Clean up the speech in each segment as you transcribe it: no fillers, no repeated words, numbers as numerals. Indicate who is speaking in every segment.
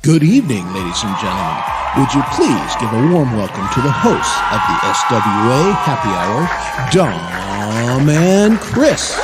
Speaker 1: Good evening, ladies and gentlemen. Would you please give a warm welcome to the hosts of the SWA Happy Hour, Dom and Chris.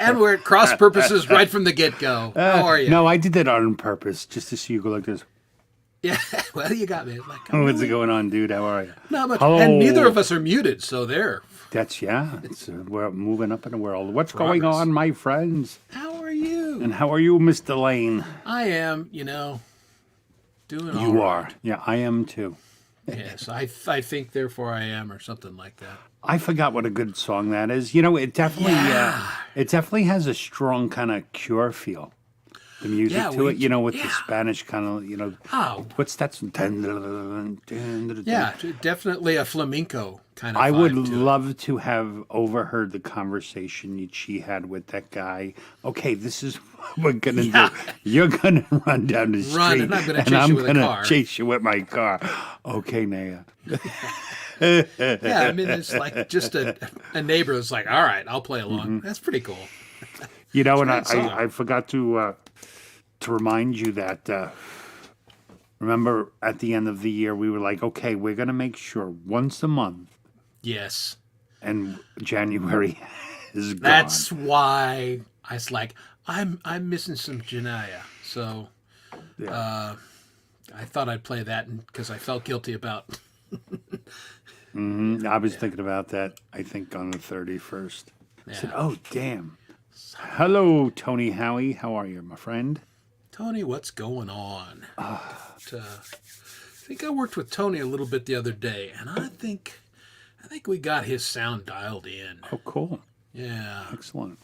Speaker 2: and we're at cross purposes right from the get-go. How are you?
Speaker 3: No, I did that on purpose, just to see you go like this.
Speaker 2: Yeah. Well, you got me. It's like,
Speaker 3: What's going on, dude? How are you?
Speaker 2: not much.
Speaker 3: Hello.
Speaker 2: And neither of us are muted, so there.
Speaker 3: We're moving up in the world. What's going
Speaker 2: Progress.
Speaker 3: on, my friends?
Speaker 2: How are you?
Speaker 3: And how are you, Mr. Lane?
Speaker 2: I am, doing all
Speaker 3: You
Speaker 2: right.
Speaker 3: are. Yeah, I am too.
Speaker 2: Yes, I think, therefore I am, or something like that.
Speaker 3: I forgot what a good song that is. It definitely has a strong kind of Cure feel. The music
Speaker 2: Yeah,
Speaker 3: to it, with the
Speaker 2: yeah.
Speaker 3: Spanish kind of,
Speaker 2: Oh,
Speaker 3: what's that?
Speaker 2: yeah, definitely a flamenco kind of
Speaker 3: I
Speaker 2: vibe
Speaker 3: would
Speaker 2: to it.
Speaker 3: love to have overheard the conversation she had with that guy. Okay, this is what we're gonna do. You're gonna run down the street,
Speaker 2: and I'm gonna chase you with a
Speaker 3: gonna
Speaker 2: car.
Speaker 3: chase you with my car. Okay, Naya.
Speaker 2: Yeah, I mean, it's like just a neighbor that's like, all right, I'll play along. That's pretty cool.
Speaker 3: And
Speaker 2: great song.
Speaker 3: I forgot to remind you that. Remember, at the end of the year, we were like, okay, we're gonna make sure once a month.
Speaker 2: Yes.
Speaker 3: And January is gone.
Speaker 2: That's why I was like, I'm missing some Janaya. So
Speaker 3: Yeah.
Speaker 2: I thought I'd play that because I felt guilty about.
Speaker 3: I was thinking about that, I think, on the 31st. I said, oh, damn. Hello, Tony Howie. How are you, my friend?
Speaker 2: Tony, what's going on? I think I worked with Tony a little bit the other day, and I think we got his sound dialed in.
Speaker 3: Oh, cool.
Speaker 2: Yeah.
Speaker 3: Excellent.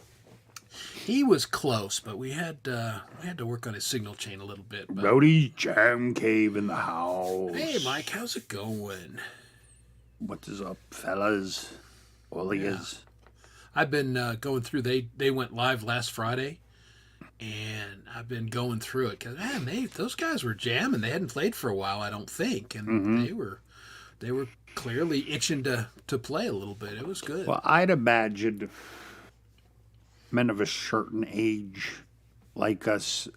Speaker 2: He was close, but we had to work on his signal chain a little bit. But...
Speaker 3: Rowdy's Jam Cave in the house.
Speaker 2: Hey, Mike, how's it going?
Speaker 3: What is up, fellas? All he is.
Speaker 2: I've been going through. They went live last Friday, and I've been going through it because those guys were jamming. They hadn't played for a while, I don't think, and they were clearly itching to play a little bit. It was good.
Speaker 3: Well, I'd imagine men of a certain age like us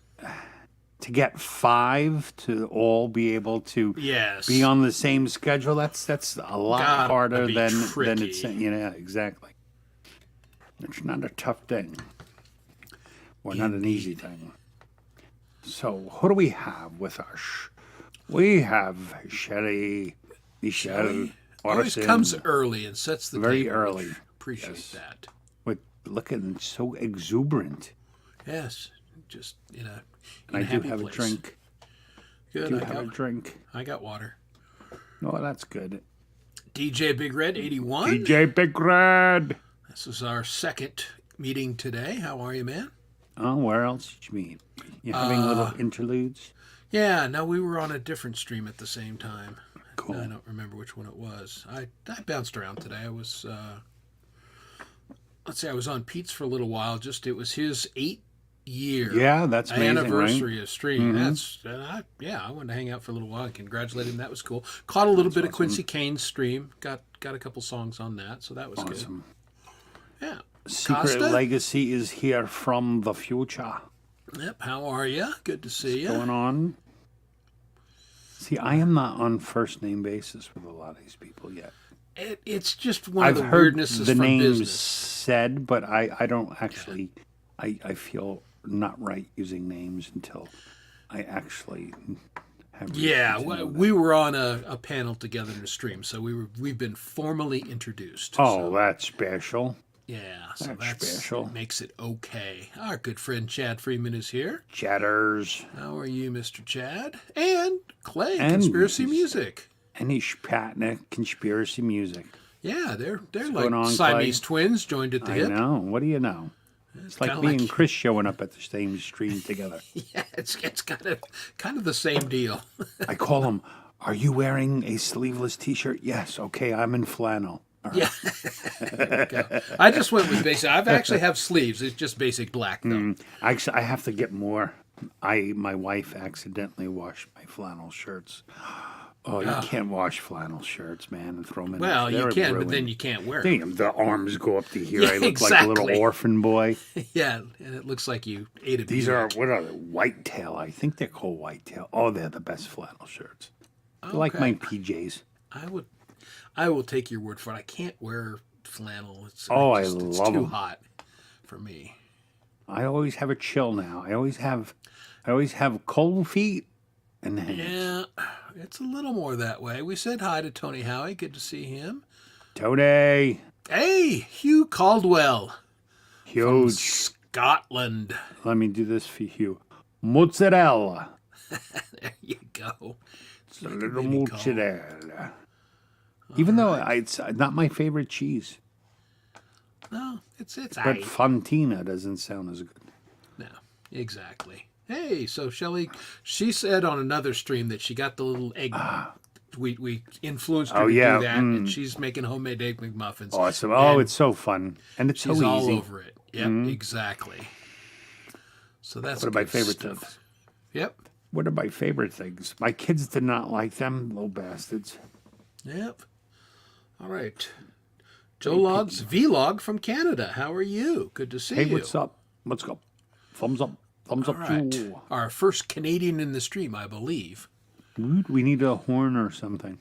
Speaker 3: to get 5 to all be able to be on the same schedule. That's a lot harder than it's. Yeah, exactly. It's not a tough thing, or not an easy thing. So, who do we have with us? We have Shelly, Michelle,
Speaker 2: always
Speaker 3: Orson.
Speaker 2: comes early and sets the
Speaker 3: Very
Speaker 2: table.
Speaker 3: early.
Speaker 2: Appreciate that.
Speaker 3: With looking so exuberant.
Speaker 2: Yes, just in a
Speaker 3: And I do
Speaker 2: happy
Speaker 3: have
Speaker 2: place.
Speaker 3: a drink.
Speaker 2: Good.
Speaker 3: Do have a drink.
Speaker 2: I got water.
Speaker 3: Oh, that's good.
Speaker 2: DJ Big Red 81.
Speaker 3: DJ Big Red.
Speaker 2: This is our second meeting today. How are you, man?
Speaker 3: Oh, where else did you meet? You having little interludes?
Speaker 2: Yeah, no, we were on a different stream at the same time.
Speaker 3: Cool.
Speaker 2: I don't remember which one it was. I bounced around today. I was, let's see, I was on Pete's for a little while. It was his 8-year
Speaker 3: that's amazing,
Speaker 2: anniversary
Speaker 3: right?
Speaker 2: of stream. I wanted to hang out for a little while and congratulate him. That was cool. Caught a little bit of Quincy Kane's stream. Got a couple songs on that, so that was
Speaker 3: Awesome.
Speaker 2: good. Yeah.
Speaker 3: Secret
Speaker 2: Costa?
Speaker 3: Legacy is here from the future.
Speaker 2: Yep. How are you? Good to see you.
Speaker 3: Going on. See, I am not on first name basis with a lot of these people yet.
Speaker 2: It's just one
Speaker 3: I've
Speaker 2: of the
Speaker 3: heard
Speaker 2: weirdnesses
Speaker 3: the
Speaker 2: from
Speaker 3: names
Speaker 2: business.
Speaker 3: said, but I don't actually. I feel not right using names until I actually have.
Speaker 2: Yeah,
Speaker 3: reason to know
Speaker 2: we were on a panel together in a stream, so we've been formally introduced.
Speaker 3: Oh, that's special.
Speaker 2: Yeah, so
Speaker 3: That's special.
Speaker 2: makes it okay. Our good friend Chad Freeman is here.
Speaker 3: Chatters.
Speaker 2: How are you, Mr. Chad? And Clay,
Speaker 3: And
Speaker 2: Conspiracy Music.
Speaker 3: And he's patting conspiracy music.
Speaker 2: Yeah, they're
Speaker 3: going
Speaker 2: like
Speaker 3: on,
Speaker 2: Siamese
Speaker 3: Clay?
Speaker 2: twins joined at the
Speaker 3: I
Speaker 2: hip.
Speaker 3: know. What do you know? It's like
Speaker 2: kinda
Speaker 3: me
Speaker 2: like-
Speaker 3: and Chris showing up at the same stream together.
Speaker 2: Yeah, it's kind of the same deal.
Speaker 3: I call him, "Are you wearing a sleeveless T-shirt?" Yes. Okay, I'm in flannel. All right.
Speaker 2: Yeah. I just went with basic. I've actually have sleeves. It's just basic black though.
Speaker 3: Actually, I have to get more. My wife accidentally washed my flannel shirts. Oh, you can't wash flannel shirts, man, and throw them in.
Speaker 2: Well,
Speaker 3: They're
Speaker 2: you can,
Speaker 3: ruined.
Speaker 2: but then you can't wear them.
Speaker 3: Damn, the arms go up to here.
Speaker 2: Yeah,
Speaker 3: I look like a little
Speaker 2: exactly.
Speaker 3: orphan boy.
Speaker 2: Yeah, and it looks like you ate a
Speaker 3: These
Speaker 2: beer.
Speaker 3: are, what are they? Whitetail. I think they're called whitetail. Oh, they're the best flannel shirts. They're like my PJs.
Speaker 2: I will take your word for it. I can't wear flannel. It's
Speaker 3: Love
Speaker 2: too
Speaker 3: 'em.
Speaker 2: hot for me.
Speaker 3: I always have a chill now. I always have cold feet enhanced.
Speaker 2: Yeah, it's a little more that way. We said hi to Tony Howie. Good to see him.
Speaker 3: Tony.
Speaker 2: Hey, Hugh Caldwell.
Speaker 3: Huge.
Speaker 2: From Scotland.
Speaker 3: Let me do this for you. Mozzarella.
Speaker 2: There you go.
Speaker 3: It's a little mozzarella. Even though it's not my favorite cheese.
Speaker 2: No, it's
Speaker 3: But Fontina doesn't sound as good.
Speaker 2: No, exactly. Hey, so Shelley, she said on another stream that she got the little egg. We influenced her to do that, and she's making homemade egg McMuffins.
Speaker 3: Awesome. Oh, it's so fun. And it's so easy.
Speaker 2: She's all over it. Yep, exactly. So that's
Speaker 3: one of my favorite things.
Speaker 2: Yep.
Speaker 3: One of my favorite things. My kids did not like them, little bastards.
Speaker 2: Yep. All right. Joe Logs Vlog from Canada. How are you? Good to see you.
Speaker 3: Hey, what's up? Let's go. Thumbs up. Thumbs up.
Speaker 2: Right.
Speaker 3: Joe.
Speaker 2: Our first Canadian in the stream, I believe.
Speaker 3: We need a horn or something.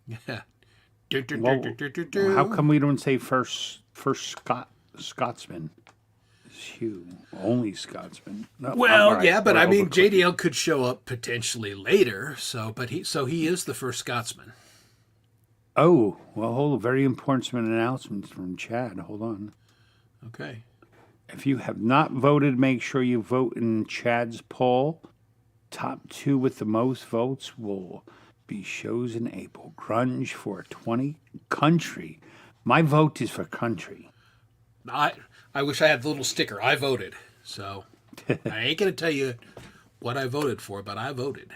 Speaker 2: Yeah.
Speaker 3: How come we don't say first Scotsman? It's Hugh. Only Scotsman. No,
Speaker 2: well,
Speaker 3: right.
Speaker 2: yeah, but I mean, JDL could show up potentially later. So he is the first Scotsman.
Speaker 3: Oh, well, hold on. Very important announcement from Chad. Hold on.
Speaker 2: Okay.
Speaker 3: If you have not voted, make sure you vote in Chad's poll. Top 2 with the most votes will be shows in April. Grunge for 20 country. My vote is for country.
Speaker 2: I wish I had the little sticker. I voted. So I ain't going to tell you what I voted for, but I voted.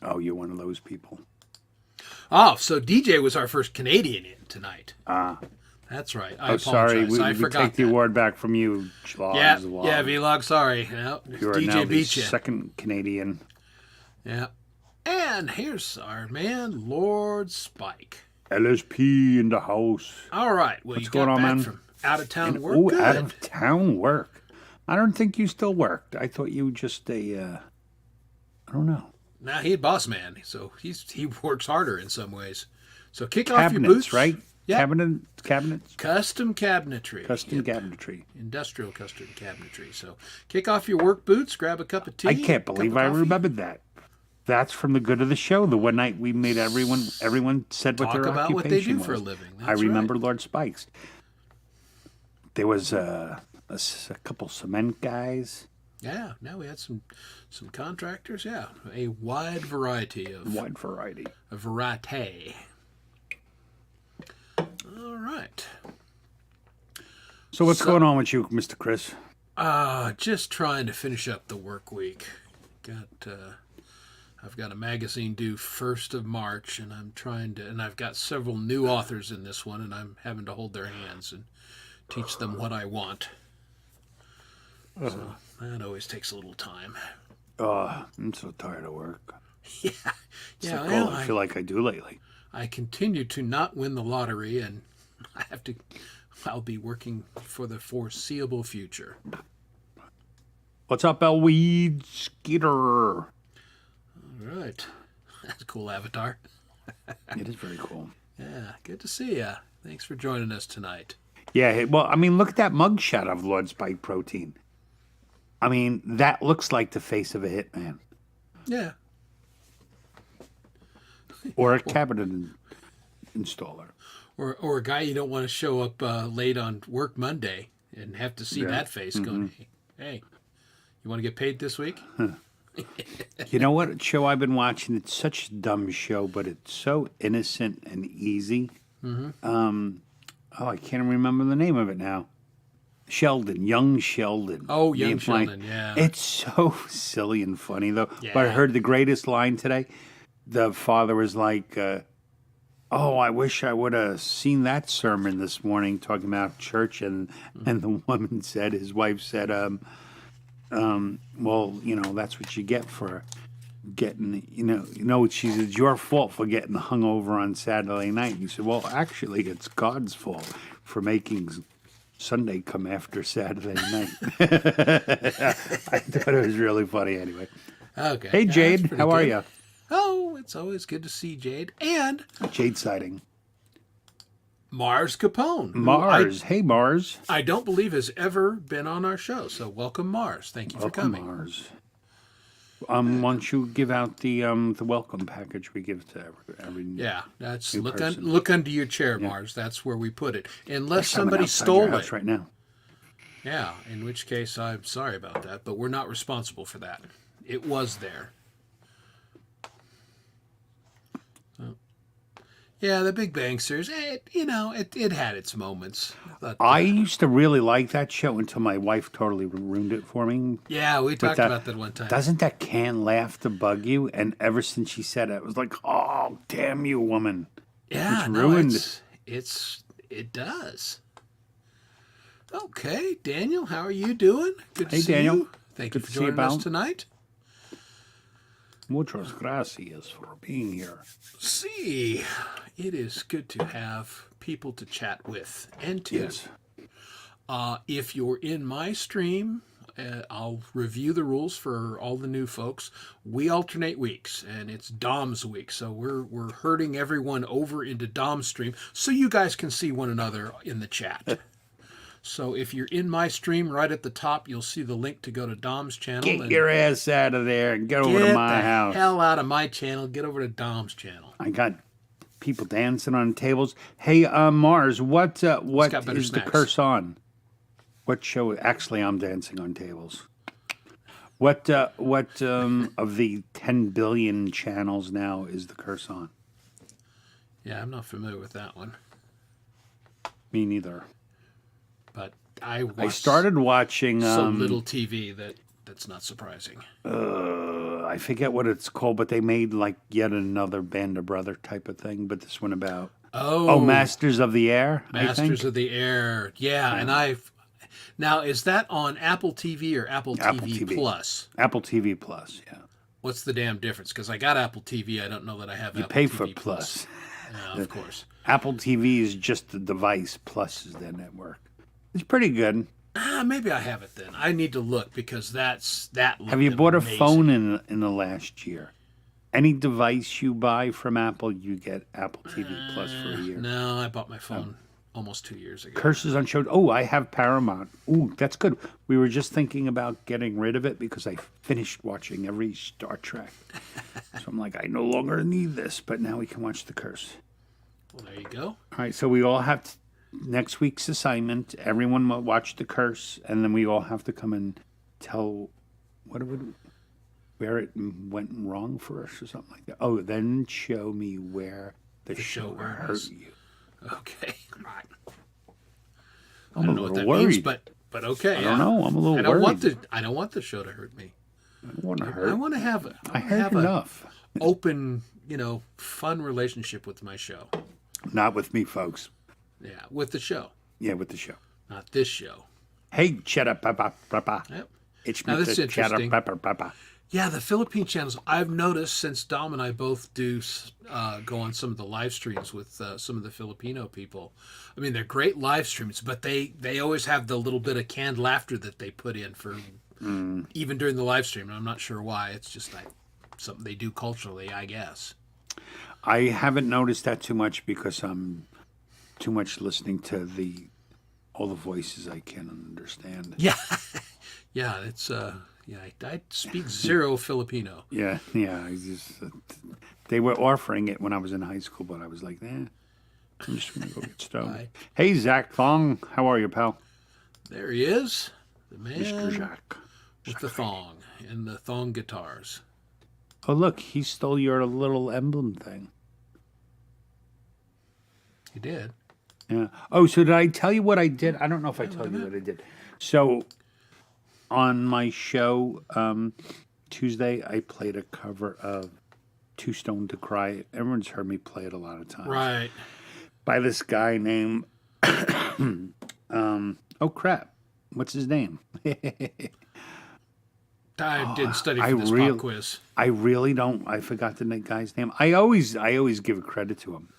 Speaker 3: Oh, you're one of those people.
Speaker 2: Oh, so DJ was our first Canadian in tonight. That's right. I apologize.
Speaker 3: Sorry.
Speaker 2: I
Speaker 3: we
Speaker 2: forgot
Speaker 3: take the award back from you, Vlog.
Speaker 2: Yeah, Vlog, sorry. Yeah,
Speaker 3: you are
Speaker 2: DJ
Speaker 3: now the
Speaker 2: beat you.
Speaker 3: second Canadian.
Speaker 2: Yeah. And here's our man, Lord Spike.
Speaker 3: LSP in the house.
Speaker 2: All right. Well,
Speaker 3: What's
Speaker 2: you
Speaker 3: going
Speaker 2: got
Speaker 3: on,
Speaker 2: back
Speaker 3: man?
Speaker 2: from out-of-town work?
Speaker 3: Oh,
Speaker 2: Good.
Speaker 3: out-of-town work. I don't think you still worked. I thought you were just I don't know.
Speaker 2: Now, he's boss man, so he works harder in some ways. So kick off your
Speaker 3: Cabinets,
Speaker 2: boots.
Speaker 3: right?
Speaker 2: Yep.
Speaker 3: Cabinets?
Speaker 2: Custom cabinetry.
Speaker 3: Custom cabinetry.
Speaker 2: Industrial custom cabinetry. So kick off your work boots, grab a cup of tea.
Speaker 3: I can't believe I remembered that. That's from the good of the show. The one night we made everyone said what
Speaker 2: Talk
Speaker 3: their
Speaker 2: about
Speaker 3: occupation
Speaker 2: what they do
Speaker 3: was.
Speaker 2: for a living.
Speaker 3: I
Speaker 2: That's
Speaker 3: remember
Speaker 2: right.
Speaker 3: Lord Spikes. There was a couple cement guys.
Speaker 2: Yeah, now we had some contractors. Yeah, a wide variety of a variety. All right.
Speaker 3: So what's going on with you, Mr. Chris?
Speaker 2: Just trying to finish up the work week. I've got a magazine due 1st of March, and and I've got several new authors in this one, and I'm having to hold their hands and teach them what I want. So that always takes a little time.
Speaker 3: I'm so tired of work.
Speaker 2: Yeah.
Speaker 3: It's like all I feel like I do lately.
Speaker 2: I continue to not win the lottery, and I'll be working for the foreseeable future.
Speaker 3: What's up, Elweed Skeeter?
Speaker 2: All right. That's a cool avatar.
Speaker 3: It is very cool.
Speaker 2: Yeah, good to see ya. Thanks for joining us tonight.
Speaker 3: Yeah, well, I mean, look at that mugshot of Lord Spike Protein. I mean, that looks like the face of a hitman.
Speaker 2: Yeah.
Speaker 3: Or a cabinet installer.
Speaker 2: Or a guy you don't want to show up late on work Monday and have to see that face going, hey, you want to get paid this week?
Speaker 3: You know what show I've been watching? It's such a dumb show, but it's so innocent and easy. I can't remember the name of it now. Young Sheldon.
Speaker 2: Oh, Young Sheldon, yeah.
Speaker 3: It's so silly and funny, though.
Speaker 2: Yeah.
Speaker 3: But I heard the greatest line today. The father was like, I wish I would have seen that sermon this morning talking about church. And the woman said, his wife said, well, that's what you get for getting, she said, it's your fault for getting hung over on Saturday night. And he said, well, actually, it's God's fault for making Sunday come after Saturday night. I thought it was really funny anyway.
Speaker 2: Okay.
Speaker 3: Hey, Jade, how are you?
Speaker 2: Oh, it's always good to see Jade. And
Speaker 3: Jade sighting.
Speaker 2: Mars Capone.
Speaker 3: Mars. Hey, Mars.
Speaker 2: I don't believe has ever been on our show. So welcome, Mars. Thank you for coming.
Speaker 3: Mars. Why don't you give out the welcome package we give to every
Speaker 2: Yeah, that's
Speaker 3: new
Speaker 2: look
Speaker 3: person.
Speaker 2: look under your chair, Mars. That's where we put it. Unless
Speaker 3: Coming
Speaker 2: somebody
Speaker 3: outside
Speaker 2: stole
Speaker 3: your house
Speaker 2: it.
Speaker 3: right now.
Speaker 2: Yeah, in which case I'm sorry about that, but we're not responsible for that. It was there. Yeah, the Big Bang Series, it had its moments. But,
Speaker 3: I used to really like that show until my wife totally ruined it for me.
Speaker 2: yeah, we talked about that one time.
Speaker 3: Doesn't that canned laughter bug you? And ever since she said it, it was like, oh, damn you, woman.
Speaker 2: Yeah,
Speaker 3: It's ruined.
Speaker 2: it does. Okay, Daniel, how are you doing? Good to see
Speaker 3: Daniel.
Speaker 2: you. Thank you for joining us tonight.
Speaker 3: Muchas gracias for being here.
Speaker 2: See, it is good to have people to chat with and to.
Speaker 3: Yes.
Speaker 2: If you're in my stream, I'll review the rules for all the new folks. We alternate weeks, and it's Dom's week, so we're herding everyone over into Dom's stream so you guys can see one another in the chat. So if you're in my stream, right at the top, you'll see the link to go to Dom's channel.
Speaker 3: Get your ass out of there and get over to my house.
Speaker 2: Get the hell out of my channel. Get over to Dom's channel.
Speaker 3: I got people dancing on tables. Hey, Mars, what is
Speaker 2: snacks.
Speaker 3: the curse on? What show? Actually, I'm dancing on tables. What of the 10 billion channels now is the curse on?
Speaker 2: Yeah, I'm not familiar with that one.
Speaker 3: Me neither.
Speaker 2: But I
Speaker 3: started watching
Speaker 2: so little TV that's not surprising.
Speaker 3: I forget what it's called, but they made like yet another Band of Brother type of thing. But this one about Masters of the Air.
Speaker 2: Masters of the Air. Yeah, and now is that on Apple TV or Apple TV Plus?
Speaker 3: Apple TV Plus. Yeah.
Speaker 2: What's the damn difference? Because I got Apple TV. I don't know that I have.
Speaker 3: You
Speaker 2: Apple
Speaker 3: pay
Speaker 2: TV
Speaker 3: for Plus.
Speaker 2: Yeah, of course.
Speaker 3: Apple TV is just the device. Plus is their network. It's pretty good.
Speaker 2: Maybe I have it then. I need to look because that.
Speaker 3: Have you bought
Speaker 2: amazing.
Speaker 3: a phone in the last year? Any device you buy from Apple, you get Apple TV Plus for a year.
Speaker 2: No, I bought my phone almost 2 years ago.
Speaker 3: Curses on Show. Oh, I have Paramount. Ooh, that's good. We were just thinking about getting rid of it because I finished watching every Star Trek. So I'm like, I no longer need this, but now we can watch The Curse.
Speaker 2: Well, there you go.
Speaker 3: All right, so we all have next week's assignment. Everyone will watch The Curse, and then we all have to come and tell where it went wrong for us or something like that. Oh, then show me where the show hurt you.
Speaker 2: Okay. Right.
Speaker 3: I'm
Speaker 2: I don't
Speaker 3: a
Speaker 2: know what
Speaker 3: little
Speaker 2: that
Speaker 3: worried.
Speaker 2: means, but okay.
Speaker 3: I don't know. I'm a little worried.
Speaker 2: I don't want the show to hurt me.
Speaker 3: I don't want to hurt.
Speaker 2: I want to have
Speaker 3: I heard enough.
Speaker 2: Open, fun relationship with my show.
Speaker 3: Not with me, folks.
Speaker 2: Yeah, with the show.
Speaker 3: Yeah, with the show.
Speaker 2: Not this show.
Speaker 3: Hey, cheddar papa papa.
Speaker 2: Yep.
Speaker 3: It's
Speaker 2: Now,
Speaker 3: me,
Speaker 2: that's
Speaker 3: the cheddar
Speaker 2: interesting.
Speaker 3: pepper papa.
Speaker 2: Yeah, the Philippine channels. I've noticed since Dom and I both do go on some of the live streams with some of the Filipino people. I mean, they're great live streams, but they always have the little bit of canned laughter that they put in for even during the live stream. And I'm not sure why. It's just something they do culturally, I guess.
Speaker 3: I haven't noticed that too much because I'm too much listening to all the voices I can't understand.
Speaker 2: Yeah, yeah. It's I speak zero Filipino.
Speaker 3: Yeah. They were offering it when I was in high school, but I was like, I'm just gonna go get stoned. Hey, Zach Thong, how are you, pal?
Speaker 2: There he is, the man
Speaker 3: Mr. Jacques
Speaker 2: with the thong and the thong guitars.
Speaker 3: Oh, look, he stole your little emblem thing.
Speaker 2: He did.
Speaker 3: Yeah. Oh, so did I tell you what I did? I don't know if I told you what I did. So, on my show Tuesday, I played a cover of Too Stoned to Cry. Everyone's heard me play it a lot of times.
Speaker 2: Right.
Speaker 3: By this guy named, oh crap, what's his name?
Speaker 2: I didn't study for this pop quiz.
Speaker 3: I really don't. I forgot the guy's name. I always give credit to him,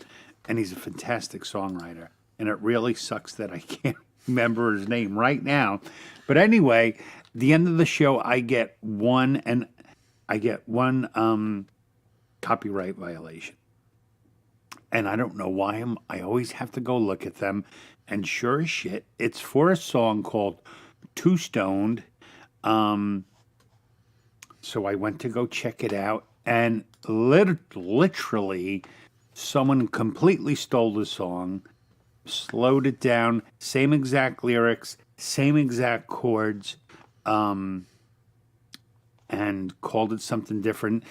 Speaker 3: and he's a fantastic songwriter. And it really sucks that I can't remember his name right now. But anyway, the end of the show, I get one copyright violation. And I don't know why I always have to go look at them. And sure as shit, it's for a song called Too Stoned. So I went to go check it out, and literally, someone completely stole the song, slowed it down, same exact lyrics, same exact chords, and called it something different,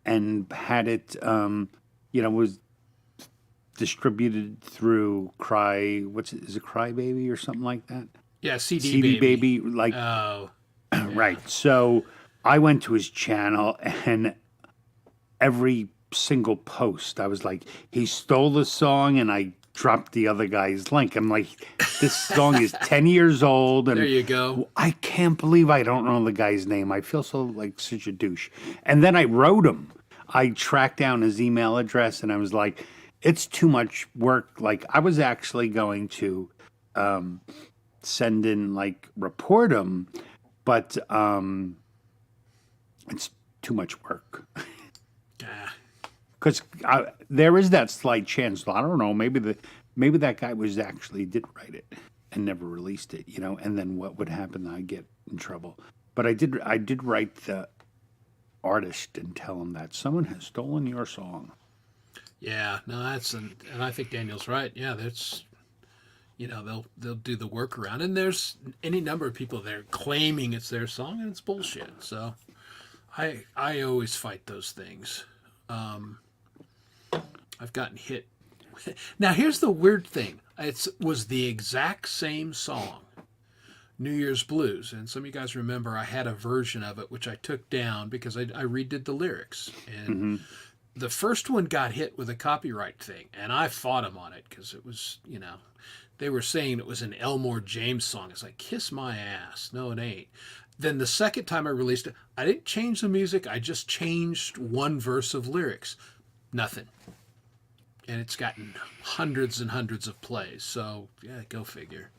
Speaker 3: and had it, was distributed through is it Cry Baby or something like that?
Speaker 2: Yeah,
Speaker 3: CD Baby, like,
Speaker 2: oh, yeah.
Speaker 3: Right. So I went to his channel, and every single post, I was like, he stole the song, and I dropped the other guy's link. I'm like, this song is 10 years old. And
Speaker 2: there you go.
Speaker 3: I can't believe I don't know the guy's name. I feel so like such a douche. And then I wrote him. I tracked down his email address, and I was like, it's too much work. Like, I was actually going to send in, like, report him, but it's too much work. Because there is that slight chance. I don't know. Maybe that guy did write it and never released it. And then what would happen? I'd get in trouble. But I did write the artist and tell him that someone has stolen your song.
Speaker 2: Yeah, no, and I think Daniel's right. Yeah, that's, they'll do the workaround, and there's any number of people there claiming it's their song, and it's bullshit. So I always fight those things. I've gotten hit. Now here's the weird thing. It was the exact same song, New Year's Blues, and some of you guys remember I had a version of it which I took down because I redid the lyrics, and the first one got hit with a copyright thing, and I fought them on it because it was, they were saying it was an Elmore James song. It's like, kiss my ass. No, it ain't. Then the second time I released it, I didn't change the music. I just changed one verse of lyrics. Nothing. And it's gotten hundreds and hundreds of plays. So, yeah, go figure.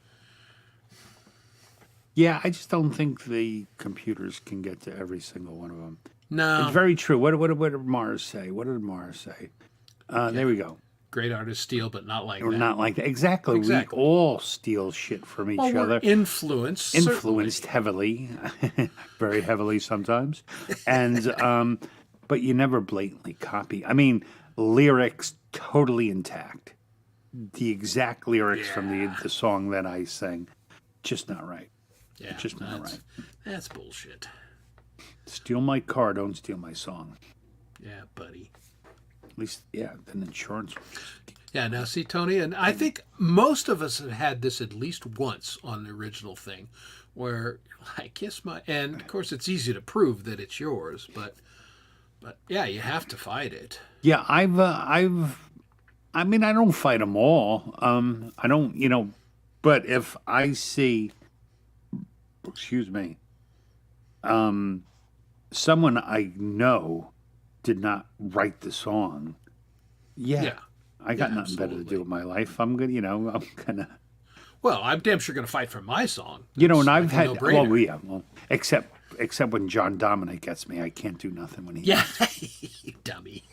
Speaker 3: Yeah, I just don't think the computers can get to every single one of them.
Speaker 2: No.
Speaker 3: It's very true. What did Mars say? There we go.
Speaker 2: Great artists steal, but not like
Speaker 3: Or
Speaker 2: that.
Speaker 3: not like that. Exactly. We all steal shit from each other.
Speaker 2: Influenced
Speaker 3: heavily, very heavily sometimes. And but you never blatantly copy. I mean, lyrics totally intact. The exact lyrics from the song that I sang, just not right.
Speaker 2: Yeah,
Speaker 3: just not right.
Speaker 2: That's bullshit.
Speaker 3: Steal my car, don't steal my song.
Speaker 2: Yeah, buddy.
Speaker 3: At least, then insurance.
Speaker 2: Yeah, now see, Tony, and I think most of us have had this at least once on the original thing, where I kiss my, and of course it's easy to prove that it's yours, but yeah, you have to fight it.
Speaker 3: Yeah, I mean, I don't fight them all. I don't, but if I see, someone I know did not write the song, I got nothing better to do with my life. I'm good, I'm gonna.
Speaker 2: Well, I'm damn sure gonna fight for my song.
Speaker 3: And I've had, except when John Dominic gets me, I can't do nothing when he.
Speaker 2: Yeah, you dummy.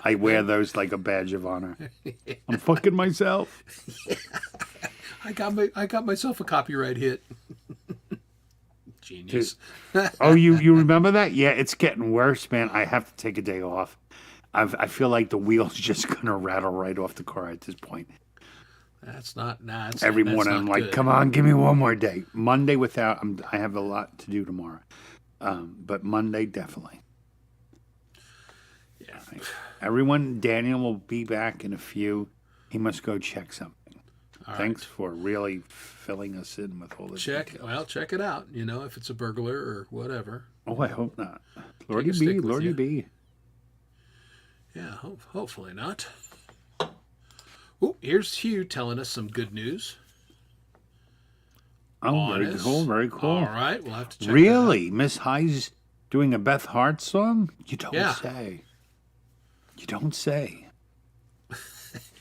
Speaker 3: I wear those like a badge of honor. I'm fucking myself.
Speaker 2: I got myself a copyright hit. Genius.
Speaker 3: Oh, you remember that? Yeah, it's getting worse, man. I have to take a day off. I feel like the wheel's just gonna rattle right off the car at this point.
Speaker 2: That's not.
Speaker 3: Every morning I'm like, come on, give me one more day. Monday I have a lot to do tomorrow, but Monday definitely.
Speaker 2: Yeah.
Speaker 3: Right. Everyone, Daniel will be back in a few. He must go check something. Thanks for really filling us in with all this.
Speaker 2: Check it out. If it's a burglar or whatever.
Speaker 3: Oh, I hope not. Lordy be.
Speaker 2: Yeah, hopefully not. Oh, here's Hugh telling us some good news.
Speaker 3: Oh, very cool.
Speaker 2: All right, we'll have to check
Speaker 3: Really? Miss High's doing a Beth Hart song? You don't say. You don't say.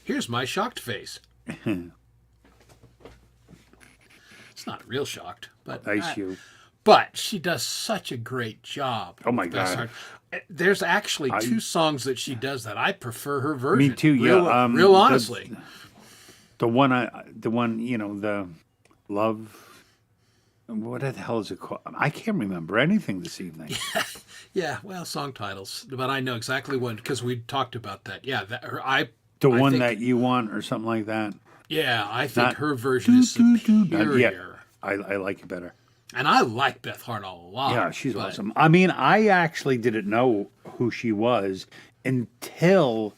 Speaker 2: Here's my shocked face. It's not real shocked, but
Speaker 3: you.
Speaker 2: But she does such a great job.
Speaker 3: Oh my God!
Speaker 2: There's actually two songs that she does that I prefer her version.
Speaker 3: Me too.
Speaker 2: Real honestly.
Speaker 3: The one, the love. What the hell is it called? I can't remember anything this evening.
Speaker 2: Yeah, well, song titles, but I know exactly what, because we talked about that. Yeah,
Speaker 3: The
Speaker 2: I
Speaker 3: one
Speaker 2: think,
Speaker 3: that you want or something like that.
Speaker 2: yeah, I think
Speaker 3: Not
Speaker 2: her version is superior.
Speaker 3: I like it better.
Speaker 2: And I like Beth Hart a lot.
Speaker 3: Yeah, she's
Speaker 2: but-
Speaker 3: awesome. I mean, I actually didn't know who she was until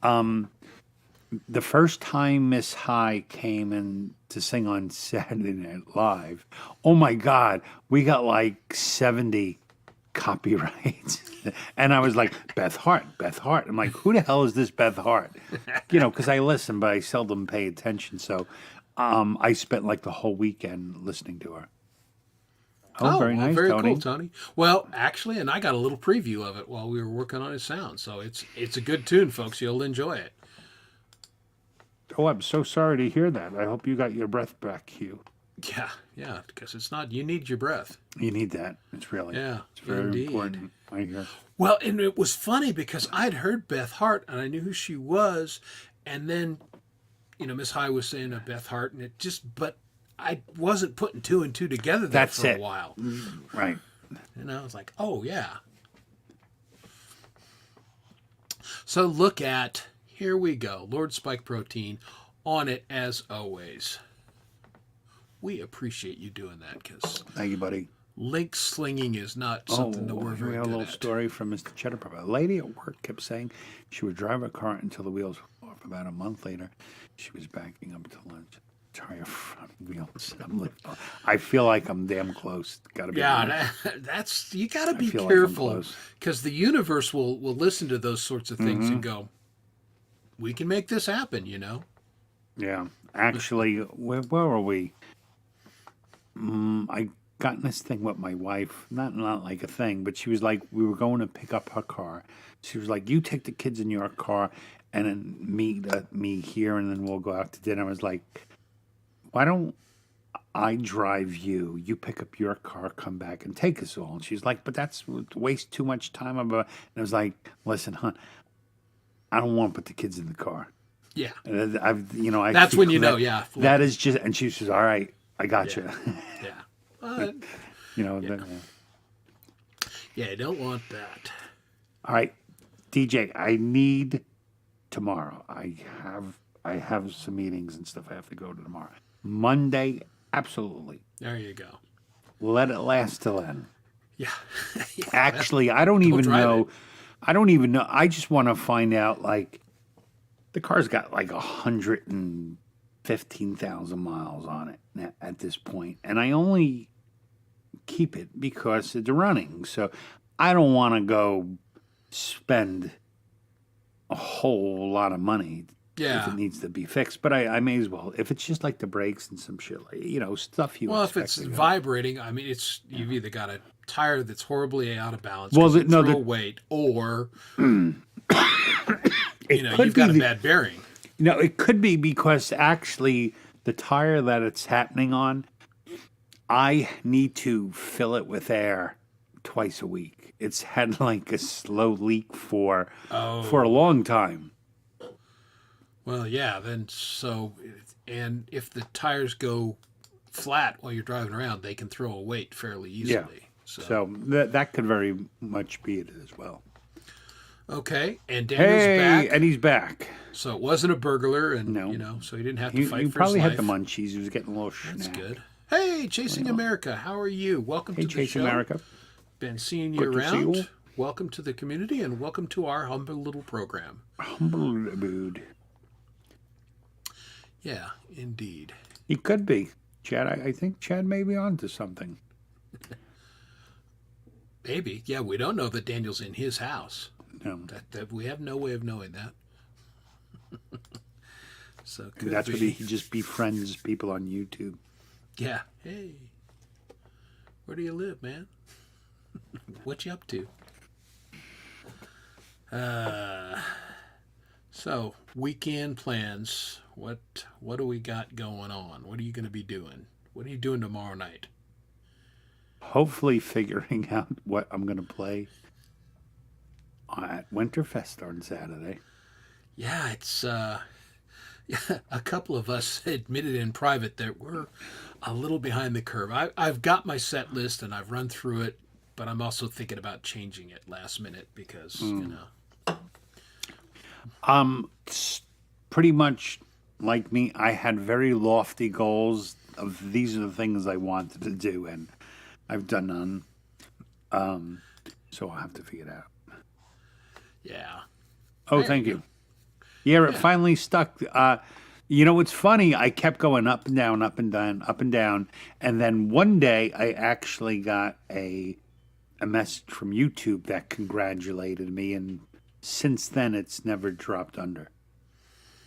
Speaker 3: the first time Miss High came in to sing on Saturday Night Live. Oh my God, we got like 70 copyrights. And I was like, Beth Hart, Beth Hart. I'm like, who the hell is this Beth Hart? You know, because I listen, but I seldom pay attention. So I spent like the whole weekend listening to her. Oh, very nice,
Speaker 2: very
Speaker 3: Tony.
Speaker 2: cool, Tony. Well, actually, and I got a little preview of it while we were working on his sound. So it's a good tune, folks. You'll enjoy it.
Speaker 3: Oh, I'm so sorry to hear that. I hope you got your breath back, Hugh.
Speaker 2: Yeah, because it's not. You need your breath.
Speaker 3: You need that. It's really, it's very
Speaker 2: indeed.
Speaker 3: important. I hear.
Speaker 2: Well, and it was funny because I'd heard Beth Hart and I knew who she was, and then, Miss High was saying Beth Hart, and but I wasn't putting two and two together there for a while.
Speaker 3: Right.
Speaker 2: I was like, oh yeah. So look at, here we go, Lord Spike Protein on it as always. We appreciate you doing that because
Speaker 3: Thank you, buddy.
Speaker 2: link slinging is not something that we're
Speaker 3: we
Speaker 2: very
Speaker 3: have a
Speaker 2: good
Speaker 3: little
Speaker 2: at.
Speaker 3: story from Mr. Cheddar Pepper. A lady at work kept saying she would drive her car until the wheels were off. About a month later, she was backing up to lunch. Tire front wheels. I feel like I'm damn close. Got to be.
Speaker 2: Yeah, that's you got to be
Speaker 3: feel like I'm
Speaker 2: careful
Speaker 3: close.
Speaker 2: because the universe will listen to those sorts of things
Speaker 3: Mm-hmm.
Speaker 2: and go, "We can make this happen,"
Speaker 3: Yeah. Actually, where were we? I got in this thing with my wife. Not like a thing, but she was like, we were going to pick up her car. She was like, "You take the kids in your car, and then meet me here, and then we'll go out to dinner." I was like, "Why don't I drive you? You pick up your car, come back, and take us all." And she's like, "But that's waste too much time." And I was like, "Listen, hon, I don't want to put the kids in the car."
Speaker 2: Yeah,
Speaker 3: And I
Speaker 2: that's when you
Speaker 3: feel
Speaker 2: know.
Speaker 3: that-
Speaker 2: Yeah,
Speaker 3: that is just. And she says, "All right, I got you."
Speaker 2: yeah. Yeah, I don't want that.
Speaker 3: All right, DJ, I need tomorrow. I have some meetings and stuff I have to go to tomorrow. Monday, absolutely.
Speaker 2: There you go.
Speaker 3: Let it last till then.
Speaker 2: Yeah. Yeah.
Speaker 3: Actually, I don't even
Speaker 2: drive
Speaker 3: know.
Speaker 2: it.
Speaker 3: I don't even know. I just want to find out. Like, the car's got like 115,000 miles on it at this point, and I only keep it because it's running. So I don't want to go spend a whole lot of money if
Speaker 2: Yeah.
Speaker 3: it needs to be fixed. But I may as well. If it's just like the brakes and some shit, like, stuff you
Speaker 2: Well, if
Speaker 3: expect
Speaker 2: it's
Speaker 3: to go.
Speaker 2: vibrating, I mean, you've either got a tire that's horribly out of balance,
Speaker 3: Well,
Speaker 2: well,
Speaker 3: no,
Speaker 2: throw weight, or
Speaker 3: could
Speaker 2: you've got
Speaker 3: be
Speaker 2: a bad bearing.
Speaker 3: No, it could be because actually the tire that it's happening on, I need to fill it with air twice a week. It's had like a slow leak for a long time.
Speaker 2: Well, yeah. And if the tires go flat while you're driving around, they can throw a weight fairly easily.
Speaker 3: So that could very much be it as well.
Speaker 2: Okay, and Daniel's back.
Speaker 3: And he's back.
Speaker 2: So it wasn't a burglar, and
Speaker 3: No.
Speaker 2: so he didn't have to fight
Speaker 3: He
Speaker 2: for
Speaker 3: probably
Speaker 2: his
Speaker 3: had
Speaker 2: life.
Speaker 3: the munchies. He was getting a little snack.
Speaker 2: That's good. Hey, Chasing America, how are you? Welcome
Speaker 3: Hey,
Speaker 2: to the
Speaker 3: Chase
Speaker 2: show.
Speaker 3: America.
Speaker 2: Been seeing you
Speaker 3: Good to see
Speaker 2: around.
Speaker 3: you.
Speaker 2: Welcome to the community, and welcome to our humble little program.
Speaker 3: Humble dude.
Speaker 2: Yeah, indeed.
Speaker 3: He could be. Chad, I think Chad may be onto something.
Speaker 2: Maybe. Yeah, we don't know that Daniel's in his house.
Speaker 3: No.
Speaker 2: That we have no way of knowing that. So could
Speaker 3: That's
Speaker 2: be.
Speaker 3: what he just befriends people on YouTube.
Speaker 2: Yeah. Hey, where do you live, man? What you up to? So weekend plans. What do we got going on? What are you going to be doing? What are you doing tomorrow night?
Speaker 3: Hopefully figuring out what I'm going to play at Winterfest on Saturday.
Speaker 2: Yeah, it's a couple of us admitted in private that we're a little behind the curve. I've got my set list and I've run through it, but I'm also thinking about changing it last minute because,
Speaker 3: Pretty much like me, I had very lofty goals of these are the things I wanted to do, and I've done none. So I'll have to figure it out.
Speaker 2: Yeah.
Speaker 3: Oh, thank you. Yeah, it finally stuck. You know what's funny? I kept going up and down, up and down, up and down, and then one day I actually got a message from YouTube that congratulated me, and since then it's never dropped under.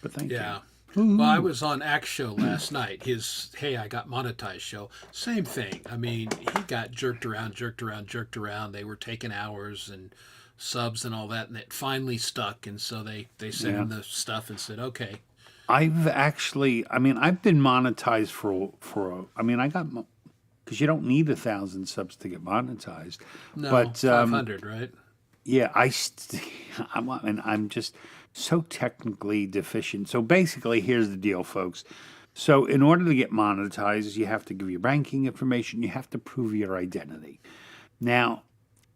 Speaker 3: But thank you.
Speaker 2: Yeah. Well, I was on Axe Show last night. His "Hey, I got monetized" show. Same thing. I mean, he got jerked around, jerked around, jerked around. They were taking hours and subs and all that, and it finally stuck. And so they sent him the stuff and said, "Okay."
Speaker 3: I've been monetized I got, because you don't need 1,000 subs to get monetized.
Speaker 2: No,
Speaker 3: but
Speaker 2: 500, right?
Speaker 3: Yeah, I'm just so technically deficient. So basically, here's the deal, folks. So in order to get monetized, you have to give your banking information. You have to prove your identity. Now,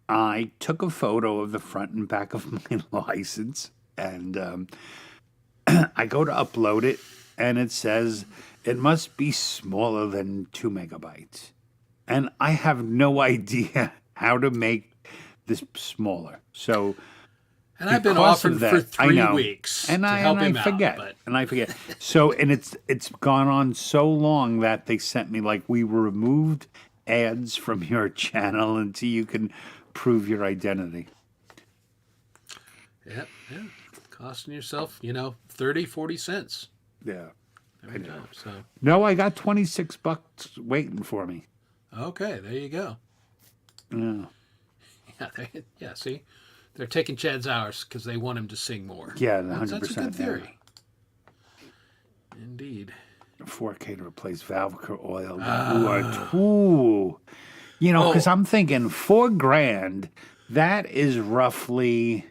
Speaker 3: I took a photo of the front and back of my license, and I go to upload it, and it says it must be smaller than 2 megabytes. And I have no idea how to make this smaller. So,
Speaker 2: and I've been offered
Speaker 3: that,
Speaker 2: for 3 weeks
Speaker 3: and
Speaker 2: to help him out.
Speaker 3: And I forget. So, and it's gone on so long that they sent me like, we removed ads from your channel until you can prove your identity.
Speaker 2: Yep. Yeah. Costing yourself, 30, 40 cents.
Speaker 3: Yeah.
Speaker 2: Every time. So.
Speaker 3: No, I got $26 waiting for me.
Speaker 2: Okay, there you go.
Speaker 3: Yeah.
Speaker 2: Yeah, see? They're taking Chad's hours because they want him to sing more.
Speaker 3: Yeah, 100%.
Speaker 2: That's a good theory. Yeah. Indeed.
Speaker 3: 4K to replace Valvoline oil. Because I'm thinking $4,000, that is roughly,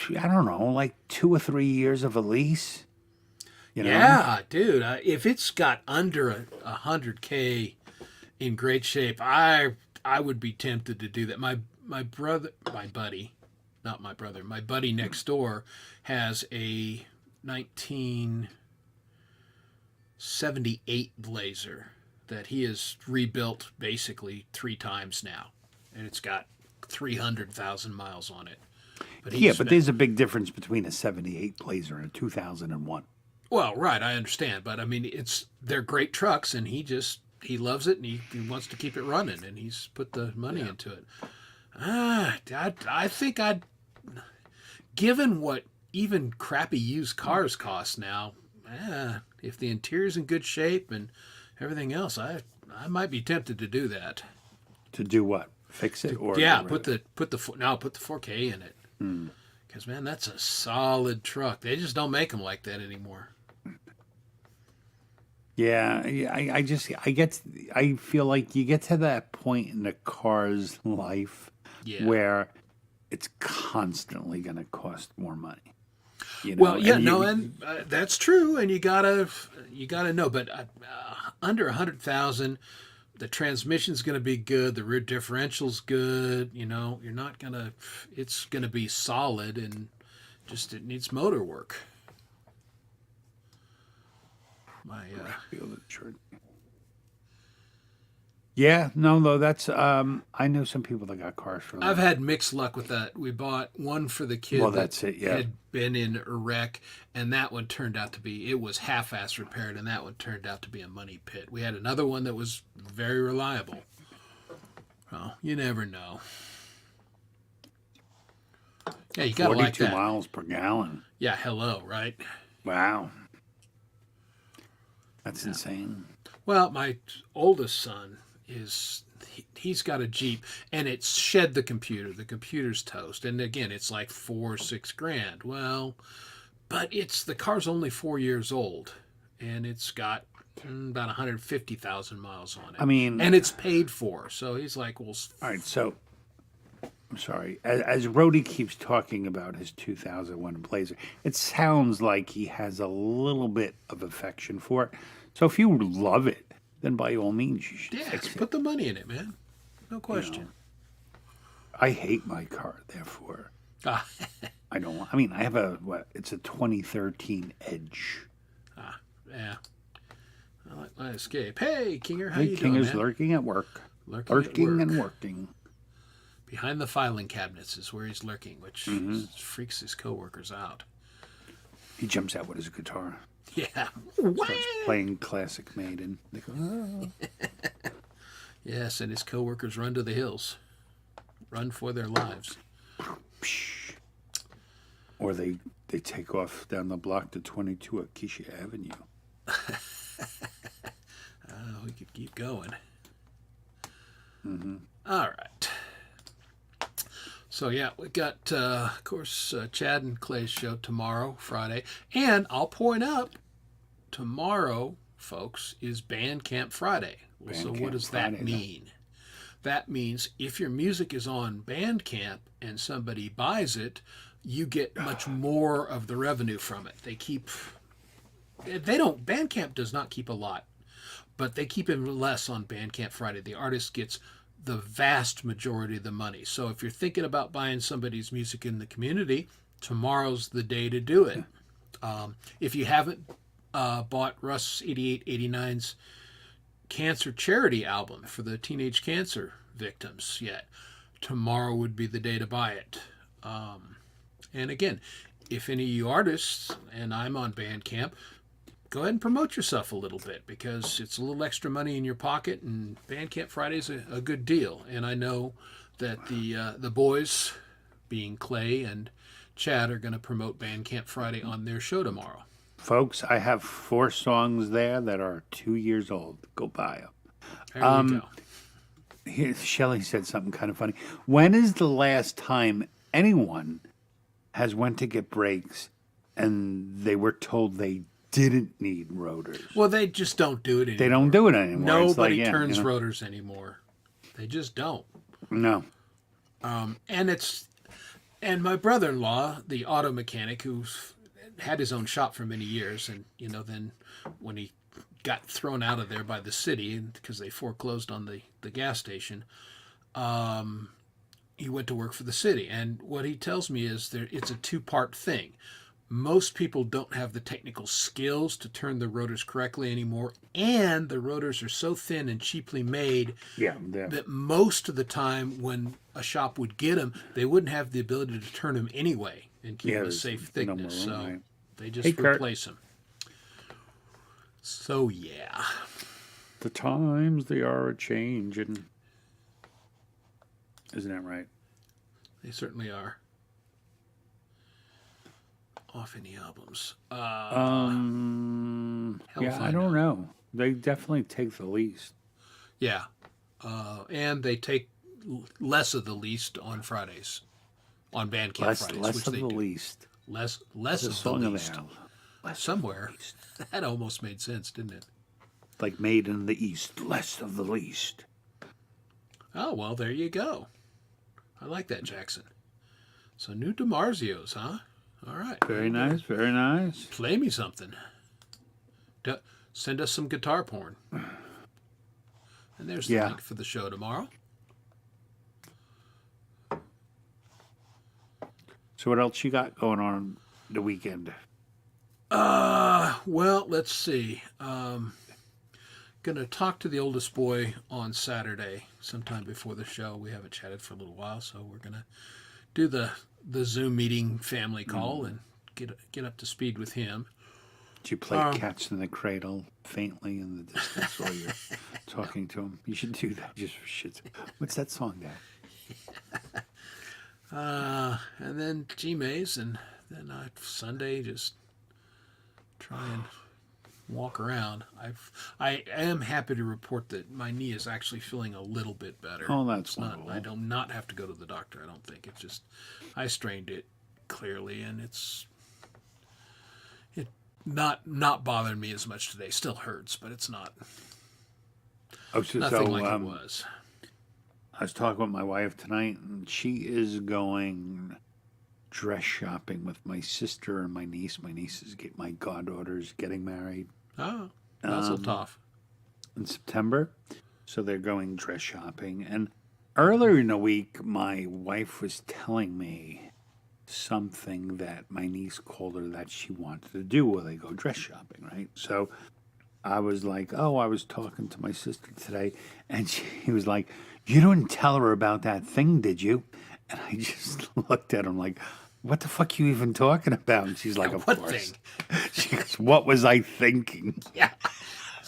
Speaker 3: I don't know, like 2 or 3 years of a lease.
Speaker 2: Yeah, dude. If it's got under 100K in great shape, I would be tempted to do that. My buddy next door has a 1978 Blazer that he has rebuilt basically 3 times now, and it's got 300,000 miles on it.
Speaker 3: But there's a big difference between a 78 Blazer and a 2001.
Speaker 2: Well, right, I understand, but I mean, they're great trucks, and he loves it, and he wants to keep it running, and he's put the money into it. I think given what even crappy used cars cost now, if the interior's in good shape and everything else, I might be tempted to do that.
Speaker 3: To do what? Fix it? Or
Speaker 2: put the 4K in it. Because, man, that's a solid truck. They just don't make them like that anymore.
Speaker 3: Yeah, I feel like you get to that point in the car's life where it's constantly going to cost more money.
Speaker 2: And that's true, and you gotta know. But under 100,000, the transmission's going to be good. The rear differential's good. You're not gonna. It's going to be solid, and just it needs motor work.
Speaker 3: Yeah, no, though that's I know some people that got cars for that.
Speaker 2: I've had mixed luck with that. We bought one for the kid had been in a wreck, and that one turned out to be, it was half-ass repaired, and that one turned out to be a money pit. We had another one that was very reliable. Well, you never know. Yeah, you gotta like that.
Speaker 3: 42 miles per gallon.
Speaker 2: Yeah, hello, right?
Speaker 3: Wow. That's insane.
Speaker 2: Well, my oldest son he's got a Jeep, and it's shed the computer. The computer's toast, and again, it's like $6,000. Well, but the car's only 4 years old, and it's got about 150,000 miles on it.
Speaker 3: I mean,
Speaker 2: and it's paid for. So he's like, well,
Speaker 3: all right. So I'm sorry. As Rhodey keeps talking about his 2001 Blazer, it sounds like he has a little bit of affection for it. So if you love it, then by all means you should fix it.
Speaker 2: Put the money in it, man. No question.
Speaker 3: You know, I hate my car, therefore. I don't. I mean, I have it's a 2013 Edge.
Speaker 2: Yeah. I like my Escape. Hey, Kinger, how
Speaker 3: Hey,
Speaker 2: you doing,
Speaker 3: Kinger's
Speaker 2: man?
Speaker 3: lurking at work.
Speaker 2: Lurking
Speaker 3: And working.
Speaker 2: Behind the filing cabinets is where he's lurking, which freaks his coworkers out.
Speaker 3: He jumps out with his guitar.
Speaker 2: Yeah.
Speaker 3: Starts playing Classic Maiden. They go, oh.
Speaker 2: Yes, and his coworkers run to the hills. Run for their lives.
Speaker 3: Or they take off down the block to 22 Acacia Avenue.
Speaker 2: We could keep going. All right. So, yeah, we got, of course, Chad and Clay's show tomorrow, Friday. And I'll point out, tomorrow, folks, is Bandcamp Friday. So what does that mean? That means if your music is on Bandcamp and somebody buys it, you get much more of the revenue from it. Bandcamp does not keep a lot, but they keep it less on Bandcamp Friday. The artist gets the vast majority of the money. So if you're thinking about buying somebody's music in the community, tomorrow's the day to do it. If you haven't bought Russ 8889's cancer charity album for the teenage cancer victims yet, tomorrow would be the day to buy it. And again, if any of you artists, and I'm on Bandcamp, go ahead and promote yourself a little bit, because it's a little extra money in your pocket, and Bandcamp Friday is a good deal. And I know that the boys, being Clay and Chad, are going to promote Bandcamp Friday on their show tomorrow.
Speaker 3: Folks, I have 4 songs there that are 2 years old. Go buy them.
Speaker 2: There you go.
Speaker 3: Here, Shelley said something kind of funny. When is the last time anyone has went to get brakes and they were told they didn't need rotors?
Speaker 2: Well, they just don't do it anymore.
Speaker 3: They don't do it anymore.
Speaker 2: Nobody turns rotors anymore. They just don't.
Speaker 3: No.
Speaker 2: And my brother-in-law, the auto mechanic, who's had his own shop for many years, and then when he got thrown out of there by the city because they foreclosed on the gas station, he went to work for the city. And what he tells me is it's a 2-part thing. Most people don't have the technical skills to turn the rotors correctly anymore, and the rotors are so thin and cheaply made that most of the time when a shop would get them, they wouldn't have the ability to turn them anyway and keep them a safe thickness. So they just replace them. So, yeah.
Speaker 3: The times, they are a-changing. Isn't that right?
Speaker 2: They certainly are. Off any albums?
Speaker 3: I don't know. They definitely take the least.
Speaker 2: Yeah. And they take less of the least on Fridays. On Bandcamp Fridays.
Speaker 3: Less of the least.
Speaker 2: Less of the least. Somewhere. That almost made sense, didn't it?
Speaker 3: Like Made in the East. Less of the least.
Speaker 2: Oh, well, there you go. I like that, Jackson. So new DiMarzio's, huh? All right.
Speaker 3: Very nice, very nice.
Speaker 2: Play me something. Send us some guitar porn. And there's the link for the show tomorrow.
Speaker 3: So what else you got going on the weekend?
Speaker 2: Well, let's see. Gonna talk to the oldest boy on Saturday, sometime before the show. We haven't chatted for a little while, so we're gonna do the Zoom meeting family call and get up to speed with him.
Speaker 3: Do you play Cats in the Cradle faintly in the distance while you're talking to him? You should do that just for shit. What's that song, Dad?
Speaker 2: And then G-Maze, and then Sunday just try and walk around. I am happy to report that my knee is actually feeling a little bit better.
Speaker 3: Oh, that's wonderful.
Speaker 2: I do not have to go to the doctor, I don't think. It's just, I strained it clearly, and it's not bothering me as much today. Still hurts, but it's not nothing like it was.
Speaker 3: I was talking with my wife tonight, and she is going dress shopping with my sister and my niece. My goddaughter's getting married.
Speaker 2: Oh, Mazel tov.
Speaker 3: In September. So they're going dress shopping. And earlier in the week, my wife was telling me something that my niece called her that she wanted to do while they go dress shopping, right? So I was like, oh, I was talking to my sister today, and she was like, you didn't tell her about that thing, did you? And I just looked at him like, what the fuck are you even talking about? And she's like, of
Speaker 2: what
Speaker 3: course.
Speaker 2: Thing?
Speaker 3: She goes, what was I thinking?
Speaker 2: Yeah.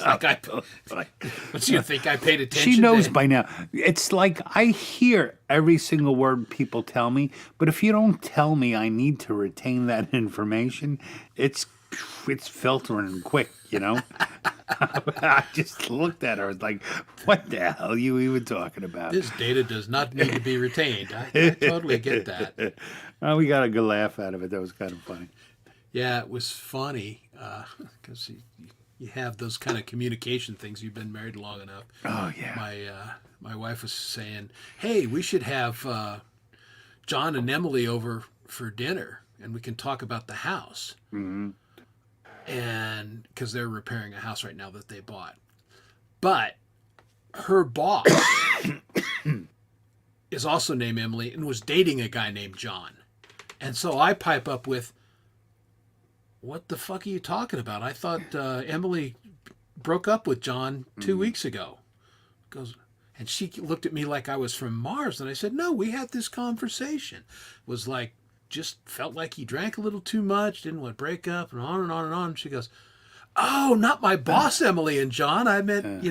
Speaker 2: It's like what do you think I paid attention?
Speaker 3: She knows by now. It's like I hear every single word people tell me, but if you don't tell me I need to retain that information, it's filtering quick, you know? I just looked at her. I was like, what the hell are you even talking about?
Speaker 2: This data does not need to be retained. I totally get that.
Speaker 3: Well, we got a good laugh out of it. That was kind of funny.
Speaker 2: Yeah, it was funny because you have those kind of communication things. You've been married long enough.
Speaker 3: Oh, yeah.
Speaker 2: My wife was saying, hey, we should have John and Emily over for dinner, and we can talk about the house.
Speaker 3: Mm-hmm.
Speaker 2: And because they're repairing a house right now that they bought. But her boss is also named Emily and was dating a guy named John. And so I pipe up with, what the fuck are you talking about? I thought Emily broke up with John 2 weeks ago. And she looked at me like I was from Mars. And I said, no, we had this conversation. It was like, just felt like he drank a little too much, didn't want to break up, and on and on and on. She goes, oh, not my boss, Emily and John. I meant,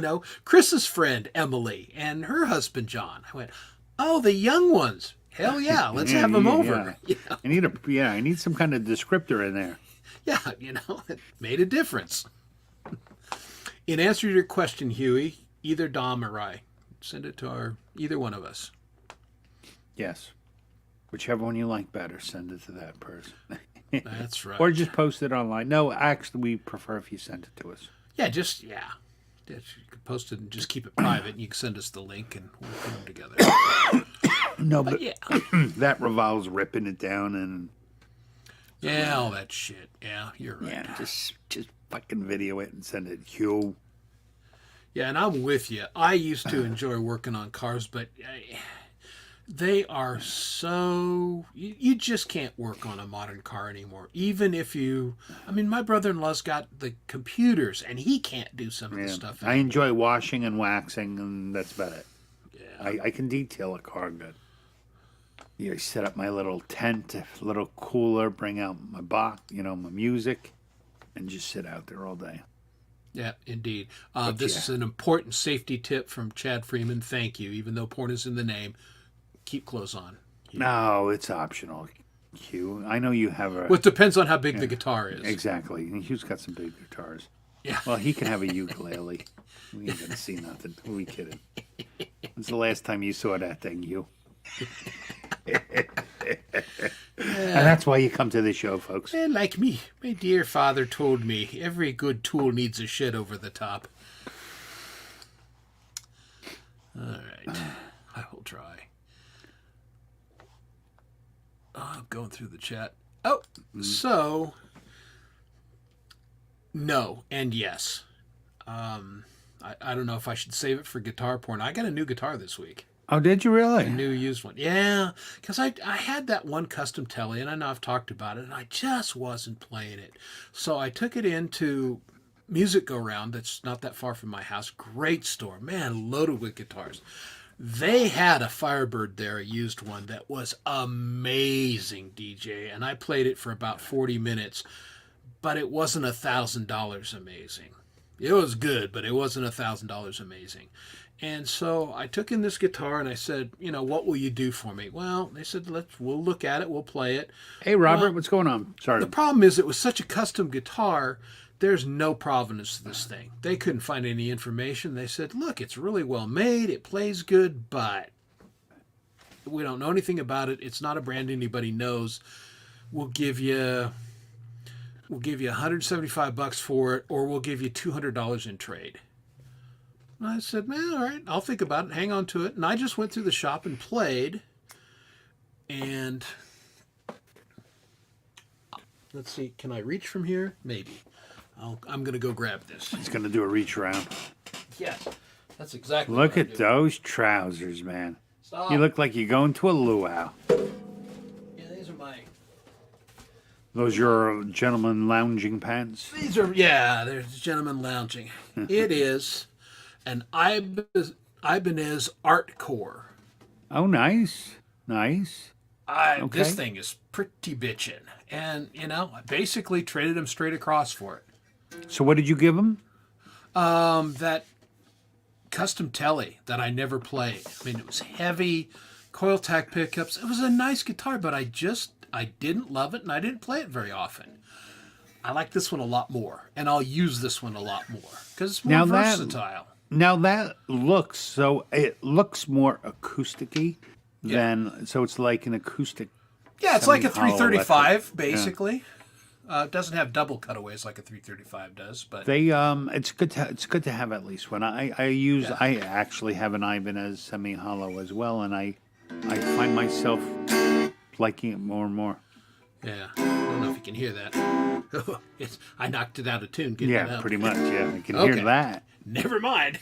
Speaker 2: Chris's friend, Emily, and her husband, John. I went, oh, the young ones. Hell yeah, let's have them over.
Speaker 3: Yeah. You know? I need some kind of descriptor in there.
Speaker 2: Yeah, it made a difference. In answer to your question, Huey, either Dom or I, send it to either one of us.
Speaker 3: Yes. Whichever one you like better, send it to that person.
Speaker 2: That's right.
Speaker 3: Or just post it online. No, actually, we prefer if you send it to us.
Speaker 2: Yeah, you could post it and just keep it private, and you can send us the link, and we'll put them together.
Speaker 3: No, but yeah. That revolves ripping it down and...
Speaker 2: Yeah, all that shit. Yeah, you're right.
Speaker 3: Yeah, just fucking video it and send it. Hugh.
Speaker 2: Yeah, and I'm with you. I used to enjoy working on cars, but... they are so... You just can't work on a modern car anymore. Even if you... I mean, my brother-in-law's got the computers, and he can't do some of the stuff anymore.
Speaker 3: I enjoy washing and waxing, and that's about it.
Speaker 2: Yeah.
Speaker 3: I can detail a car good. You set up my little tent, a little cooler, bring out my box, my music, and just sit out there all day.
Speaker 2: Yeah, indeed. This is an important safety tip from Chad Freeman. Thank you. Even though porn is in the name, keep clothes on.
Speaker 3: No, it's optional, Hugh. I know you have a...
Speaker 2: Well, it depends on how big the guitar is.
Speaker 3: Exactly. And Hugh's got some big guitars.
Speaker 2: Yeah.
Speaker 3: Well, he can have a ukulele. We ain't going to see nothing. Who are we kidding? When's the last time you saw that thing, Hugh? And that's why you come to the show, folks.
Speaker 2: Like me. My dear father told me, every good tool needs a shed over the top. All right. I will try. I'm going through the chat. Oh, so... No and yes. I don't know if I should save it for guitar porn. I got a new guitar this week.
Speaker 3: Oh, did you really?
Speaker 2: A new used one. Yeah, because I had that one custom telly, and I know I've talked about it, and I just wasn't playing it. So I took it into Music Go Round that's not that far from my house. Great store. Man, loaded with guitars. They had a Firebird there, a used one, that was amazing, DJ. And I played it for about 40 minutes, but it wasn't $1,000 amazing. It was good, but it wasn't $1,000 amazing. And so I took in this guitar and I said, what will you do for me? Well, they said, we'll look at it, we'll play it.
Speaker 3: Hey, Robert, what's going on? Sorry.
Speaker 2: The problem is it was such a custom guitar, there's no provenance to this thing. They couldn't find any information. They said, look, it's really well made, it plays good, but we don't know anything about it. It's not a brand anybody knows. We'll give you $175 for it, or we'll give you $200 in trade. I said, man, all right, I'll think about it, hang on to it. And I just went through the shop and played. And let's see, can I reach from here? Maybe. I'm going to go grab this.
Speaker 3: He's going to do a reach around.
Speaker 2: Yes, that's exactly
Speaker 3: Look
Speaker 2: what
Speaker 3: at those trousers, man.
Speaker 2: Stop.
Speaker 3: You look like you're going to a luau.
Speaker 2: Yeah, these are my...
Speaker 3: Those your gentleman lounging pants?
Speaker 2: These are, yeah, there's gentlemen lounging. It is an Ibanez Art Core.
Speaker 3: Oh, nice. Nice. Okay.
Speaker 2: This thing is pretty bitchin'. And, I basically traded him straight across for it.
Speaker 3: So what did you give him?
Speaker 2: That custom telly that I never played. I mean, it was heavy, coil tack pickups. It was a nice guitar, but I didn't love it, and I didn't play it very often. I like this one a lot more, and I'll use this one a lot more because it's more versatile.
Speaker 3: Now that looks it looks more acousticy than, so it's like an acoustic.
Speaker 2: Yeah, it's like a 335 basically. It doesn't have double cutaways like a 335 does, but
Speaker 3: it's good to have at least one. I actually have an Ibanez semi-hollow as well, and I find myself liking it more and more.
Speaker 2: Yeah, I don't know if you can hear that. I knocked it out of tune.
Speaker 3: Yeah, pretty much. Yeah, I can hear that.
Speaker 2: Never mind.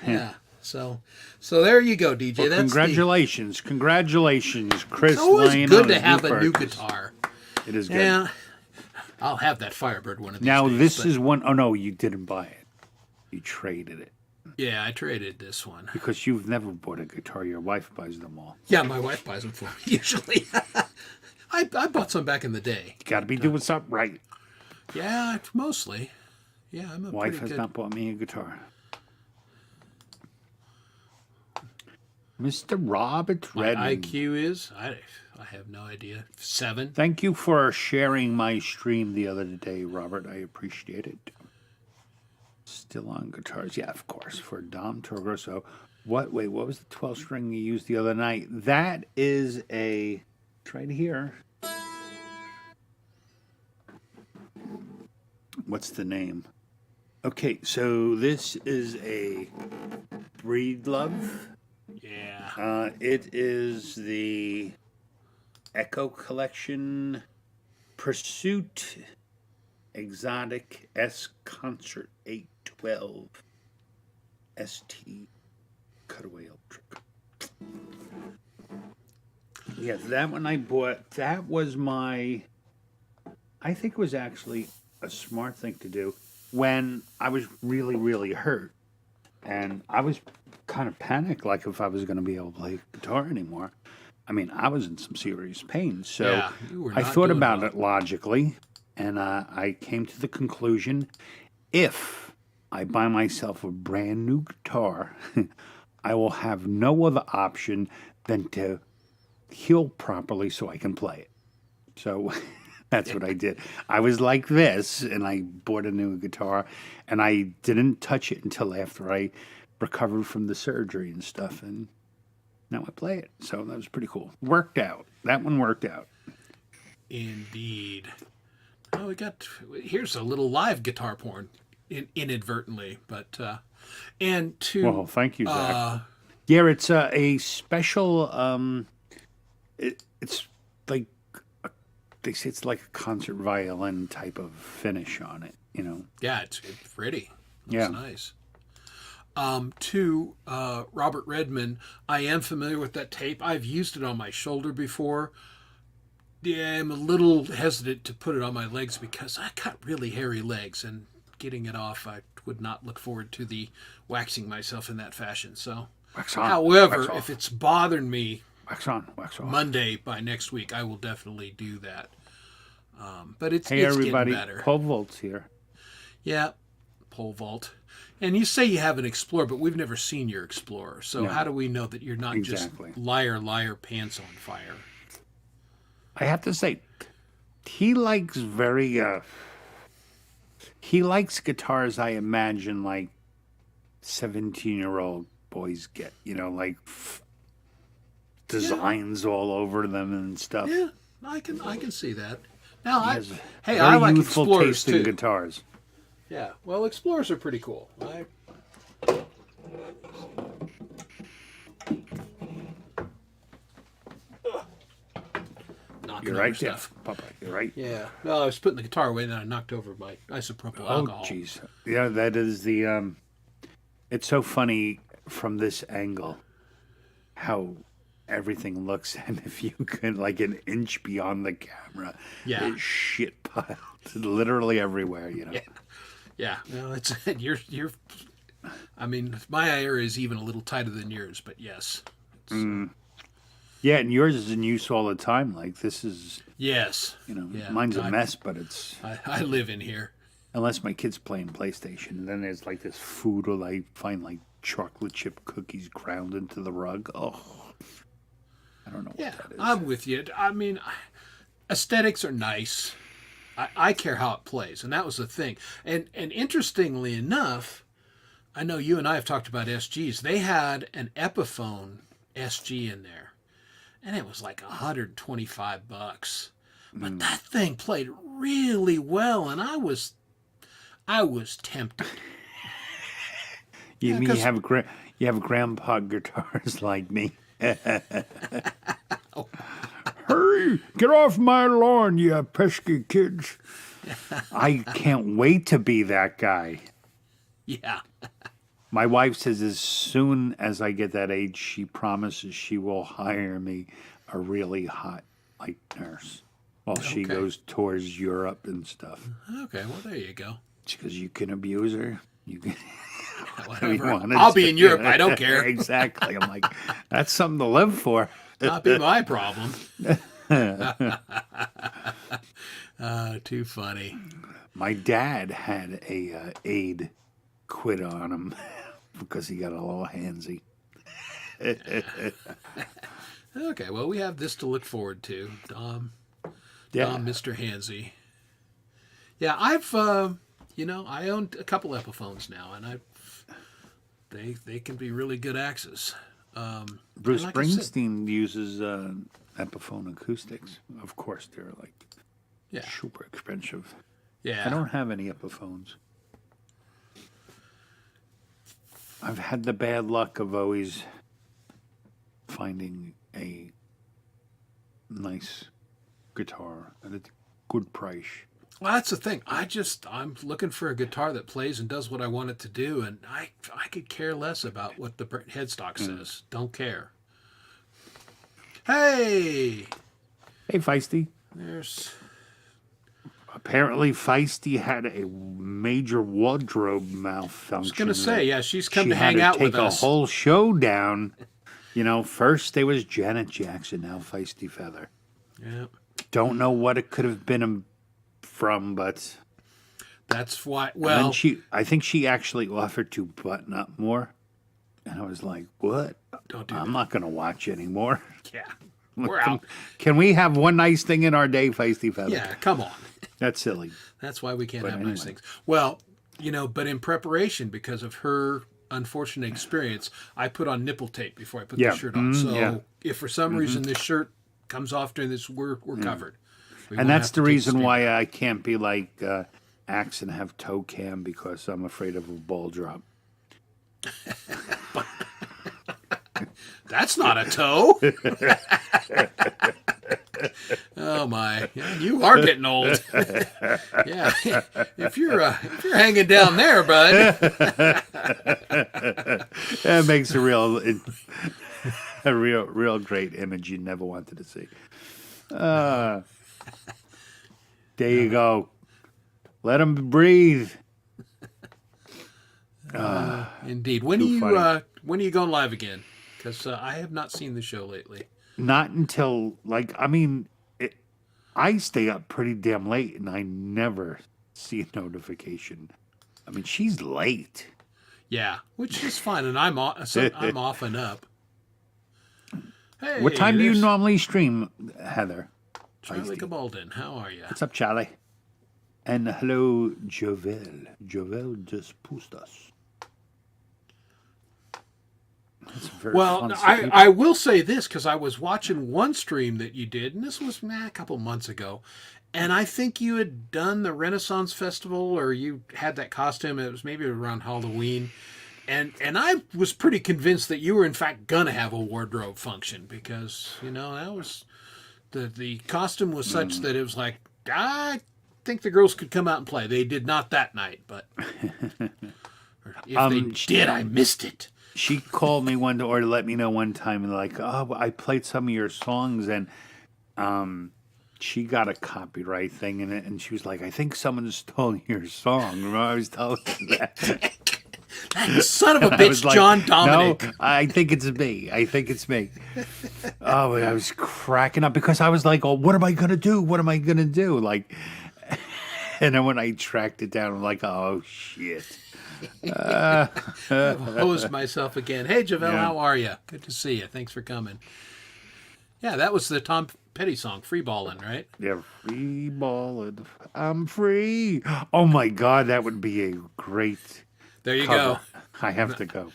Speaker 2: Yeah. So there you go, DJ.
Speaker 3: Well,
Speaker 2: that's
Speaker 3: congratulations, Chris.
Speaker 2: It's always
Speaker 3: Lane
Speaker 2: good to have a new guitar.
Speaker 3: It is good.
Speaker 2: Yeah, I'll have that Firebird one of these
Speaker 3: now
Speaker 2: days,
Speaker 3: this is one. Oh no, you didn't buy it. You traded it.
Speaker 2: Yeah, I traded this one
Speaker 3: because you've never bought a guitar. Your wife buys them all.
Speaker 2: Yeah, my wife buys them for me usually. I bought some back in the day.
Speaker 3: You got to be doing something right.
Speaker 2: Yeah, mostly. Yeah, I'm a
Speaker 3: wife has not bought me a guitar. Mr. Robert Redmond.
Speaker 2: My IQ is, I have no idea, 7.
Speaker 3: Thank you for sharing my stream the other day, Robert. I appreciate it. Still on guitars. Yeah, of course, for Dom Torgrosso. What was the 12 string you used the other night? That is it's right here. What's the name? Okay, so this is a Breedlove.
Speaker 2: Yeah.
Speaker 3: It is the Echo Collection Pursuit Exotic S Concert 812 ST Cutaway Electric. Yes, that one I bought. That was I think it was actually a smart thing to do when I was really, really hurt. And I was kind of panicked, like if I was going to be able to play guitar anymore. I mean, I was in some serious pain. So
Speaker 2: yeah,
Speaker 3: I thought about it logically, and I came to the conclusion, if I buy myself a brand new guitar, I will have no other option than to heal properly so I can play it. So that's what I did. I was like this, and I bought a new guitar, and I didn't touch it until after I recovered from the surgery and stuff, and now I play it. So that was pretty cool. Worked out. That one worked out.
Speaker 2: Indeed. Oh, here's a little live guitar porn, inadvertently, but and to
Speaker 3: well, thank you, Zach. Yeah, it's a special. It's like they say it's like a concert violin type of finish on it.
Speaker 2: Yeah, it's pretty. It's
Speaker 3: yeah,
Speaker 2: nice. To Robert Redmond, I am familiar with that tape. I've used it on my shoulder before. Yeah, I'm a little hesitant to put it on my legs because I got really hairy legs, and getting it off, I would not look forward to the waxing myself in that fashion. So,
Speaker 3: wax on,
Speaker 2: however,
Speaker 3: wax
Speaker 2: if it's bothering me,
Speaker 3: wax on, wax off.
Speaker 2: Monday by next week, I will definitely do that. But it's
Speaker 3: everybody,
Speaker 2: getting better.
Speaker 3: Pole Vault's here.
Speaker 2: Yeah, Pole Vault. And you say you have an Explorer, but we've never seen your Explorer. So how do we know that you're not just liar, pants on fire?
Speaker 3: I have to say, he likes he likes guitars I imagine like 17-year-old boys get, like designs all over them and stuff.
Speaker 2: Yeah, I can see that. Now, I like Explorers
Speaker 3: taste
Speaker 2: too.
Speaker 3: In guitars.
Speaker 2: Yeah, well, Explorers are pretty cool.
Speaker 3: You're right there, Papa. You're right.
Speaker 2: Yeah. Well, I was putting the guitar away, and then I knocked over my isopropyl alcohol.
Speaker 3: Oh, jeez. Yeah, that is the. It's so funny from this angle how everything looks, and if you could, like an inch beyond the camera, it's shit piled literally everywhere. You know.
Speaker 2: Yeah. No, it's you're. I mean, my area is even a little tighter than yours, but yes.
Speaker 3: Yeah, and yours is in use all the time. Like this is.
Speaker 2: Yes.
Speaker 3: You know, mine's a mess, but it's.
Speaker 2: I live in here.
Speaker 3: Unless my kid's playing PlayStation, and then there's like this food, or I find like chocolate chip cookies ground into the rug. Oh, I don't know what that is.
Speaker 2: I'm with you. I mean, aesthetics are nice. I care how it plays, and that was the thing. And interestingly enough, I know you and I have talked about SGs. They had an Epiphone SG in there, and it was like $125. But that thing played really well, and I was tempted.
Speaker 3: You have grandpa guitars like me. Hurry, get off my lawn, you pesky kids. I can't wait to be that guy.
Speaker 2: Yeah.
Speaker 3: My wife says as soon as I get that age, she promises she will hire me a really hot night nurse while she goes towards Europe and stuff.
Speaker 2: Okay, well, there you go.
Speaker 3: Because you can abuse her. You can.
Speaker 2: Whatever. I'll be in Europe. I don't care.
Speaker 3: Exactly. I'm like, that's something to live for.
Speaker 2: Not be my problem. Too funny.
Speaker 3: My dad had a aide quit on him because he got a little handsy.
Speaker 2: Okay, well, we have this to look forward to. Dom, Mr. Handsy. Yeah, I've, I own a couple Epiphones now, and they can be really good axes.
Speaker 3: Bruce Springsteen uses Epiphone acoustics. Of course, they're like super expensive.
Speaker 2: Yeah.
Speaker 3: I don't have any Epiphones. I've had the bad luck of always finding a nice guitar at a good price.
Speaker 2: Well, that's the thing. I'm looking for a guitar that plays and does what I want it to do, and I could care less about what the headstock says. Don't care. Hey,
Speaker 3: Feisty.
Speaker 2: There's.
Speaker 3: Apparently, Feisty had a major wardrobe malfunction.
Speaker 2: I was going to say, she's come to hang out with us.
Speaker 3: She had to take a whole show down. First there was Janet Jackson, now Feisty Feather.
Speaker 2: Yeah.
Speaker 3: Don't know what it could have been from, but
Speaker 2: that's why. Well,
Speaker 3: I think she actually offered to button up more, and I was like, "What?
Speaker 2: Don't do
Speaker 3: I'm
Speaker 2: that.
Speaker 3: not going to watch anymore."
Speaker 2: Yeah, we're out.
Speaker 3: Can we have one nice thing in our day, Feisty Feather?
Speaker 2: Yeah, come on.
Speaker 3: That's silly.
Speaker 2: That's why we can't have nice things. Well, but in preparation, because of her unfortunate experience, I put on nipple tape before I put the shirt on. So if for some reason this shirt comes off during this, we're covered.
Speaker 3: And that's the reason why I can't be like Axe and have toe cam, because I'm afraid of a ball drop.
Speaker 2: That's not a toe. Oh my! Yeah, you are getting old. Yeah, if you're hanging down there, bud.
Speaker 3: That makes a real great image you never wanted to see. There you go. Let him breathe.
Speaker 2: Indeed. When are you going live again? Because I have not seen the show lately.
Speaker 3: Not until I stay up pretty damn late, and I never see a notification. I mean, she's late.
Speaker 2: Yeah, which is fine, and I'm off and up. Hey,
Speaker 3: what time do you normally stream, Heather?
Speaker 2: Charlie Gabalden, how are you?
Speaker 3: What's up, Charlie? And hello, Jovel. Jovel just pushed us.
Speaker 2: Well, I will say this, because I was watching one stream that you did, and this was a couple months ago, and I think you had done the Renaissance Festival, or you had that costume. It was maybe around Halloween, And I was pretty convinced that you were in fact gonna have a wardrobe function because that was the costume was such that it was like I think the girls could come out and play. They did not that night, but if they did, I missed it.
Speaker 3: She called me or let me know one time, and like, oh, I played some of your songs, and she got a copyright thing in it, and she was like, I think someone stole your song. Remember I was telling her that?
Speaker 2: That son of a bitch, like, John Dominic.
Speaker 3: No, I think it's me. Oh, I was cracking up because I was like, oh, what am I going to do? What am I going to do? Like, and then when I tracked it down, I'm like, oh, shit.
Speaker 2: I've hosed myself again. Hey, Javelle, how are you? Good to see you. Thanks for coming. Yeah, that was the Tom Petty song, Free Ballin', right?
Speaker 3: Yeah, free ballin'. I'm free. Oh, my God, that would be a great
Speaker 2: There you
Speaker 3: cover.
Speaker 2: go.
Speaker 3: I have to go.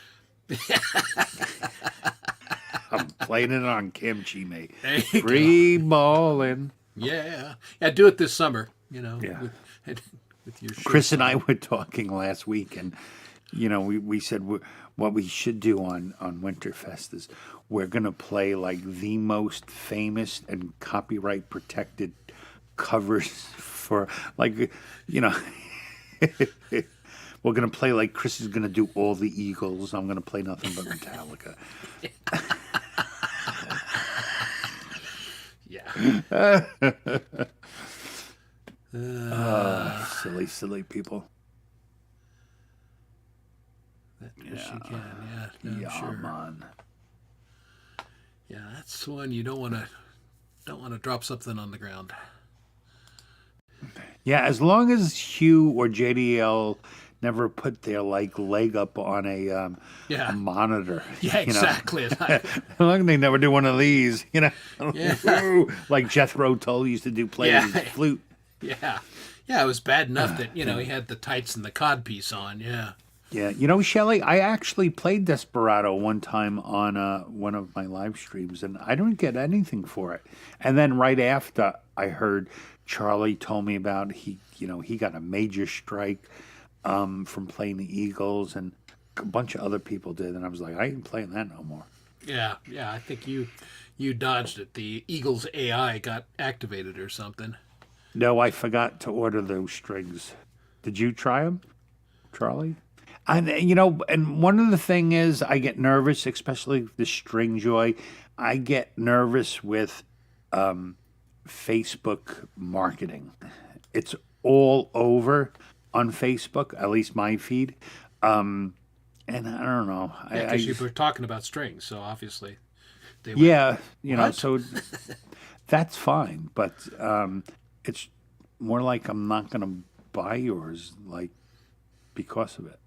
Speaker 3: I'm playing it on Kimchi, mate. Free ballin'.
Speaker 2: Yeah. Yeah, do it this summer, Yeah. With your
Speaker 3: Chris and I were talking last week, and we said what we should do on Winterfest is we're gonna play like the most famous and copyright protected covers for we're gonna play like Chris is gonna do all the Eagles. I'm gonna play nothing but Metallica.
Speaker 2: Yeah.
Speaker 3: Silly people.
Speaker 2: Yes, you can. Yeah, no, sure.
Speaker 3: Man.
Speaker 2: Yeah, that's one you don't want to drop something on the ground.
Speaker 3: Yeah, as long as Hugh or JDL never put their leg up on a monitor.
Speaker 2: Yeah, exactly.
Speaker 3: As long as they never do one of these,
Speaker 2: Yeah.
Speaker 3: like Jethro Tull used to do play his flute.
Speaker 2: Yeah. Yeah, it was bad enough that, he had the tights and the codpiece on, yeah.
Speaker 3: Yeah, Shelley, I actually played Desperado one time on one of my live streams, and I didn't get anything for it. And then right after, I heard Charlie told me about he got a major strike from playing the Eagles, and a bunch of other people did, and I was like, I ain't playing that no more.
Speaker 2: Yeah, I think you dodged it. The Eagles AI got activated or something.
Speaker 3: No, I forgot to order those strings. Did you try them, Charlie? And and one of the thing is, I get nervous, especially the String Joy. I get nervous with Facebook marketing. It's all over on Facebook, at least my feed. And I don't know.
Speaker 2: Yeah, because you were talking about strings, so obviously
Speaker 3: they went, so that's fine. But it's more like I'm not going to buy yours, because of it.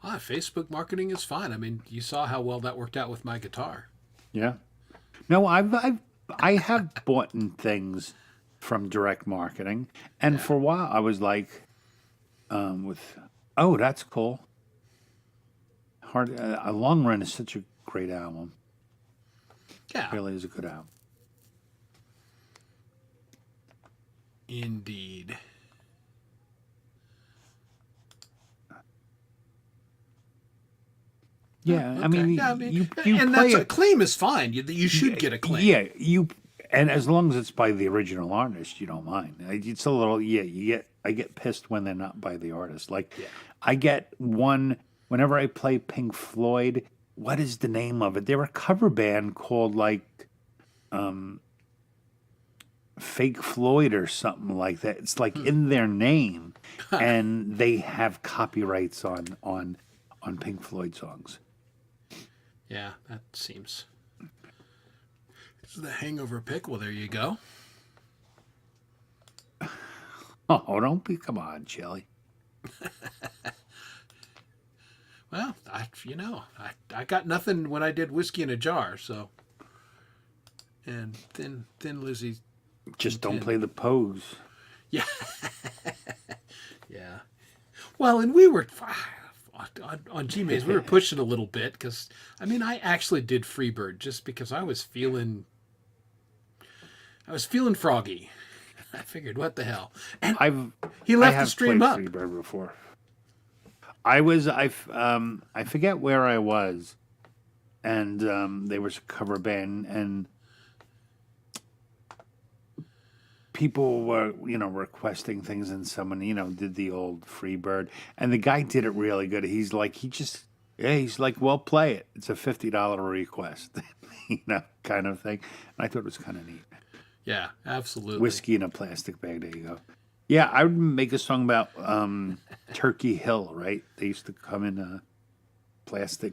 Speaker 2: Facebook marketing is fine. I mean, you saw how well that worked out with my guitar.
Speaker 3: Yeah. No, I have bought things from direct marketing, and for a while I was like, that's cool. A Long Run is such a great album.
Speaker 2: Yeah,
Speaker 3: it really is a good album.
Speaker 2: Indeed.
Speaker 3: Yeah, okay. I mean, you
Speaker 2: and that's a claim is fine. You should get a claim.
Speaker 3: Yeah, and as long as it's by the original artist, you don't mind. It's a little, I get pissed when they're not by the artist. I get one whenever I play Pink Floyd. What is the name of it? They're a cover band called Fake Floyd or something like that. It's in their name, and they have copyrights on Pink Floyd songs.
Speaker 2: Yeah, that seems. This is the Hangover pick. Well, there you go.
Speaker 3: Oh, come on, Shelly.
Speaker 2: Well, I got nothing when I did Whiskey in a Jar, so. And Thin Lizzy.
Speaker 3: Just don't play the pose.
Speaker 2: Yeah. Yeah. Well, and we were on G-Maze, we were pushing a little bit because, I actually did Freebird just because I was feeling froggy. I figured, what the hell? And he left the stream up.
Speaker 3: Freebird before. I forget where I was, and there was a cover band, and people were, requesting things, and someone, did the old Freebird, and the guy did it really good. He's like, well, play it. It's a $50 request, kind of thing. And I thought it was kind of neat.
Speaker 2: Yeah, absolutely.
Speaker 3: Whiskey in a plastic bag. There you go. Yeah, I would make a song about Turkey Hill, right? They used to come in plastic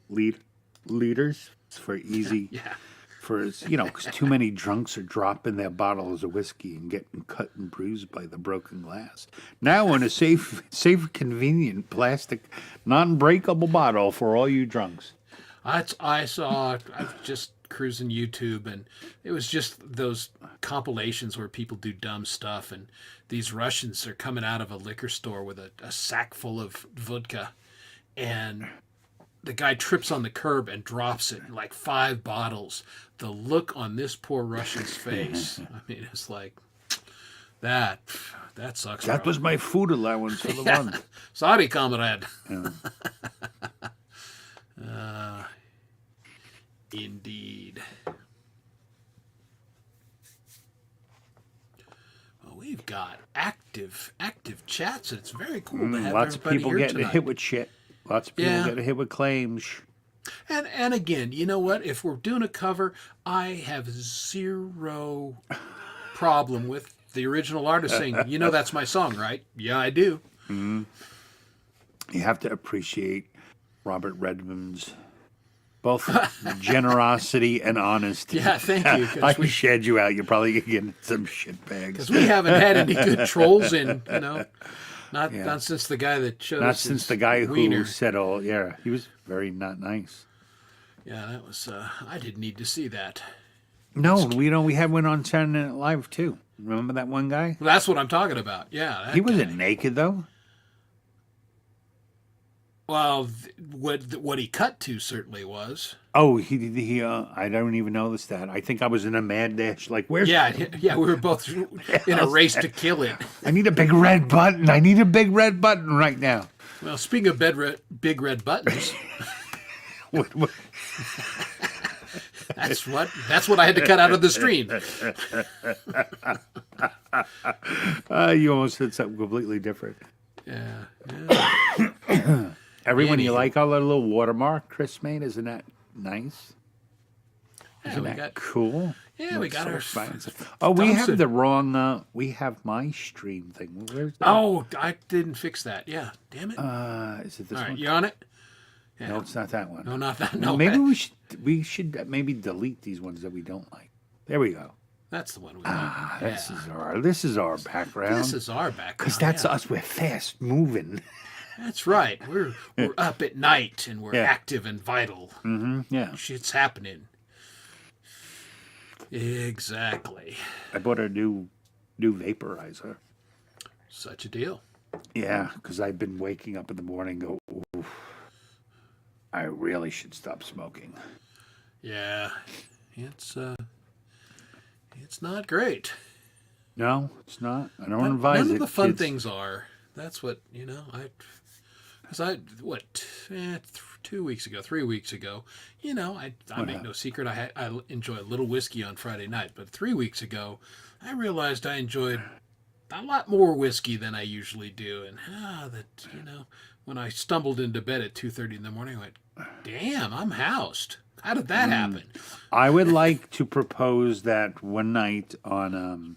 Speaker 3: liters for easy.
Speaker 2: Yeah.
Speaker 3: Because too many drunks are dropping their bottles of whiskey and getting cut and bruised by the broken glass. Now in a safe, convenient plastic, non-breakable bottle for all you drunks.
Speaker 2: I was just cruising YouTube, and it was just those compilations where people do dumb stuff, and these Russians are coming out of a liquor store with a sack full of vodka, and the guy trips on the curb and drops it, like 5 bottles. The look on this poor Russian's face, I mean, it's like, that sucks.
Speaker 3: That was my food allowance for the month.
Speaker 2: Sorry, comrade.
Speaker 3: Yeah.
Speaker 2: Indeed. Well, we've got active chats, and it's very cool to have
Speaker 3: lots of
Speaker 2: everybody
Speaker 3: people
Speaker 2: here
Speaker 3: getting
Speaker 2: tonight.
Speaker 3: hit with shit. Lots of people getting hit with claims.
Speaker 2: And again, you know what? If we're doing a cover, I have zero problem with the original artist saying, that's my song, right? Yeah, I do.
Speaker 3: Mm-hmm. You have to appreciate Robert Redmond's both generosity and honesty.
Speaker 2: Yeah, thank you.
Speaker 3: I shared you out. You're probably going to get some shit bags.
Speaker 2: Because we haven't had any good trolls in, not since the guy that showed
Speaker 3: Not
Speaker 2: us
Speaker 3: since
Speaker 2: his
Speaker 3: the guy
Speaker 2: wiener.
Speaker 3: who said, he was very not nice.
Speaker 2: Yeah, that was, I didn't need to see that.
Speaker 3: No, we had one on Saturday Night Live, too. Remember that one guy?
Speaker 2: Well, that's what I'm talking about. Yeah.
Speaker 3: He wasn't naked, though.
Speaker 2: Well, what he cut to certainly was.
Speaker 3: Oh, he I don't even know the stat. I think I was in a mad dash. Like, where's...
Speaker 2: Yeah, we were both in a race to kill it.
Speaker 3: I need a big red button. I need a big red button right now.
Speaker 2: Well, speaking of big red buttons...
Speaker 3: what?
Speaker 2: That's what I had to cut out of the stream.
Speaker 3: You almost said something completely different.
Speaker 2: Yeah.
Speaker 3: Everyone, you like our little watermark Chris made? Isn't that nice? Isn't that cool?
Speaker 2: Yeah, we got our...
Speaker 3: Oh, we have the wrong... we have my stream thing. Where's that?
Speaker 2: Oh, I didn't fix that. Yeah, damn it.
Speaker 3: Is it this
Speaker 2: All right,
Speaker 3: one?
Speaker 2: you on it? Yeah.
Speaker 3: No, it's not that one.
Speaker 2: No, not that. No,
Speaker 3: maybe we should maybe delete these ones that we don't like. There we go.
Speaker 2: That's the one we like.
Speaker 3: This is our background.
Speaker 2: This is our background.
Speaker 3: Because that's us. We're fast moving.
Speaker 2: That's right. We're up at night and we're active and vital.
Speaker 3: Mm-hmm. Yeah.
Speaker 2: Shit's happening. Exactly.
Speaker 3: I bought a new vaporizer.
Speaker 2: Such a deal.
Speaker 3: Yeah, because I've been waking up in the morning and go, oof, I really should stop smoking.
Speaker 2: Yeah. It's not great.
Speaker 3: No, it's not. I don't advise it.
Speaker 2: None of the fun
Speaker 3: kids.
Speaker 2: things are. That's what, Because 2 weeks ago, 3 weeks ago, I make no secret. I enjoy a little whiskey on Friday night, but 3 weeks ago, I realized I enjoyed a lot more whiskey than I usually do, and when I stumbled into bed at 2:30 in the morning, I went, "Damn, I'm housed. How did that happen?"
Speaker 3: I would like to propose that one night on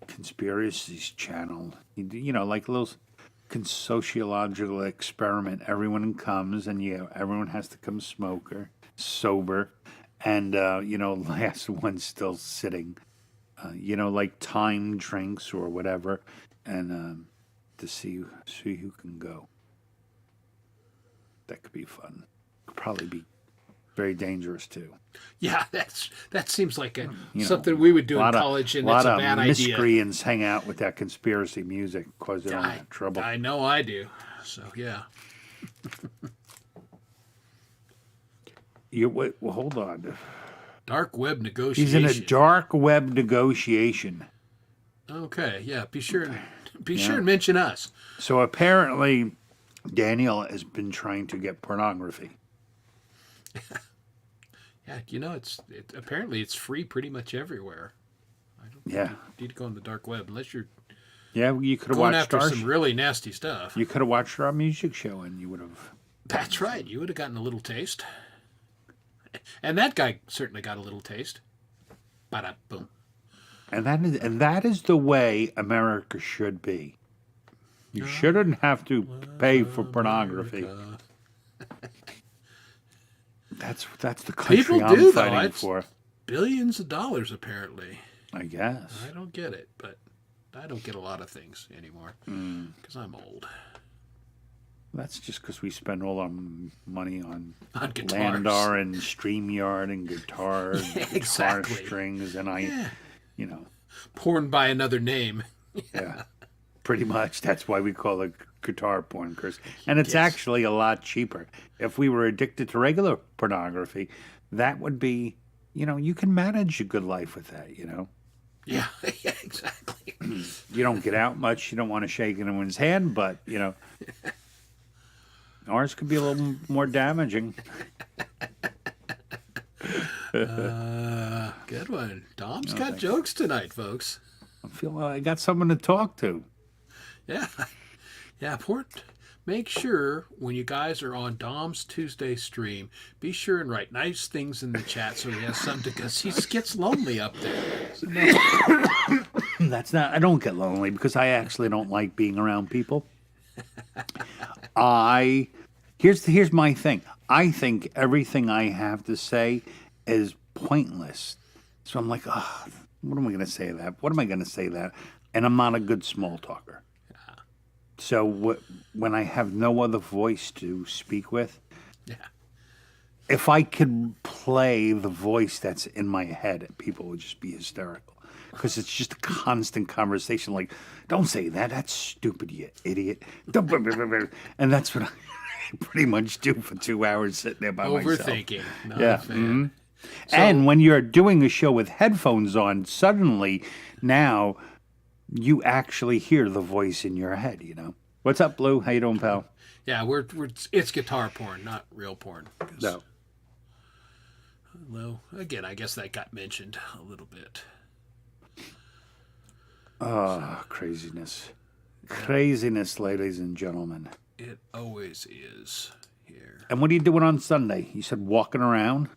Speaker 3: Conspiracies Channel, like a little sociological experiment. Everyone comes, and everyone has to come sober, and last one's still sitting. Like time drinks or whatever, and to see who can go. That could be fun. Could probably be very dangerous too.
Speaker 2: Yeah, that seems like something we would do in college, and it's a bad idea. A lot of
Speaker 3: miscreants hang out with that conspiracy music, cause they don't have trouble.
Speaker 2: I know I do. So yeah.
Speaker 3: Well, hold on.
Speaker 2: Dark web negotiation.
Speaker 3: He's in a dark web negotiation.
Speaker 2: Okay, yeah. Be sure and mention us.
Speaker 3: So apparently, Daniel has been trying to get pornography.
Speaker 2: Yeah, apparently it's free pretty much everywhere. I don't
Speaker 3: Yeah.
Speaker 2: need to go on the dark web unless you're
Speaker 3: Yeah, you could have
Speaker 2: going
Speaker 3: watched
Speaker 2: after some really nasty stuff.
Speaker 3: You could have watched our music show, and you would have.
Speaker 2: That's right. You would have gotten a little taste. And that guy certainly got a little taste. Bada boom.
Speaker 3: And that is the way America should be. You shouldn't have to pay for pornography. That's the country
Speaker 2: People
Speaker 3: I'm
Speaker 2: do,
Speaker 3: fighting
Speaker 2: though.
Speaker 3: for.
Speaker 2: Billions of dollars, apparently.
Speaker 3: I guess.
Speaker 2: I don't get it, but I don't get a lot of things anymore because I'm old.
Speaker 3: That's just because we spend all our money on
Speaker 2: guitars.
Speaker 3: Landar and StreamYard and guitar strings, and
Speaker 2: porn by another name.
Speaker 3: Yeah, pretty much. That's why we call it guitar porn, Chris. And it's actually a lot cheaper. If we were addicted to regular pornography, that would be, you can manage a good life with that,
Speaker 2: Yeah, exactly.
Speaker 3: You don't get out much. You don't want to shake anyone's hand, but, ours could be a little more damaging.
Speaker 2: Good one. Dom's got jokes tonight, folks.
Speaker 3: I feel like I got someone to talk to.
Speaker 2: Yeah. Yeah, make sure when you guys are on Dom's Tuesday stream, be sure and write nice things in the chat so he has something, because he gets lonely up there. So
Speaker 3: That's not, I don't get lonely because I actually don't like being around people. Here's my thing. I think everything I have to say is pointless. So I'm like, what am I going to say that? What am I going to say that? And I'm not a good small talker. So when I have no other voice to speak with, if I could play the voice that's in my head, people would just be hysterical. Because it's just a constant conversation. Like, don't say that. That's stupid, you idiot. And that's what I pretty much do for 2 hours sitting there by myself.
Speaker 2: Overthinking.
Speaker 3: Yeah. Mm-hmm. So, and when you're doing a show with headphones on, suddenly now you actually hear the voice in your head, What's up, Blue? How you doing, pal?
Speaker 2: Yeah, it's guitar porn, not real porn.
Speaker 3: No.
Speaker 2: Well, again, I guess that got mentioned a little bit.
Speaker 3: Oh, craziness. Craziness, ladies and gentlemen.
Speaker 2: It always is here.
Speaker 3: And what are you doing on Sunday? You said walking around?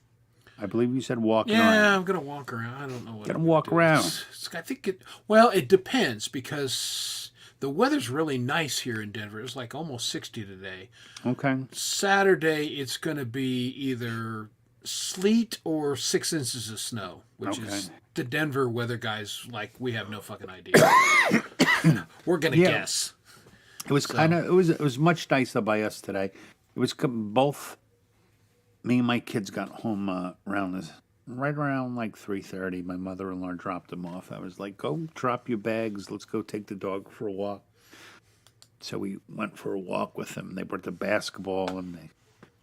Speaker 3: I believe you said walking around.
Speaker 2: Yeah, I'm going to walk around. I don't know what
Speaker 3: I'm going to walk around.
Speaker 2: I think it depends because the weather's really nice here in Denver. It's like almost 60 today.
Speaker 3: Okay.
Speaker 2: Saturday, it's going to be either sleet or 6 inches of snow, which is the Denver weather guys, like, we have no fucking idea. We're going to guess.
Speaker 3: It was it was much nicer by us today. It was both. Me and my kids got home right around like 3:30. My mother-in-law dropped them off. I was like, "Go drop your bags. Let's go take the dog for a walk." So we went for a walk with them. They brought the basketball and they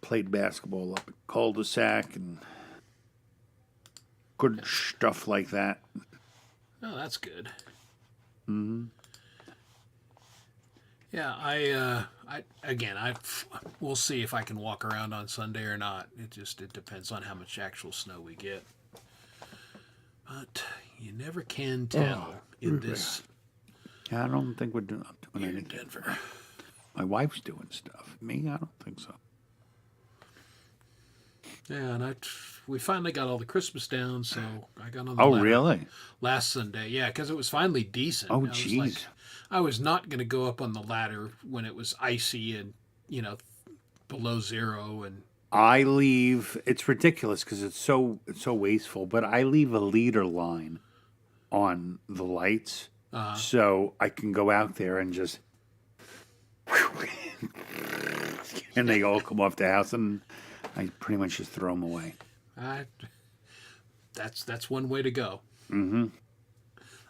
Speaker 3: played basketball up at cul-de-sac and good stuff like that.
Speaker 2: Oh, that's good.
Speaker 3: Mm-hmm.
Speaker 2: Yeah, we'll see if I can walk around on Sunday or not. It depends on how much actual snow we get. But you never can tell in this.
Speaker 3: Yeah, I don't think we're doing anything.
Speaker 2: In Denver.
Speaker 3: My wife's doing stuff. Me, I don't think so.
Speaker 2: Yeah, and we finally got all the Christmas down, so I got on the
Speaker 3: ladder really?
Speaker 2: Last Sunday. Yeah, because it was finally decent.
Speaker 3: Oh, jeez.
Speaker 2: I was not going to go up on the ladder when it was icy and, below zero. And
Speaker 3: I leave, it's ridiculous because it's so wasteful, but I leave a leader line on the lights so I can go out there and just, and they all come off the house and I pretty much just throw them away.
Speaker 2: That's one way to go.
Speaker 3: Mm-hmm.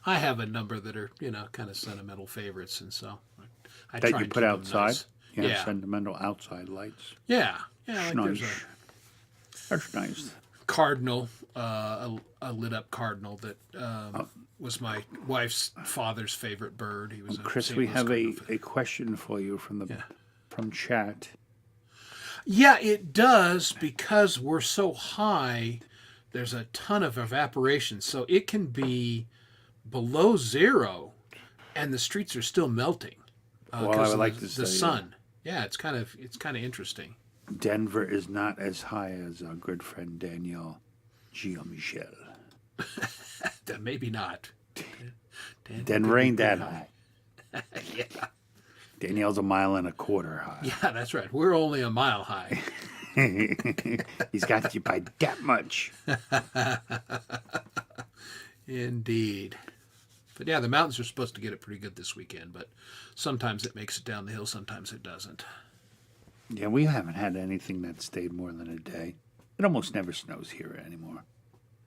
Speaker 2: I have a number that are, kind of sentimental favorites, and so I
Speaker 3: that
Speaker 2: try
Speaker 3: you
Speaker 2: to
Speaker 3: put
Speaker 2: keep
Speaker 3: outside.
Speaker 2: Them nice.
Speaker 3: Yeah, sentimental outside lights.
Speaker 2: Yeah. Like there's
Speaker 3: that's nice.
Speaker 2: Cardinal, a lit up cardinal that was my wife's father's favorite bird. He was
Speaker 3: Chris, we have a question for you from from chat.
Speaker 2: Yeah, it does, because we're so high. There's a ton of evaporation, so it can be below zero, and the streets are still melting because of the sun. Yeah, it's kind of interesting.
Speaker 3: Denver is not as high as our good friend Danielle Jean-Michel.
Speaker 2: Maybe not.
Speaker 3: Denver ain't that high.
Speaker 2: Yeah.
Speaker 3: Danielle's 1.25 miles high.
Speaker 2: Yeah, that's right. We're only a mile high.
Speaker 3: He's got you by that much.
Speaker 2: Indeed. But yeah, the mountains are supposed to get it pretty good this weekend, but sometimes it makes it down the hill, sometimes it doesn't.
Speaker 3: Yeah, we haven't had anything that stayed more than a day. It almost never snows here anymore.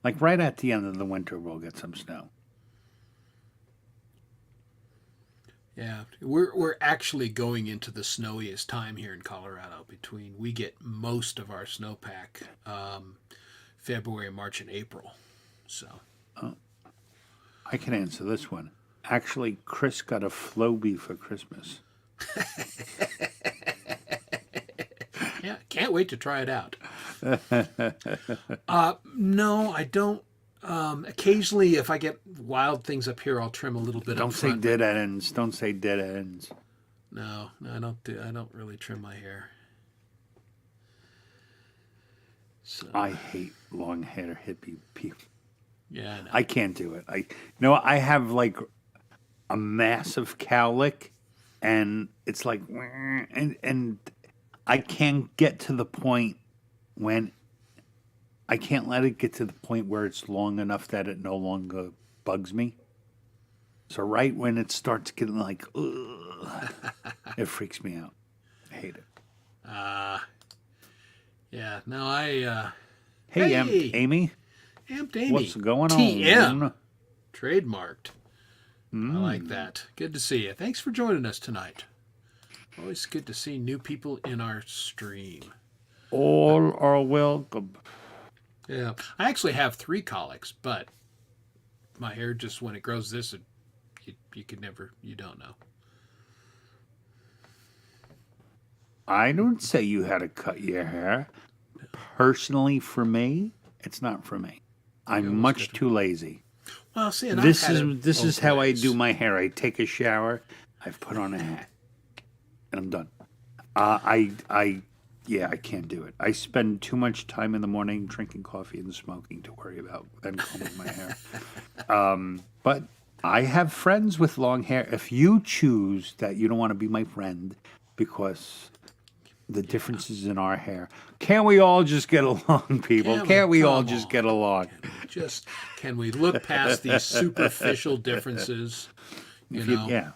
Speaker 3: Like right at the end of the winter, we'll get some snow.
Speaker 2: Yeah, we're actually going into the snowiest time here in Colorado. We get most of our snowpack February, March, and April. So,
Speaker 3: I can answer this one. Actually, Chris got a Flowbee for Christmas.
Speaker 2: Yeah, can't wait to try it out. No, I don't. Occasionally, if I get wild things up here, I'll trim a little bit.
Speaker 3: Don't say dead ends. Don't say dead ends.
Speaker 2: No, I don't. I don't really trim my hair. So.
Speaker 3: I hate long hair hippie people.
Speaker 2: Yeah, no.
Speaker 3: I can't do it. I have like a massive cowlick, and it's like, and I can't get to the point when. I can't let it get to the point where it's long enough that it no longer bugs me. So right when it starts getting like, ugh, it freaks me out. I hate it.
Speaker 2: Yeah. No, I.
Speaker 3: Hey, Amped Amy.
Speaker 2: Amped Amy.
Speaker 3: What's going on?
Speaker 2: TM. Trademarked. I like that. Good to see you. Thanks for joining us tonight. Always good to see new people in our stream.
Speaker 3: All are welcome.
Speaker 2: Yeah, I actually have 3 colics, but my hair just, when it grows this, you could never, you don't know.
Speaker 3: I don't say you had to cut your hair. Personally, for me, it's not for me. I'm much too lazy.
Speaker 2: Well, see, and
Speaker 3: this is how I do my hair. I take a shower, I've put on a hat, and I'm done. Yeah, I can't do it. I spend too much time in the morning drinking coffee and smoking to worry about and combing my hair. But I have friends with long hair. If you choose that you don't want to be my friend because the differences in our hair, can't we all just get along, people? Can't we all just get along?
Speaker 2: Can we look past these superficial differences? You know?
Speaker 3: Yeah.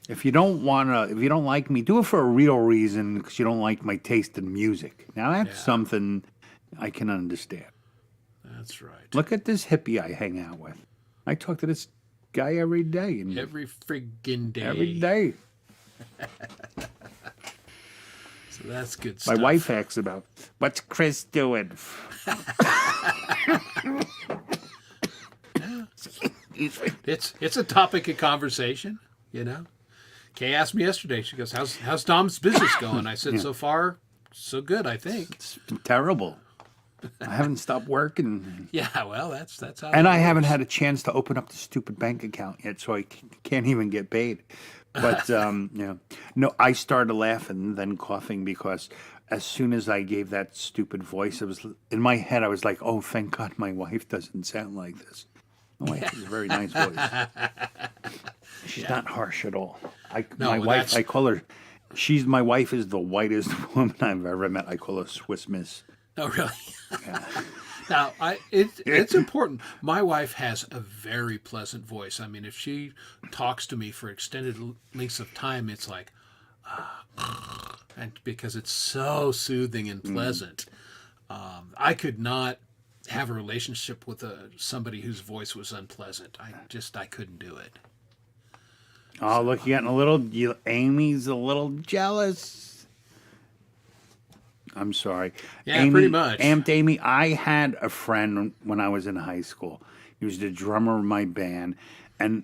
Speaker 3: If you don't like me, do it for a real reason because you don't like my taste in music. Now that's something I can understand.
Speaker 2: That's right.
Speaker 3: Look at this hippie I hang out with. I talk to this guy every day.
Speaker 2: Every friggin' day.
Speaker 3: Every day.
Speaker 2: So that's good stuff.
Speaker 3: My wife asks about, what's Chris doing?
Speaker 2: It's a topic of conversation, you know. Kay asked me yesterday. She goes, "How's Dom's business going?" I said, "So far, so good. I think
Speaker 3: it's terrible. I haven't stopped working.
Speaker 2: Yeah, well, that's how.
Speaker 3: And I haven't had a chance to open up the stupid bank account yet, so I can't even get paid. But yeah, no, I started laughing and then coughing because as soon as I gave that stupid voice, it was in my head. I was like, "Oh, thank God, my wife doesn't sound like this." My wife has a very nice voice. She's not harsh at all. My wife, I call her. My wife is the whitest woman I've ever met. I call her Swiss Miss.
Speaker 2: Oh, really? Yeah. Now, it's important. My wife has a very pleasant voice. I mean, if she talks to me for extended lengths of time, it's like, and because it's so soothing and pleasant. I could not have a relationship with somebody whose voice was unpleasant. I couldn't do it.
Speaker 3: Oh, look, you're getting Amy's a little jealous. I'm sorry.
Speaker 2: Yeah, pretty much.
Speaker 3: Amped Amy, I had a friend when I was in high school. He was the drummer of my band, and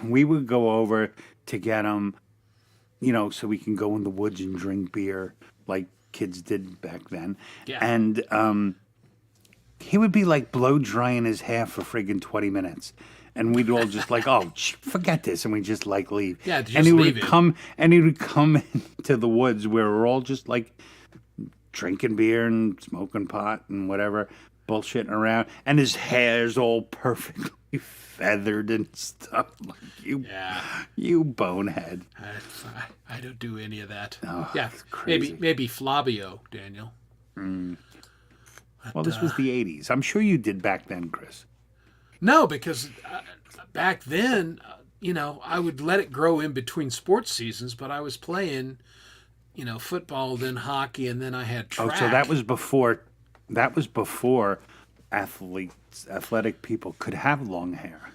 Speaker 3: we would go over to get him so we can go in the woods and drink beer like kids did back then.
Speaker 2: Yeah.
Speaker 3: And he would be like blow drying his hair for friggin' 20 minutes. And we'd all just like, oh, forget this. And we'd just like leave.
Speaker 2: Yeah, just
Speaker 3: and he
Speaker 2: leave
Speaker 3: would
Speaker 2: it.
Speaker 3: come into the woods where we're all just like drinking beer and smoking pot and whatever, bullshitting around. And his hair's all perfectly feathered and stuff. Like you bonehead.
Speaker 2: I don't do any of that.
Speaker 3: Oh,
Speaker 2: yeah,
Speaker 3: crazy.
Speaker 2: maybe Flavio, Daniel.
Speaker 3: But, well, this was the 80s. I'm sure you did back then, Chris.
Speaker 2: No, because back then, I would let it grow in between sports seasons, but I was playing, football, then hockey, and then I had track.
Speaker 3: Oh, so that was before athletic people could have long hair.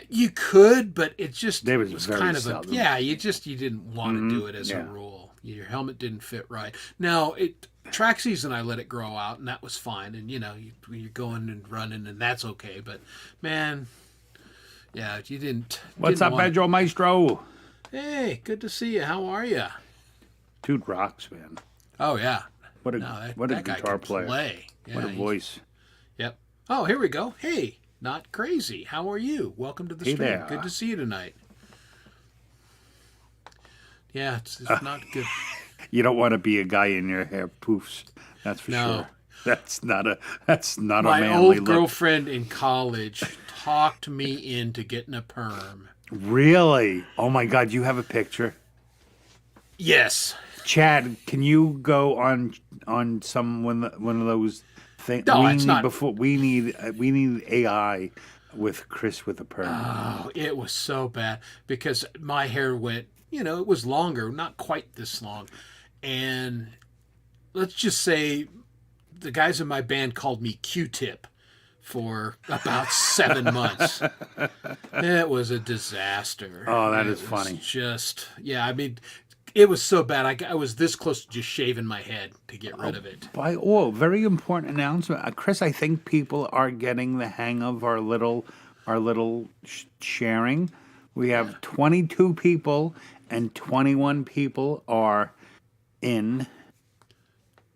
Speaker 2: You could, but it just
Speaker 3: was very
Speaker 2: kind of
Speaker 3: seldom.
Speaker 2: you didn't want to do it as a rule. Your helmet didn't fit right. Now, track season, I let it grow out, and that was fine. And you're going and running, and that's okay. But man, yeah, you didn't.
Speaker 3: What's up, Pedro Maestro?
Speaker 2: Hey, good to see you. How are you?
Speaker 3: Dude rocks, man.
Speaker 2: Oh yeah.
Speaker 3: What a
Speaker 2: that
Speaker 3: guitar player.
Speaker 2: Yeah,
Speaker 3: what a voice.
Speaker 2: Yep. Oh, here we go. Hey, not crazy. How are you? Welcome to the stream.
Speaker 3: There.
Speaker 2: Good to see you tonight. Yeah, it's not good.
Speaker 3: You don't want to be a guy in your hair poofs. That's for sure. That's not a
Speaker 2: My
Speaker 3: manly
Speaker 2: old
Speaker 3: look.
Speaker 2: girlfriend in college talked me into getting a perm.
Speaker 3: Really? Oh my God! You have a picture.
Speaker 2: Yes.
Speaker 3: Chad, can you go on some one of those things?
Speaker 2: No, it's not.
Speaker 3: We need AI with Chris with a perm.
Speaker 2: Oh, it was so bad because my hair went. It was longer, not quite this long, and let's just say the guys in my band called me Q-tip for about 7 months. It was a disaster.
Speaker 3: Oh, that
Speaker 2: is
Speaker 3: funny.
Speaker 2: It was so bad. I was this close to just shaving my head to get rid of it.
Speaker 3: Very important announcement, Chris. I think people are getting the hang of our little sharing. We have 22 people, and 21 people are in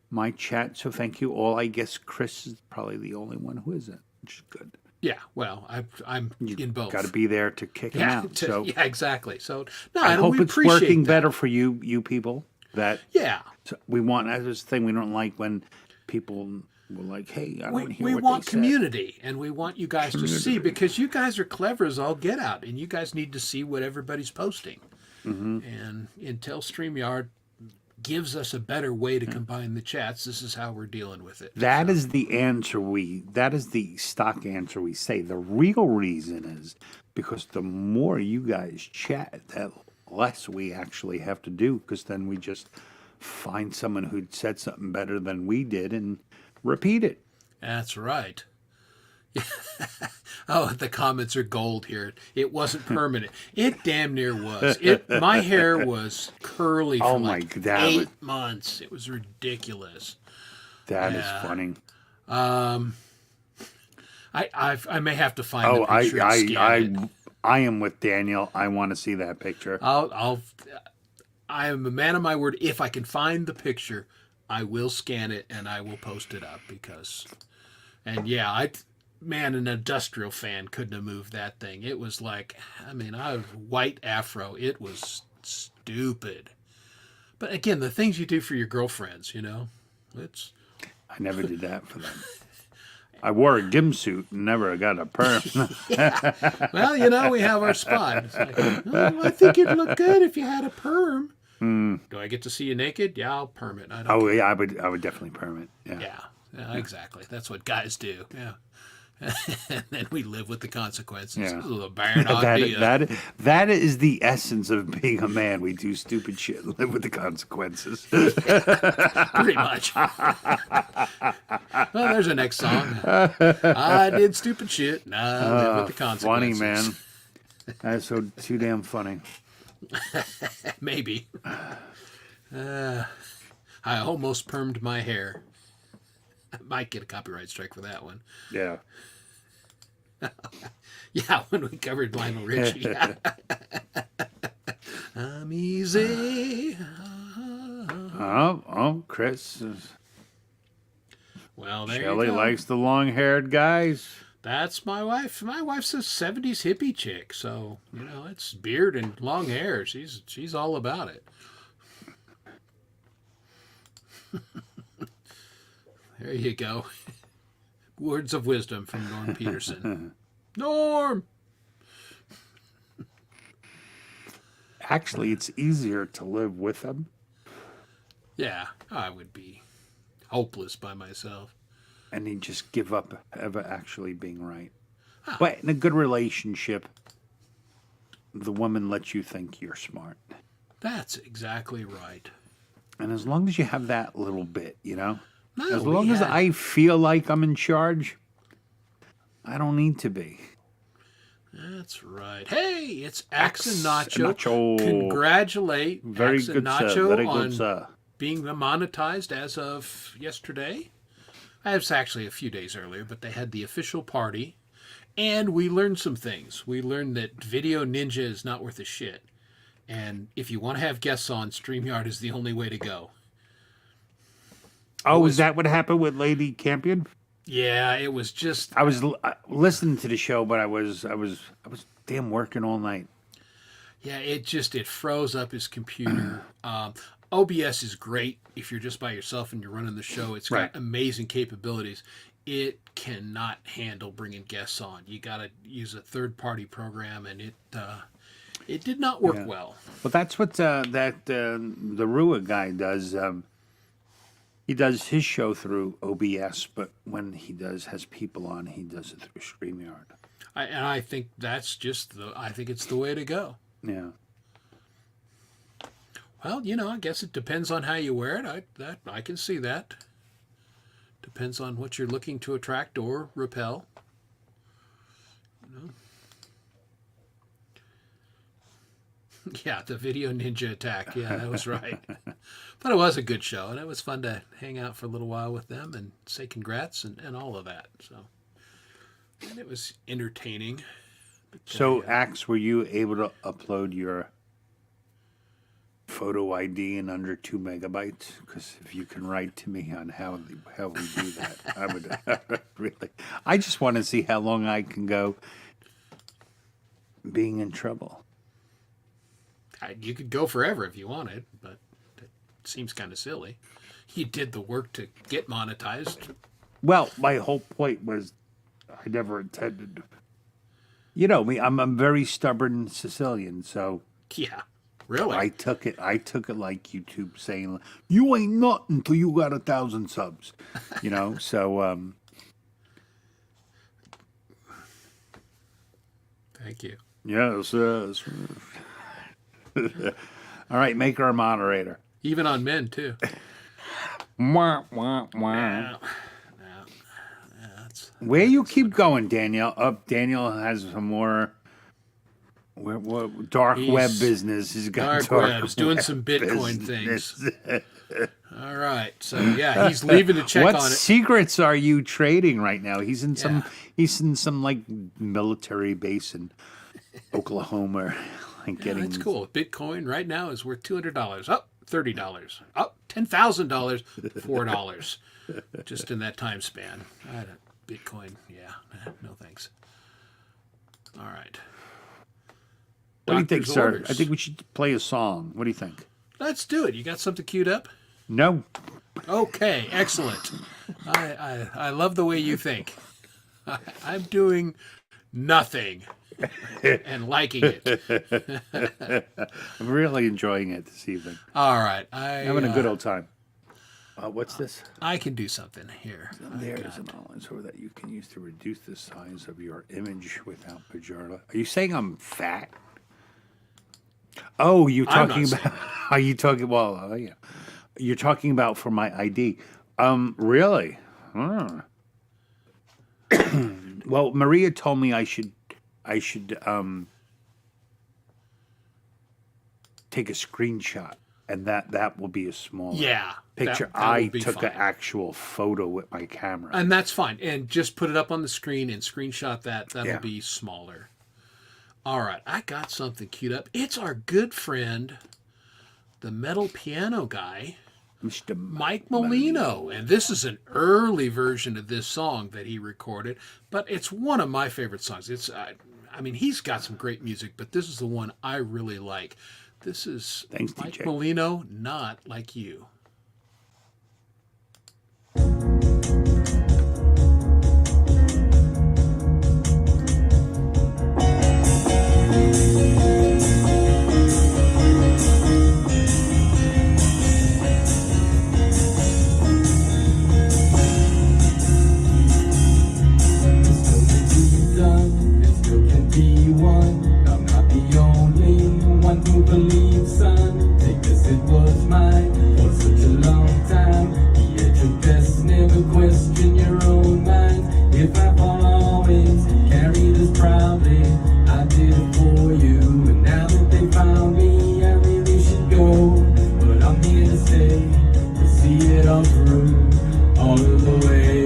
Speaker 3: my chat. So thank you all. I guess Chris is probably the only one who isn't, which is good.
Speaker 2: Yeah, well, I'm in both.
Speaker 3: Got to be there to kick him out. So
Speaker 2: yeah, exactly. So no,
Speaker 3: I hope it's working better for you people. That
Speaker 2: so
Speaker 3: we want as this thing. We don't like when people were like, "Hey, I don't hear
Speaker 2: we
Speaker 3: what
Speaker 2: want
Speaker 3: they
Speaker 2: community, and we want you guys to see because you guys are clever as all get out, and you guys need to see what everybody's posting.
Speaker 3: Mm-hmm.
Speaker 2: And until StreamYard gives us a better way to combine the chats, this is how we're dealing with it.
Speaker 3: That is the answer that is the stock answer we say. The real reason is because the more you guys chat, the less we actually have to do, because then we just find someone who said something better than we did and repeat it.
Speaker 2: That's right. Oh, the comments are gold here. It wasn't permanent. It damn near was. My hair was curly for like 8 months. It was ridiculous.
Speaker 3: That is funny.
Speaker 2: I may have to find the picture and scan it.
Speaker 3: I am with Daniel. I want to see that picture.
Speaker 2: I am a man of my word. If I can find the picture, I will scan it and I will post it up an industrial fan couldn't have moved that thing. It was like, I was white afro. It was stupid. But again, the things you do for your girlfriends, it's.
Speaker 3: I never did that for them. I wore a gym suit and never got a perm.
Speaker 2: Yeah. Well, we have our spot. It's like, I think it'd look good if you had a perm. Do I get to see you naked? Yeah, I'll perm it.
Speaker 3: Yeah, I would definitely perm it.
Speaker 2: Yeah, exactly. That's what guys do. Yeah. And then we live with the consequences.
Speaker 3: Yeah.
Speaker 2: This is a bad idea.
Speaker 3: That is the essence of being a man. We do stupid shit and live with the consequences.
Speaker 2: Pretty much. Well, there's the next song. I did stupid shit. And I live with the consequences.
Speaker 3: Funny, man. That's so too damn funny.
Speaker 2: Maybe. I almost permed my hair. I might get a copyright strike for that one.
Speaker 3: Yeah.
Speaker 2: Yeah, when we covered Lionel Richie. Come easy.
Speaker 3: Chris.
Speaker 2: Well, there
Speaker 3: Shelley
Speaker 2: you go.
Speaker 3: likes the long-haired guys.
Speaker 2: That's my wife. My wife's a 70s hippie chick, so, it's beard and long hair. She's all about it. There you go. Words of wisdom from Norm Peterson. Norm!
Speaker 3: Actually, it's easier to live with them.
Speaker 2: Yeah, I would be hopeless by myself.
Speaker 3: And you just give up ever actually being right. Oh. But in a good relationship, the woman lets you think you're smart.
Speaker 2: That's exactly right.
Speaker 3: And as long as you have that little bit, as long as I feel like I'm in charge, I don't need to be.
Speaker 2: That's right. Hey, it's Axe and Nacho.
Speaker 3: Congratulate
Speaker 2: Very
Speaker 3: Axe
Speaker 2: good,
Speaker 3: and Nacho
Speaker 2: Very good, on being monetized as of yesterday. It was actually a few days earlier, but they had the official party. And we learned some things. We learned that Video Ninja is not worth a shit. And if you want to have guests on, StreamYard is the only way to go.
Speaker 3: Oh, is that what happened with Lady Campion?
Speaker 2: Yeah, it was just.
Speaker 3: I was listening to the show, but I was damn working all night.
Speaker 2: Yeah, it froze up his computer. OBS is great if you're just by yourself and you're running the show. It's got amazing capabilities. It cannot handle bringing guests on. You got to use a third-party program, and it did not work well.
Speaker 3: Well, that's what the Rua guy does. He does his show through OBS, but when he has people on, he does it through StreamYard.
Speaker 2: I think that's I think it's the way to go.
Speaker 3: Yeah.
Speaker 2: Well, I guess it depends on how you wear it. I can see that. Depends on what you're looking to attract or repel. Yeah, the Video Ninja attack. Yeah, that was right. But it was a good show, and it was fun to hang out for a little while with them and say congrats and all of that. So, and it was entertaining.
Speaker 3: So, Axe, were you able to upload your photo ID in under 2 megabytes? Because if you can write to me on how we do that, I would really. I just want to see how long I can go being in trouble.
Speaker 2: You could go forever if you wanted, but it seems kind of silly. You did the work to get monetized.
Speaker 3: Well, my whole point was I never intended. You know me, I'm a very stubborn Sicilian, so
Speaker 2: yeah, really.
Speaker 3: I took it like YouTube saying you ain't nothing until you got 1,000 subs. So
Speaker 2: thank you.
Speaker 3: Yes. All right, make her a moderator.
Speaker 2: Even on men, too.
Speaker 3: Wah, wah, wah. Where you keep going, Danielle? Daniel has some more dark web business. He's got
Speaker 2: dark web's doing some Bitcoin things. All right, so yeah, he's leaving to check on it.
Speaker 3: What secrets are you trading right now? He's in some like military base in Oklahoma.
Speaker 2: That's cool. Bitcoin right now is worth $200. Up $30. Up $10,000. $4. Just in that time span. Bitcoin, no thanks. All right.
Speaker 3: What do you think, sir? I think we should play a song. What do you think?
Speaker 2: Let's do it. You got something queued up?
Speaker 3: No.
Speaker 2: Okay, excellent. I love the way you think. I'm doing nothing. And liking it.
Speaker 3: I'm really enjoying it this evening.
Speaker 2: All right.
Speaker 3: Having a good old time. What's this?
Speaker 2: I can do something here.
Speaker 3: There's an online software that you can use to reduce the size of your image without pejorative. Are you saying I'm fat? Oh, you're talking about. Are you talking? Well, yeah. You're talking about for my ID. Really? Well, Maria told me I should take a screenshot, and that will be a smaller picture. I took an actual photo with my camera,
Speaker 2: and that's fine. And just put it up on the screen and screenshot that. That'll be smaller. All right, I got something queued up. It's our good friend, the metal piano guy,
Speaker 3: Mr.
Speaker 2: Mike Molino. And this is an early version of this song that he recorded, but it's one of my favorite songs. I mean, he's got some great music, but this is the one I really like. This is
Speaker 3: Thanks,
Speaker 2: Mike
Speaker 3: DJ.
Speaker 2: Molino, Not Like You.
Speaker 4: Believe, son, take this, it was mine for such a long time. Be at your best, never question your own mind. If I fall, always carry this proudly. I did it for you, and now that they found me, I really should go. But I'm here to stay, to see it all through, all of the way.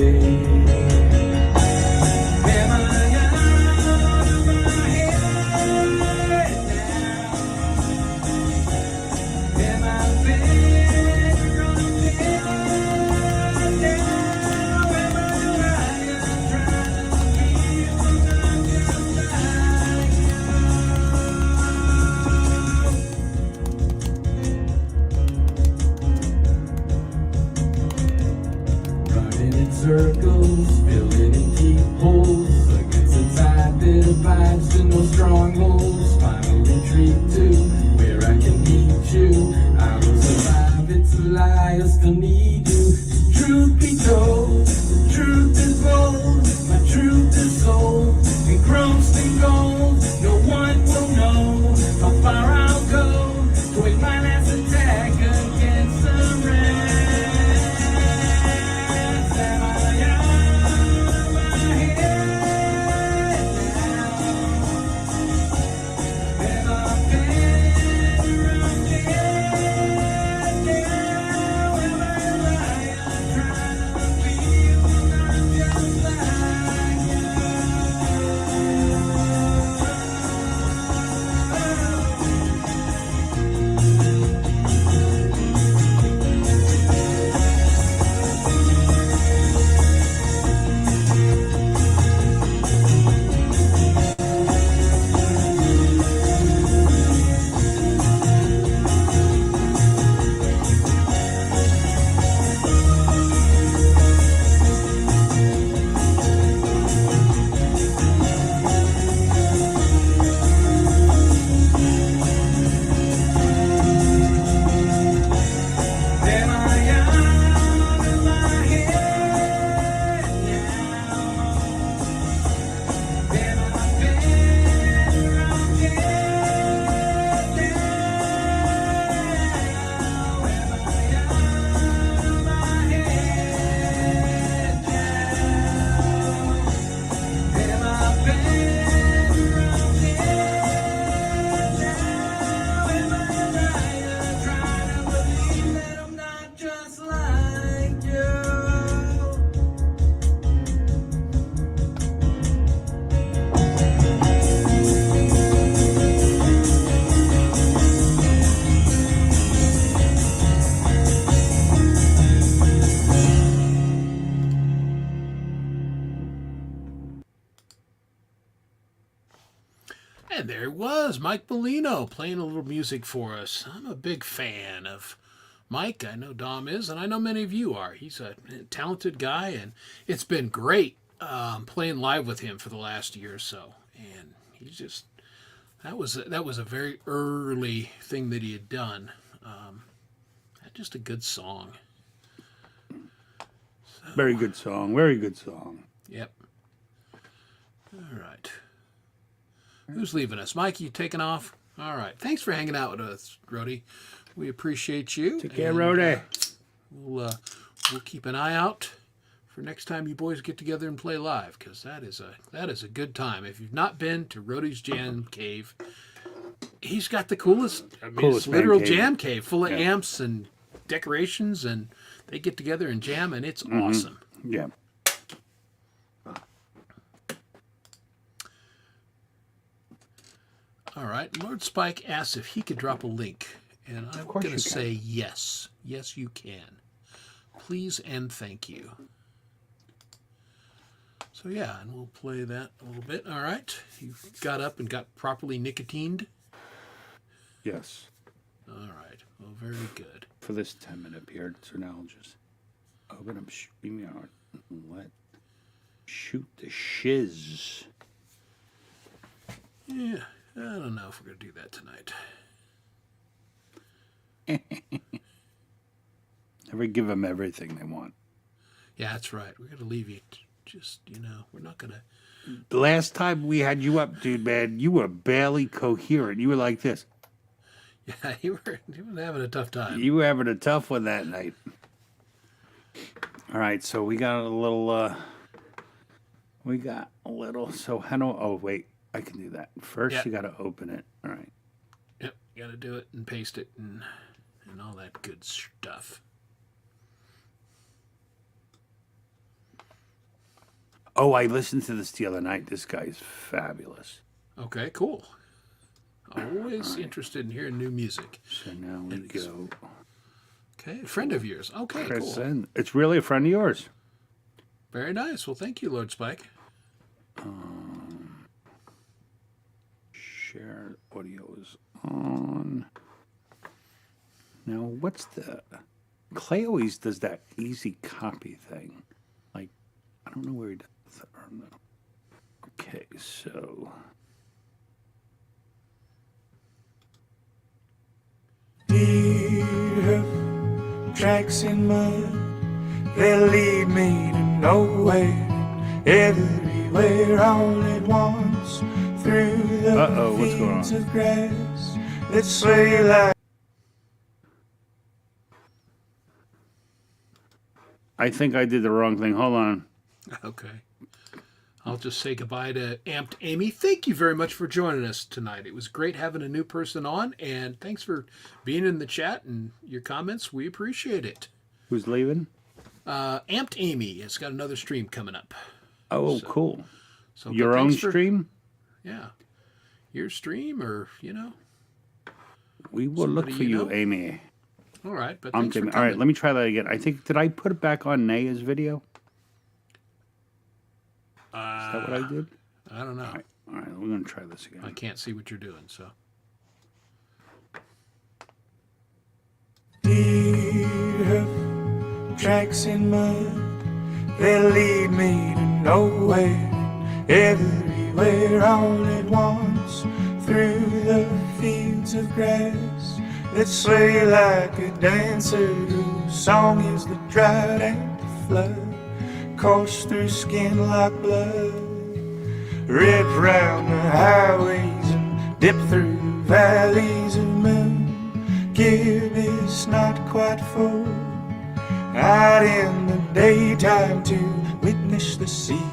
Speaker 4: Circles, filling in deep holes against the tide that abides to no strongholds. Final retreat to where I can meet you. I will survive, it's a lie, I still need you. The truth be told, the truth is bold. My truth is sold, engrossed in gold. No one will know how far I'll go to win my last attack against the rest.
Speaker 2: And there was Mike Molino playing a little music for us. I'm a big fan of Mike. I know Dom is, and I know many of you are. He's a talented guy, and it's been great playing live with him for the last year or so. And he's just that was a very early thing that he had done. Just a good song. So,
Speaker 3: very good song. Very good song.
Speaker 2: Yep. All right. Who's leaving us? Mike, you taking off? All right. Thanks for hanging out with us, Rody. We appreciate you.
Speaker 3: Take care, Rody.
Speaker 2: We'll keep an eye out for next time you boys get together and play live, because that is a good time. If you've not been to Rody's Jam Cave, he's got the coolest. It's literal jam cave full of amps and decorations, and they get together and jam, and it's awesome.
Speaker 3: Yeah.
Speaker 2: All right. Lord Spike asks if he could drop a link. And I'm going to say yes. Yes, you can. Please and thank you. So, yeah, and we'll play that a little bit. All right. You got up and got properly nicotined?
Speaker 3: Yes.
Speaker 2: All right. Well, very good.
Speaker 3: For this 10-minute period, so now I'll just open up StreamYard and shoot the shiz.
Speaker 2: Yeah, I don't know if we're going to do that tonight.
Speaker 3: Never give them everything they want.
Speaker 2: Yeah, that's right. We're going to leave you just, we're not going to.
Speaker 3: The last time we had you up, dude, man, you were barely coherent. You were like this.
Speaker 2: Yeah, you were having a tough time.
Speaker 3: You were having a tough one that night. All right, so we got a little, so how do, oh, wait, I can do that. First, you got to open it. All right.
Speaker 2: Yep, you got to do it and paste it and all that good stuff.
Speaker 3: Oh, I listened to this the other night. This guy's fabulous.
Speaker 2: Okay, cool. Always interested in hearing new music.
Speaker 3: So now we go.
Speaker 2: Okay, a friend of yours. Okay,
Speaker 3: Chris,
Speaker 2: cool.
Speaker 3: It's really a friend of yours.
Speaker 2: Very nice. Well, thank you, Lord Spike.
Speaker 3: Share audio is on. Now, what's the... Clay always does that easy copy thing. Like, I don't know where he does that. Or no. Okay, so...
Speaker 4: Dear tracks in mud, they lead me to nowhere. Everywhere all at once, through the fields of grass that sway like.
Speaker 3: I think I did the wrong thing. Hold on.
Speaker 2: Okay. I'll just say goodbye to Amped Amy. Thank you very much for joining us tonight. It was great having a new person on, and thanks for being in the chat and your comments. We appreciate it.
Speaker 3: Who's leaving?
Speaker 2: Amped Amy has got another stream coming up.
Speaker 3: Oh, so, cool.
Speaker 2: So
Speaker 3: your own stream?
Speaker 2: Yeah. Your stream or,
Speaker 3: We will look for you, Amy.
Speaker 2: All right, but thanks for coming.
Speaker 3: All right, let me try that again. I think, did I put it back on Naya's video? Is that what I did?
Speaker 2: I don't know.
Speaker 3: All right, we're going to try this again.
Speaker 2: I can't see what you're doing, so.
Speaker 4: Dear tracks in mud, they lead me to nowhere. Everywhere all at once, through the fields of grass that sway like a dancer whose song is the drought and the flood. Course through skin like blood, rip round the highways and dip through valleys of moon. Give is not quite full, out in the daytime to witness the season.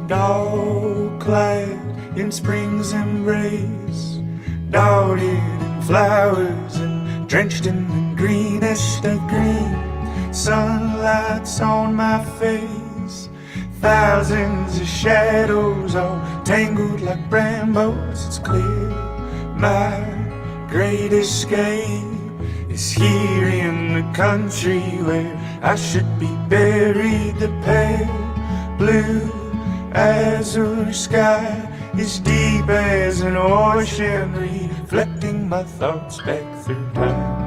Speaker 4: Dog clad in spring's embrace, dotted in flowers and drenched in the greenest of green. Sunlight's on my face, thousands of shadows all tangled like brambles. It's clear my great escape is here in the country where I should be buried. The pale blue azure sky is deep as an ocean, reflecting my thoughts back through time.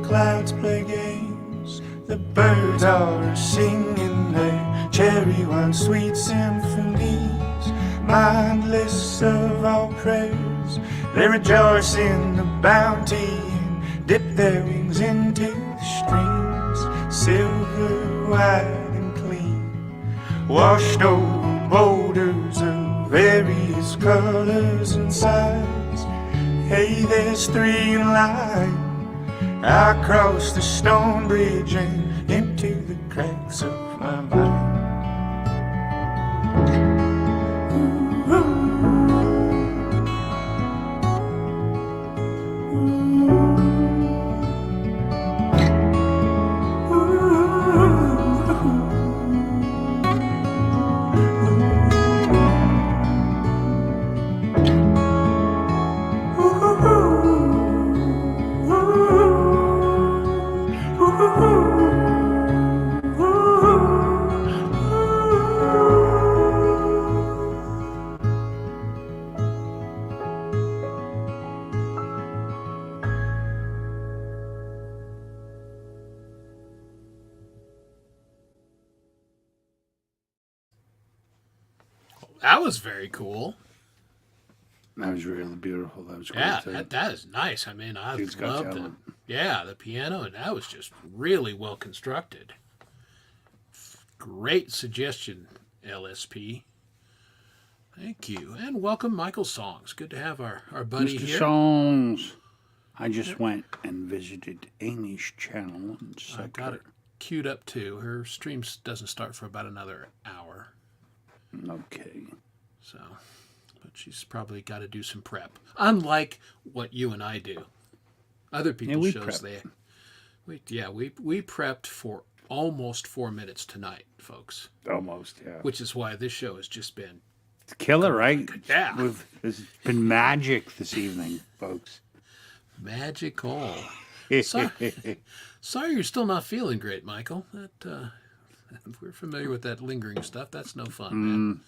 Speaker 4: clouds play games. The birds are singing their cherry wine sweet symphonies, mindless of all prayers. They rejoice in the bounty and dip their wings into the streams, silver, white, and clean, washed over boulders of various colors and sizes. Hey, there's three in line. I cross the stone bridge and into the cracks of my mind.
Speaker 2: That was very cool.
Speaker 3: That was really beautiful. That was great.
Speaker 2: Yeah, that is nice. I mean, I loved the piano, and that was just really well constructed. Great suggestion, LSP. Thank you. And welcome, Michael Songs. Good to have our buddy
Speaker 3: Mr.
Speaker 2: here.
Speaker 3: Songs. I just went and visited Amy's channel. And
Speaker 2: I got it queued up too. Her stream doesn't start for about another hour.
Speaker 3: Okay.
Speaker 2: So, but she's probably got to do some prep. Unlike what you and I do. Other people's shows, we prepped for almost 4 minutes tonight, folks.
Speaker 3: Almost, yeah.
Speaker 2: Which is why this show has just been
Speaker 3: it's killer, right?
Speaker 2: Yeah.
Speaker 3: It's been magic this evening, folks.
Speaker 2: Magical. Sorry you're still not feeling great, Michael. That we're familiar with that lingering stuff. That's no fun, man.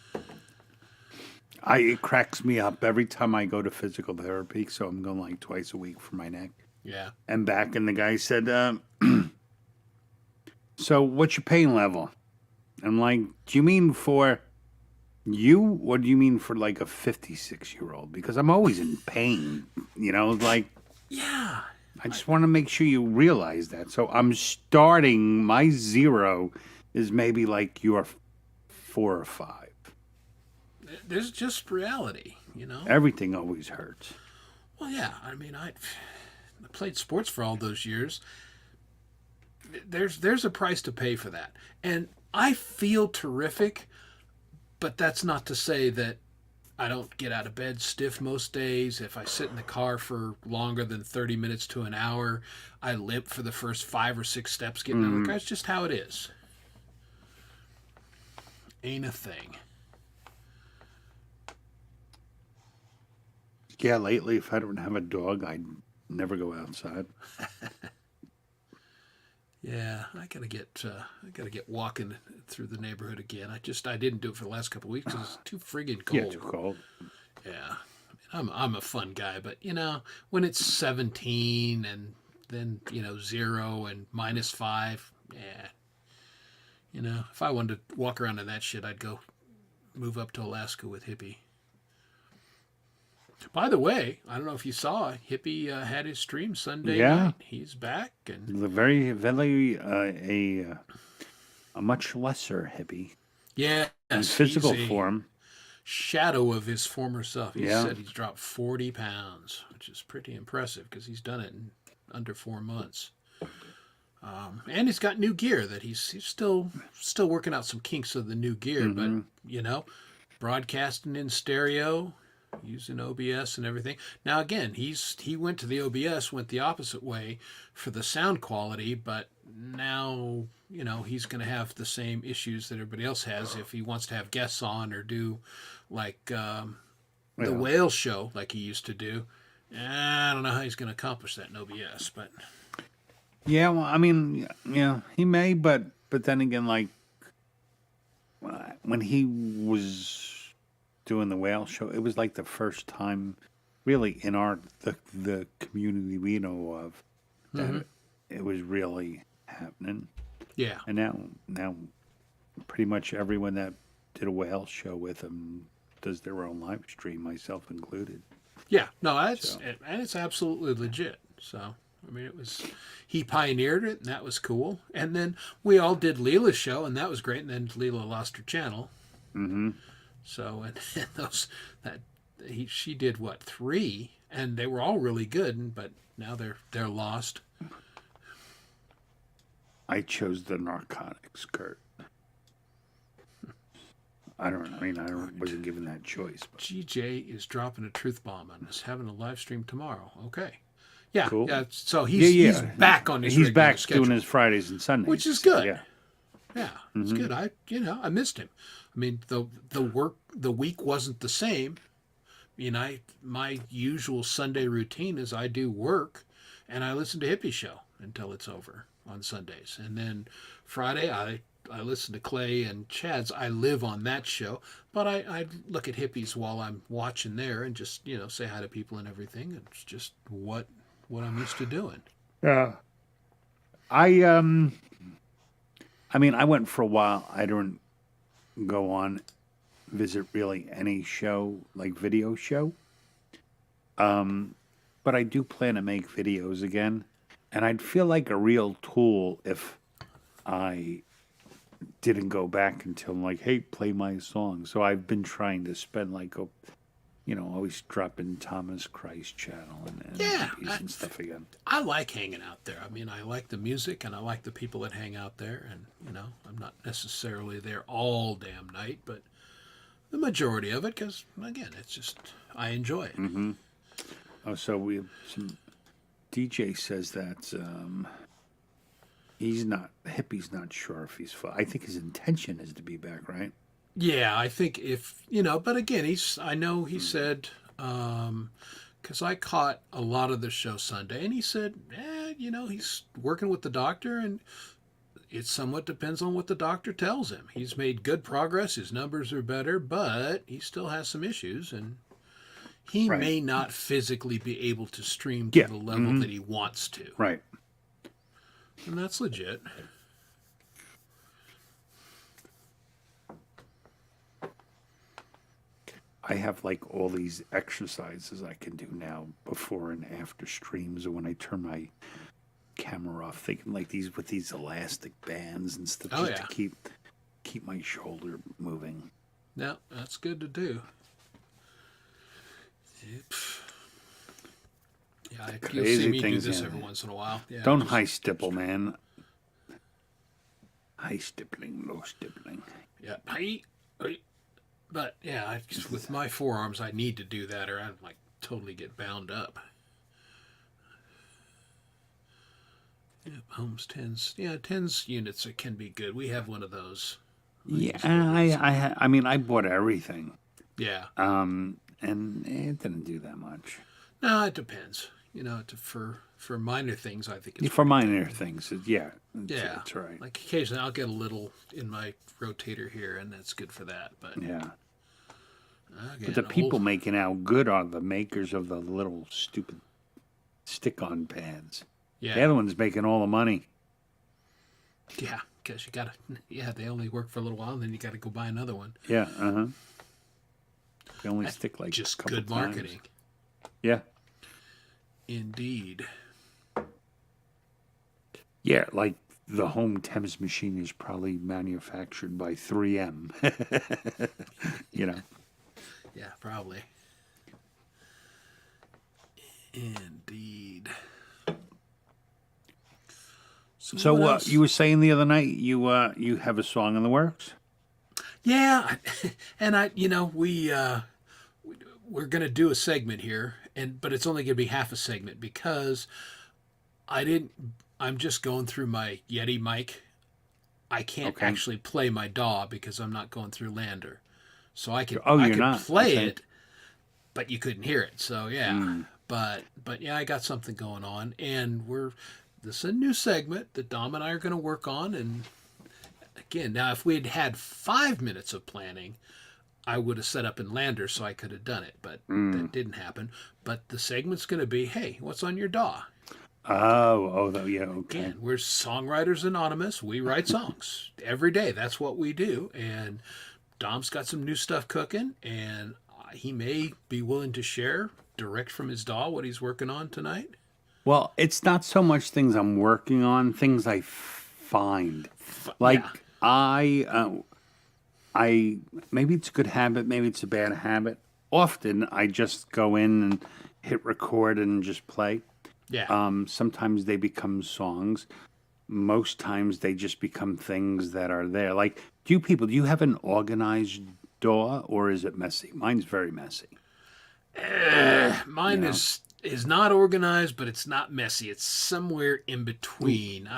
Speaker 3: It cracks me up every time I go to physical therapy, so I'm going like twice a week for my neck.
Speaker 2: Yeah.
Speaker 3: And back, and the guy said, so what's your pain level? I'm like, do you mean for you, or do you mean for like a 56-year-old? Because I'm always in pain, like...
Speaker 2: Yeah.
Speaker 3: I just want to make sure you realize that. So I'm starting, my 0 is maybe like your 4 or 5.
Speaker 2: There's just reality,
Speaker 3: Everything always hurts.
Speaker 2: Well, yeah. I mean, I played sports for all those years. There's a price to pay for that. And I feel terrific, but that's not to say that I don't get out of bed stiff most days. If I sit in the car for longer than 30 minutes to an hour, I limp for the first 5 or 6 steps getting out of the car. It's just how it is. Ain't a thing.
Speaker 3: Yeah, lately, if I don't have a dog, I'd never go outside.
Speaker 2: Yeah, I gotta get walking through the neighborhood again. I didn't do it for the last couple of weeks because it's too friggin' cold.
Speaker 3: Yeah, too cold.
Speaker 2: Yeah, I'm a fun guy, but when it's 17 and then 0 and -5, yeah, if I wanted to walk around in that shit, I'd go move up to Alaska with Hippie. By the way, I don't know if you saw, Hippie had his stream Sunday night. He's back and
Speaker 3: very a much lesser Hippie.
Speaker 2: Yeah,
Speaker 3: in physical form.
Speaker 2: Shadow of his former self. He said he's dropped 40 pounds, which is pretty impressive because he's done it in under 4 months. And he's got new gear that he's still working out some kinks of the new gear, but broadcasting in stereo, using OBS and everything. Now again, he went to the OBS, went the opposite way for the sound quality, but now he's going to have the same issues that everybody else has if he wants to have guests on or do like the whale show like he used to do. I don't know how he's going to accomplish that in OBS, but
Speaker 3: yeah, well, I mean, he may, but then again, like when he was doing the whale show, it was like the first time really in the community we know of that it was really happening.
Speaker 2: Yeah.
Speaker 3: And now pretty much everyone that did a whale show with him does their own live stream, myself included.
Speaker 2: Yeah. No, and it's absolutely legit. So, I mean, he pioneered it, and that was cool. And then we all did Leela's show, and that was great. And then Leela lost her channel.
Speaker 3: Mm-hmm.
Speaker 2: So, she did what, 3, and they were all really good, but now they're lost.
Speaker 3: I chose the narcotics, Kurt. I wasn't given that choice. But.
Speaker 2: GJ is dropping a truth bomb on us, having a live stream tomorrow. Okay. Yeah.
Speaker 3: Cool.
Speaker 2: Yeah. So he's back on his
Speaker 3: He's back
Speaker 2: schedule,
Speaker 3: doing his Fridays and Sundays.
Speaker 2: which is good.
Speaker 3: Yeah.
Speaker 2: Yeah. It's good. I missed him. I mean, the week wasn't the same. I mean, my usual Sunday routine is I do work and I listen to Hippie Show until it's over on Sundays. And then Friday, I listen to Clay and Chad's. I live on that show, but I look at Hippies while I'm watching there and just, say hi to people and everything. It's just what I'm used to doing.
Speaker 3: Yeah. I mean, I went for a while. I don't go on, visit really any show, like video show. But I do plan to make videos again. And I'd feel like a real tool if I didn't go back until I'm like, hey, play my song. So I've been trying to spend always drop in Thomas Christ channel and stuff again.
Speaker 2: I like hanging out there. I mean, I like the music and I like the people that hang out there. And, I'm not necessarily there all damn night, but the majority of it, because, again, it's just, I enjoy it.
Speaker 3: Mm-hmm. Oh, so we have some... DJ says that Hippie's not sure if he's full. I think his intention is to be back, right?
Speaker 2: Yeah, I think but again, I know he said, because I caught a lot of the show Sunday, and he said, he's working with the doctor, and it somewhat depends on what the doctor tells him. He's made good progress, his numbers are better, but he still has some issues, and he may not physically be able to stream to the level that he wants to.
Speaker 3: Right.
Speaker 2: And that's legit.
Speaker 3: I have all these exercises I can do now before and after streams, or when I turn my camera off, thinking these with these elastic bands and stuff to keep my shoulder moving.
Speaker 2: Yeah, that's good to do. Yeah, you'll see me do this every once in a while. Yeah,
Speaker 3: don't high stipple, man. High stippling, low stippling.
Speaker 2: Yeah, but yeah, with my forearms, I need to do that, or I'd totally get bound up. Yeah, Holmes 10s. Yeah, 10s units can be good. We have one of those.
Speaker 3: I bought everything.
Speaker 2: Yeah.
Speaker 3: And it didn't do that much.
Speaker 2: No, it depends. For minor things, I think it's
Speaker 3: for minor things, that's right.
Speaker 2: Like occasionally, I'll get a little in my rotator here, and that's good for that. But
Speaker 3: yeah. But the people making out good are the makers of the little stupid stick-on pads.
Speaker 2: Yeah.
Speaker 3: The other one's making all the money.
Speaker 2: Yeah, because you gotta. Yeah, they only work for a little while, and then you got to go buy another one.
Speaker 3: Yeah. They only stick
Speaker 2: just
Speaker 3: a couple
Speaker 2: good marketing.
Speaker 3: Times. Yeah.
Speaker 2: Indeed.
Speaker 3: Yeah, the home Thames machine is probably manufactured by 3M.
Speaker 2: Yeah, probably. Indeed.
Speaker 3: So you were saying the other night you have a song in the works?
Speaker 2: Yeah, and we're going to do a segment here, but it's only going to be half a segment because I'm just going through my Yeti mic. I can't actually play my DAW because I'm not going through Lander. So I could play it, but you couldn't hear it. So yeah. But yeah, I got something going on, and this is a new segment that Dom and I are going to work on. And again, now if we had had 5 minutes of planning, I would have set up in Lander so I could have done it, but that didn't happen. But the segment's going to be, hey, what's on your DAW?
Speaker 3: Yeah, okay.
Speaker 2: Again, we're Songwriters Anonymous. We write songs every day. That's what we do. And Dom's got some new stuff cooking, and he may be willing to share direct from his DAW what he's working on tonight.
Speaker 3: Well, it's not so much things I'm working on, things I find. Like
Speaker 2: Yeah.
Speaker 3: I maybe it's a good habit, maybe it's a bad habit. Often I just go in and hit record and just play.
Speaker 2: Yeah.
Speaker 3: Sometimes they become songs. Most times they just become things that are there. Like, do you have an organized DAW or is it messy? Mine's very messy.
Speaker 2: Mine is not organized, but it's not messy. It's somewhere in between.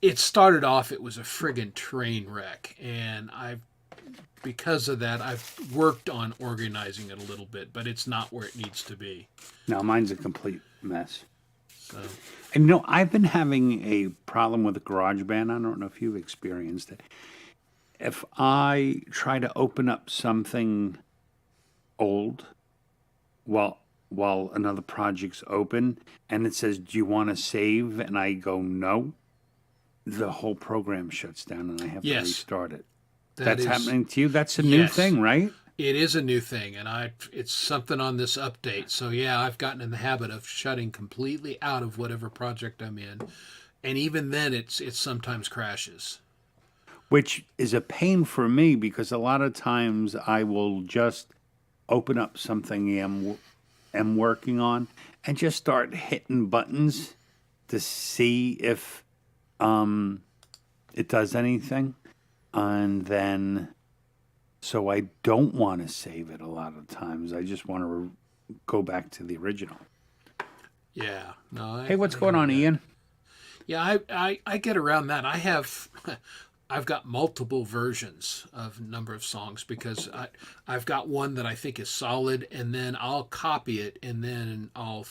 Speaker 2: It started off, it was a friggin' train wreck, and because of that, I've worked on organizing it a little bit, but it's not where it needs to be.
Speaker 3: No, mine's a complete mess.
Speaker 2: So,
Speaker 3: And I've been having a problem with GarageBand. I don't know if you've experienced it. If I try to open up something old while another project's open and it says, "Do you want to save?" and I go, "No," the whole program shuts down and I have to restart it. That's happening to you? That's a new thing, right?
Speaker 2: It is a new thing, and it's something on this update. So yeah, I've gotten in the habit of shutting completely out of whatever project I'm in, and even then, it sometimes crashes.
Speaker 3: Which is a pain for me because a lot of times I will just open up something I'm working on and just start hitting buttons to see if it does anything, and then. So I don't want to save it a lot of times. I just want to go back to the original.
Speaker 2: Yeah. No.
Speaker 3: Hey, what's going on, Ian?
Speaker 2: Yeah, I get around that. I've got multiple versions of a number of songs because I've got one that I think is solid, and then I'll copy it, and then I'll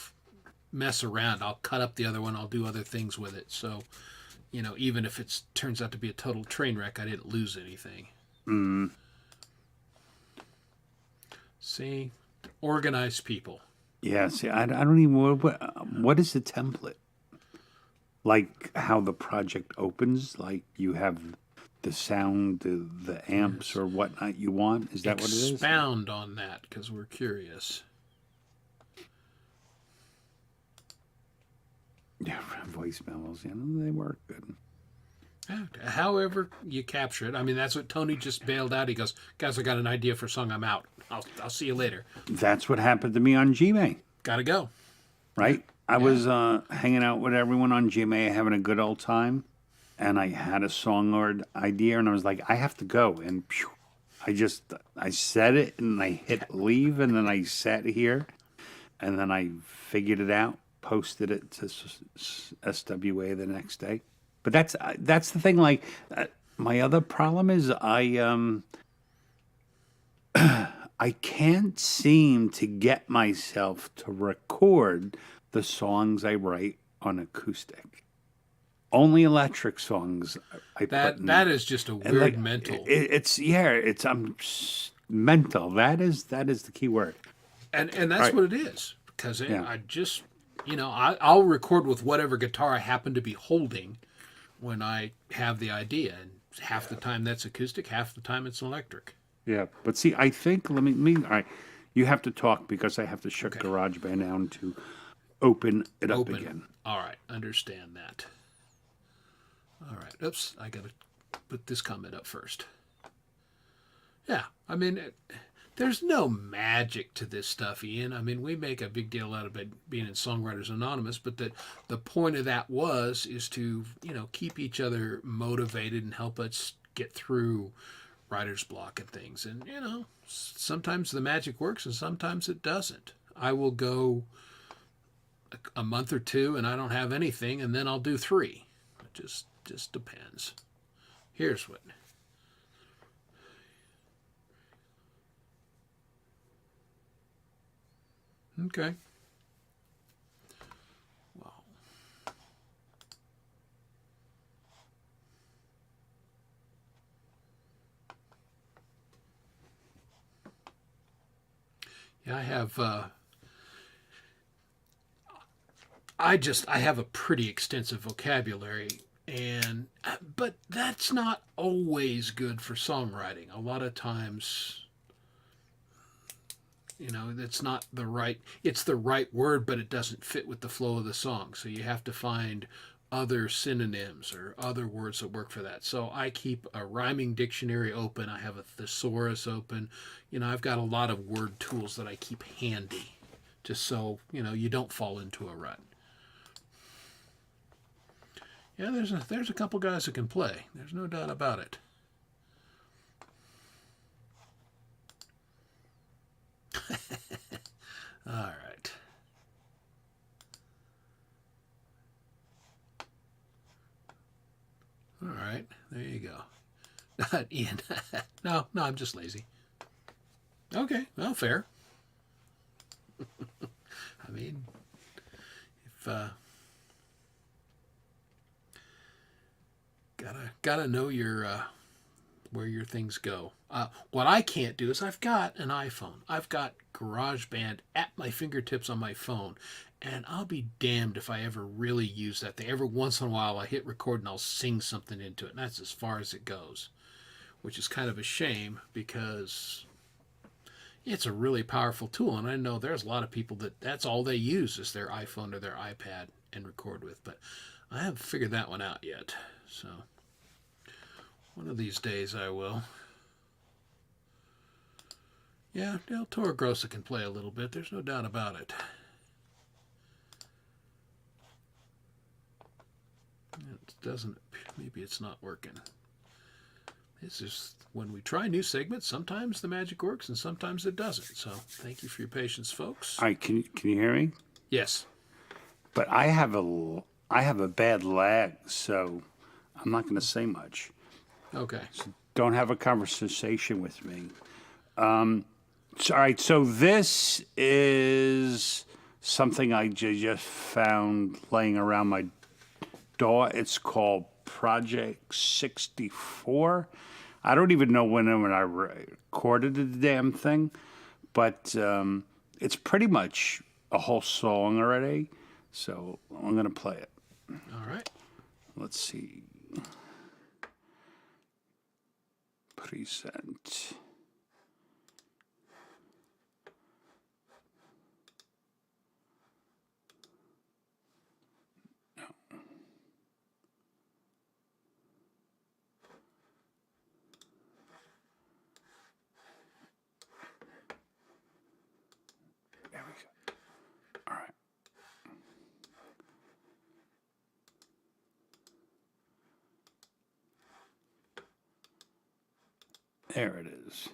Speaker 2: mess around. I'll cut up the other one. I'll do other things with it. So, even if it turns out to be a total train wreck, I didn't lose anything.
Speaker 3: Mm.
Speaker 2: See, organized people.
Speaker 3: Yeah, see, I don't even, what is the template? Like how the project opens, like you have the sound, the amps or whatnot you want? Is that what it is?
Speaker 2: Expound on that, because we're curious.
Speaker 3: Yeah, voice memos, they work good.
Speaker 2: However you capture it. I mean, that's what Tony just bailed out. He goes, "Guys, I got an idea for a song. I'm out. I'll see you later."
Speaker 3: That's what happened to me on Gmail.
Speaker 2: Gotta go.
Speaker 3: Right? I was hanging out with everyone on Gmail, having a good old time, and I had a song or idea, and I was like, I have to go. And I said it, and I hit leave, and then I sat here, and then I figured it out, posted it to SWA the next day. But that's the thing. Like, my other problem is I can't seem to get myself to record the songs I write on acoustic. Only electric songs I put in.
Speaker 2: That is just a weird mental.
Speaker 3: It's mental. That is the key word.
Speaker 2: And that's what it is. Because I just, I'll record with whatever guitar I happen to be holding when I have the idea, and half the time that's acoustic, half the time it's electric.
Speaker 3: Yeah, but see, I think all right, you have to talk because I have to shut GarageBand down to open it up again.
Speaker 2: All right, understand that. All right, oops, I gotta put this comment up first. Yeah, I mean, there's no magic to this stuff, Ian. I mean, we make a big deal out of it being in Songwriters Anonymous, but the point of that is to, keep each other motivated and help us get through writer's block and things. And, sometimes the magic works and sometimes it doesn't. I will go a month or two and I don't have anything, and then I'll do 3. It just depends. Here's what. Okay. Well. Yeah, I have. I have a pretty extensive vocabulary, but that's not always good for songwriting. A lot of times, it's not it's the right word, but it doesn't fit with the flow of the song. So you have to find other synonyms or other words that work for that. So I keep a rhyming dictionary open. I have a thesaurus open. I've got a lot of word tools that I keep handy, just so, you don't fall into a rut. Yeah, there's a couple guys that can play. There's no doubt about it. All right. All right, there you go. Ian. No, I'm just lazy. Okay, well, fair. I mean, if gotta know your where your things go. What I can't do is I've got an iPhone. I've got GarageBand at my fingertips on my phone, and I'll be damned if I ever really use that thing. Every once in a while I hit record and I'll sing something into it, and that's as far as it goes, which is kind of a shame because it's a really powerful tool, and I know there's a lot of people that's all they use is their iPhone or their iPad and record with, but I haven't figured that one out yet. So one of these days I will. Yeah, Del Toro Grossa can play a little bit. There's no doubt about it. It doesn't. Maybe it's not working. This is when we try new segments. Sometimes the magic works, and sometimes it doesn't. So, thank you for your patience, folks.
Speaker 3: All right, can you hear me?
Speaker 2: Yes.
Speaker 3: But I have a bad lag, so I'm not going to say much.
Speaker 2: Okay.
Speaker 3: So don't have a conversation with me. All right, so this is something I just found laying around my door. It's called Project 64. I don't even know when I recorded the damn thing, but it's pretty much a whole song already. So I'm going to play it.
Speaker 2: All right.
Speaker 3: Let's see. Present. There we go. All right. There it is.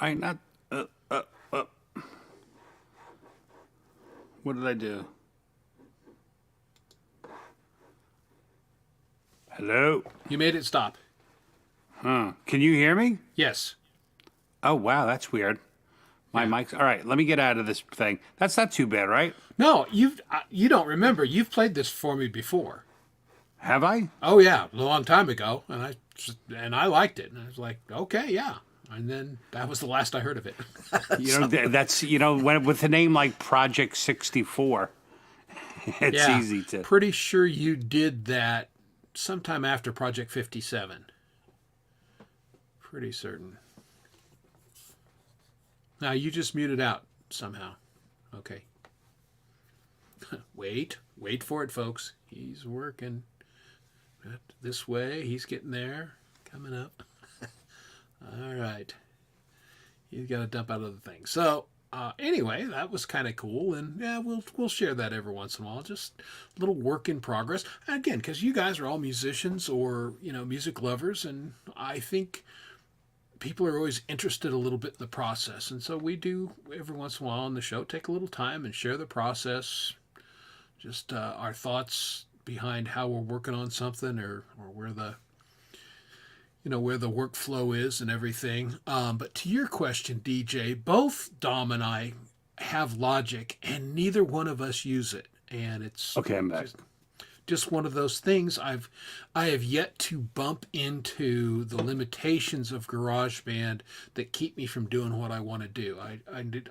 Speaker 3: right, not. What did I do? Hello?
Speaker 2: You made it stop.
Speaker 3: Huh. Can you hear me?
Speaker 2: Yes.
Speaker 3: Oh, wow, that's weird. My mic's... All right, let me get out of this thing. That's not too bad, right?
Speaker 2: No, you don't remember. You've played this for me before.
Speaker 3: Have I?
Speaker 2: Oh yeah, a long time ago, and I liked it. And I was like, okay, yeah. And then that was the last I heard of it.
Speaker 3: You know, that's, when, with a name like Project 64, it's easy to...
Speaker 2: Pretty sure you did that sometime after Project 57. Pretty certain. Now you just muted out somehow. Okay. Wait for it, folks. He's working. This way, he's getting there. Coming up. All right. He's got to dump out other things. So, anyway, that was kind of cool. And, yeah, we'll share that every once in a while. Just a little work in progress. Again, because you guys are all musicians or, music lovers. And I think people are always interested a little bit in the process. And so we do, every once in a while on the show, take a little time and share the process. Just our thoughts behind how we're working on something or where the where the workflow is and everything. But to your question, DJ, both Dom and I have Logic and neither one of us use it. And it's
Speaker 3: okay, I'm back.
Speaker 2: Just one of those things. I have yet to bump into the limitations of GarageBand that keep me from doing what I want to do.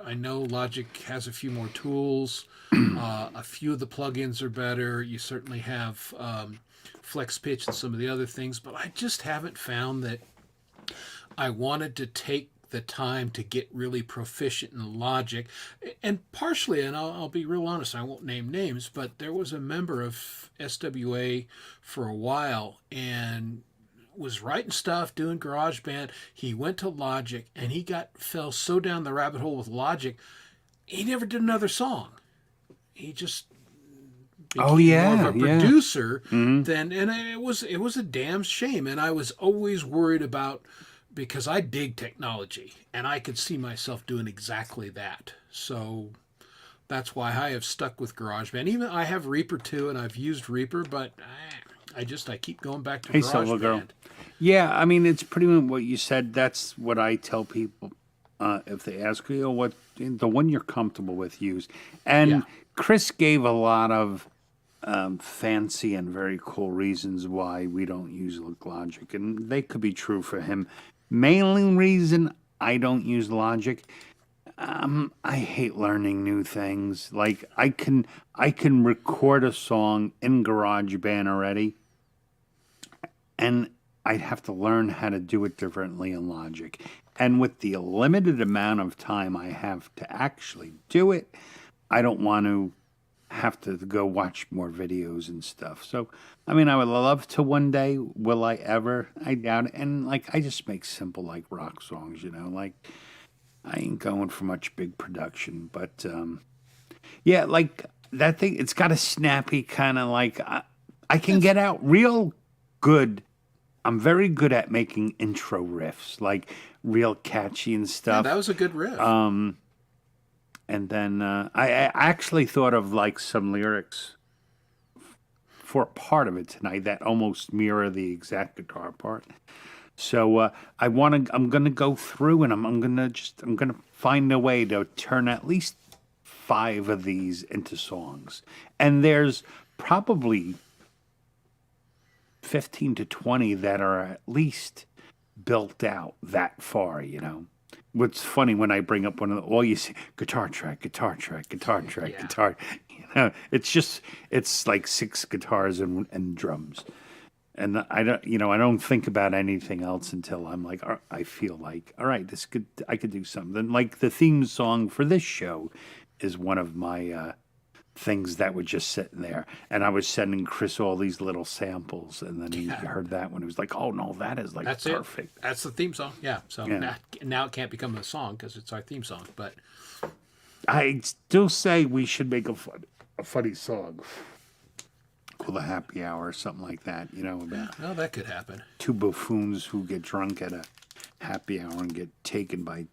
Speaker 2: I know Logic has a few more tools. A few of the plugins are better. You certainly have Flex Pitch and some of the other things, but I just haven't found that I wanted to take the time to get really proficient in Logic. And partially, and I'll be real honest, I won't name names, but there was a member of SWA for a while and was writing stuff, doing GarageBand. He went to Logic and he fell so down the rabbit hole with Logic, he never did another song. He just became more of a producer than, and it was a damn shame. And I was always worried about, because I dig technology and I could see myself doing exactly that. So that's why I have stuck with GarageBand. Even I have Reaper too, and I've used Reaper, but I keep going back to GarageBand.
Speaker 3: Yeah, I mean, it's pretty much what you said. That's what I tell people if they ask you, what the one you're comfortable with, use. And Chris gave a lot of fancy and very cool reasons why we don't use Logic, and they could be true for him. Main reason I don't use Logic, I hate learning new things. Like I can record a song in GarageBand already, and I'd have to learn how to do it differently in Logic. And with the limited amount of time I have to actually do it, I don't want to have to go watch more videos and stuff. So, I mean, I would love to one day. Will I ever? I doubt it. And, I just make simple, rock songs, I ain't going for much big production. But, that thing, it's got a snappy kind of, I can get out real good. I'm very good at making intro riffs, real catchy and stuff.
Speaker 2: Yeah, that was a good riff.
Speaker 3: And then I actually thought of some lyrics for a part of it tonight that almost mirror the exact guitar part. So I'm gonna go through and I'm gonna find a way to turn at least 5 of these into songs. And there's probably 15 to 20 that are at least built out that far, What's funny when I bring up one of all you see, guitar track, guitar. It's like 6 guitars and drums. And I don't think about anything else until I'm I feel all right, I could do something. Like the theme song for this show is one of my things that were just sitting there. And I was sending Chris all these little samples, and then he heard that one. He was like, oh, no, that is
Speaker 2: That's
Speaker 3: perfect.
Speaker 2: That's the theme song. Yeah. So now it can't become a song because it's our theme song. But
Speaker 3: I still say we should make a funny song called a happy hour or something like that, about
Speaker 2: well, that could happen.
Speaker 3: 2 buffoons who get drunk at a happy hour and get taken by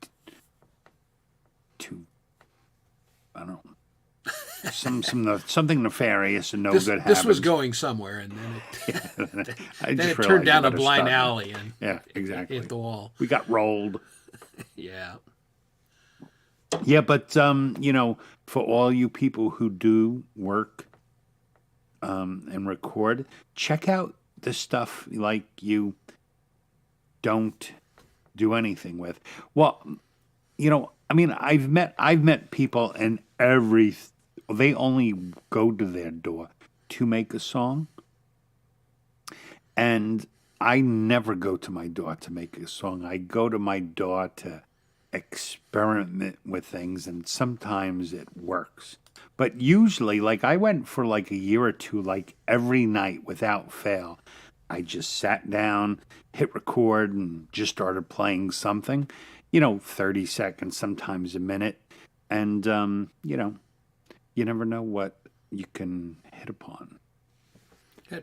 Speaker 3: I don't know. Something nefarious and no good happens.
Speaker 2: This was going somewhere, and then it
Speaker 3: it
Speaker 2: turned down a blind alley and
Speaker 3: exactly
Speaker 2: hit the wall.
Speaker 3: We got rolled.
Speaker 2: Yeah.
Speaker 3: Yeah, but for all you people who do work and record, check out the stuff like you don't do anything with. Well, I mean, I've met people and they only go to their door to make a song. And I never go to my door to make a song. I go to my door to experiment with things, and sometimes it works. But usually, like I went for like a year or two, like every night without fail. I just sat down, hit record, and just started playing something, 30 seconds, sometimes a minute. And, you never know what you can hit upon.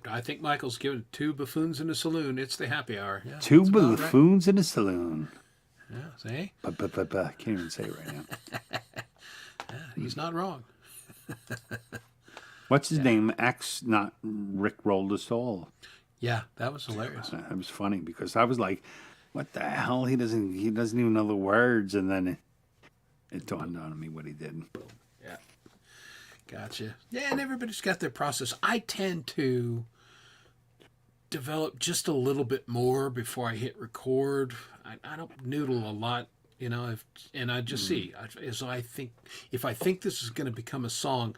Speaker 2: I think Michael's given 2 buffoons in a saloon. It's the happy hour. Yeah,
Speaker 3: 2 buffoons in a saloon.
Speaker 2: Yeah, see?
Speaker 3: I can't even say it right now.
Speaker 2: Yeah, he's not wrong.
Speaker 3: What's his name? Not Rick rolled us all.
Speaker 2: Yeah, that was hilarious.
Speaker 3: That was funny because I was like, "What the hell? He doesn't even know the words." And then it dawned on me what he did.
Speaker 2: Yeah, gotcha. Yeah, and everybody's got their process. I tend to develop just a little bit more before I hit record. I don't noodle a lot, and I just see. So I think if I think this is going to become a song,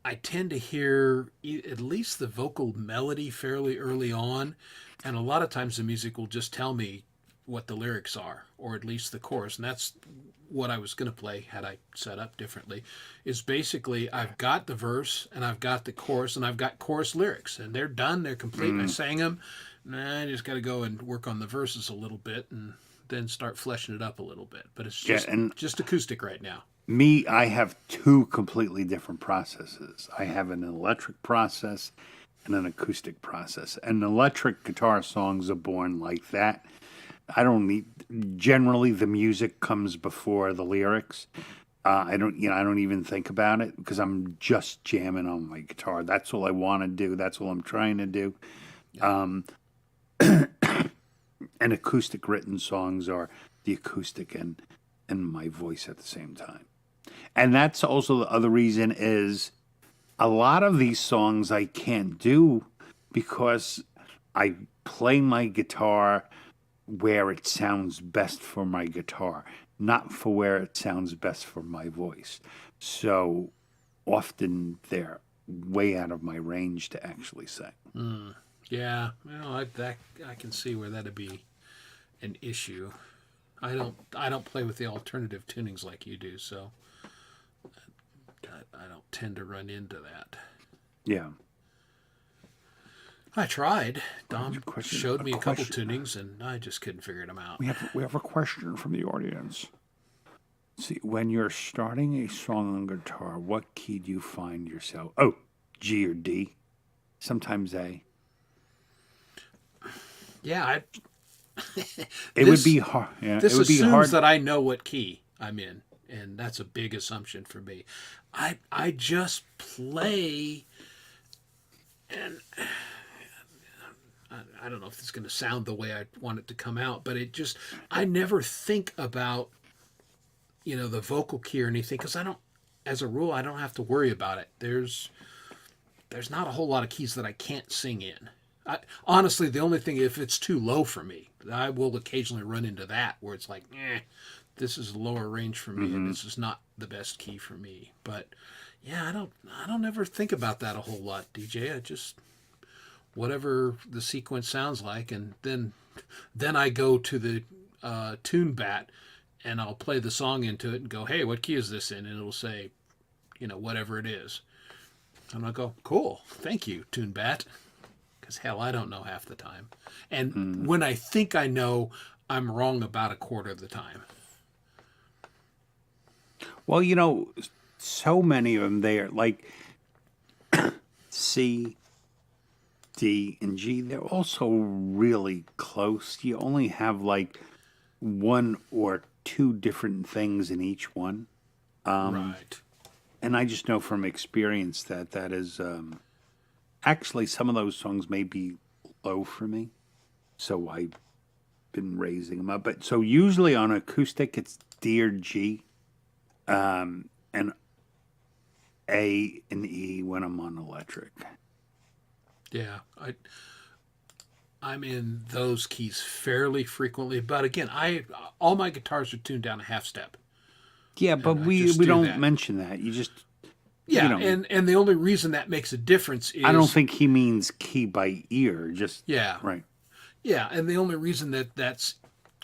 Speaker 2: I tend to hear at least the vocal melody fairly early on, and a lot of times the music will just tell me what the lyrics are, or at least the chorus, and that's what I was going to play had I set up differently, is basically I've got the verse, and I've got the chorus, and I've got chorus lyrics, and they're done, they're complete, I sang them, I just got to go and work on the verses a little bit, and then start fleshing it up a little bit, but it's just acoustic right now.
Speaker 3: Me, I have 2 completely different processes. I have an electric process and an acoustic process. And electric guitar songs are born like that. Generally the music comes before the lyrics. I don't even think about it because I'm just jamming on my guitar. That's all I want to do. That's all I'm trying to do. And acoustic written songs are the acoustic and my voice at the same time. And that's also the other reason is a lot of these songs I can't do because I play my guitar where it sounds best for my guitar, not for where it sounds best for my voice. So often they're way out of my range to actually sing.
Speaker 2: Yeah, I can see where that'd be an issue. I don't play with the alternative tunings like you do, so I don't tend to run into that.
Speaker 3: Yeah.
Speaker 2: I tried. Dom showed me a couple tunings, and I just couldn't figure them out.
Speaker 3: We have a question from the audience. See, when you're starting a song on guitar, what key do you find yourself? Oh, G or D. Sometimes A.
Speaker 2: Yeah,
Speaker 3: it would be hard. Yeah,
Speaker 2: this
Speaker 3: it would be
Speaker 2: assumes
Speaker 3: hard.
Speaker 2: that I know what key I'm in, and that's a big assumption for me. I just play, and I don't know if it's going to sound the way I want it to come out, but I never think about, the vocal key or anything, because as a rule, I don't have to worry about it. There's not a whole lot of keys that I can't sing in. Honestly, the only thing, if it's too low for me, I will occasionally run into that where it's like, this is a lower range for me, and this is not the best key for me. But yeah, I don't ever think about that a whole lot, DJ. I just whatever the sequence sounds like, and then I go to the tune bat, and I'll play the song into it and go, hey, what key is this in? And it'll say, whatever it is. And I'll go, cool, thank you, tune bat. Because hell, I don't know half the time. And when I think I know, I'm wrong about a quarter of the time.
Speaker 3: Well, so many of them there, like C, D, and G, they're also really close. You only have like 1 or 2 different things in each one.
Speaker 2: Right.
Speaker 3: And I just know from experience that that is actually some of those songs may be low for me. So I've been raising them up. But so usually on acoustic, it's D or G, and A and E when I'm on electric.
Speaker 2: Yeah, I'm in those keys fairly frequently, but again, all my guitars are tuned down a half step.
Speaker 3: Yeah, but we don't mention that. You just
Speaker 2: yeah, and the only reason that makes a difference is
Speaker 3: I don't think he means key by ear. Just right.
Speaker 2: Yeah, and the only reason that that's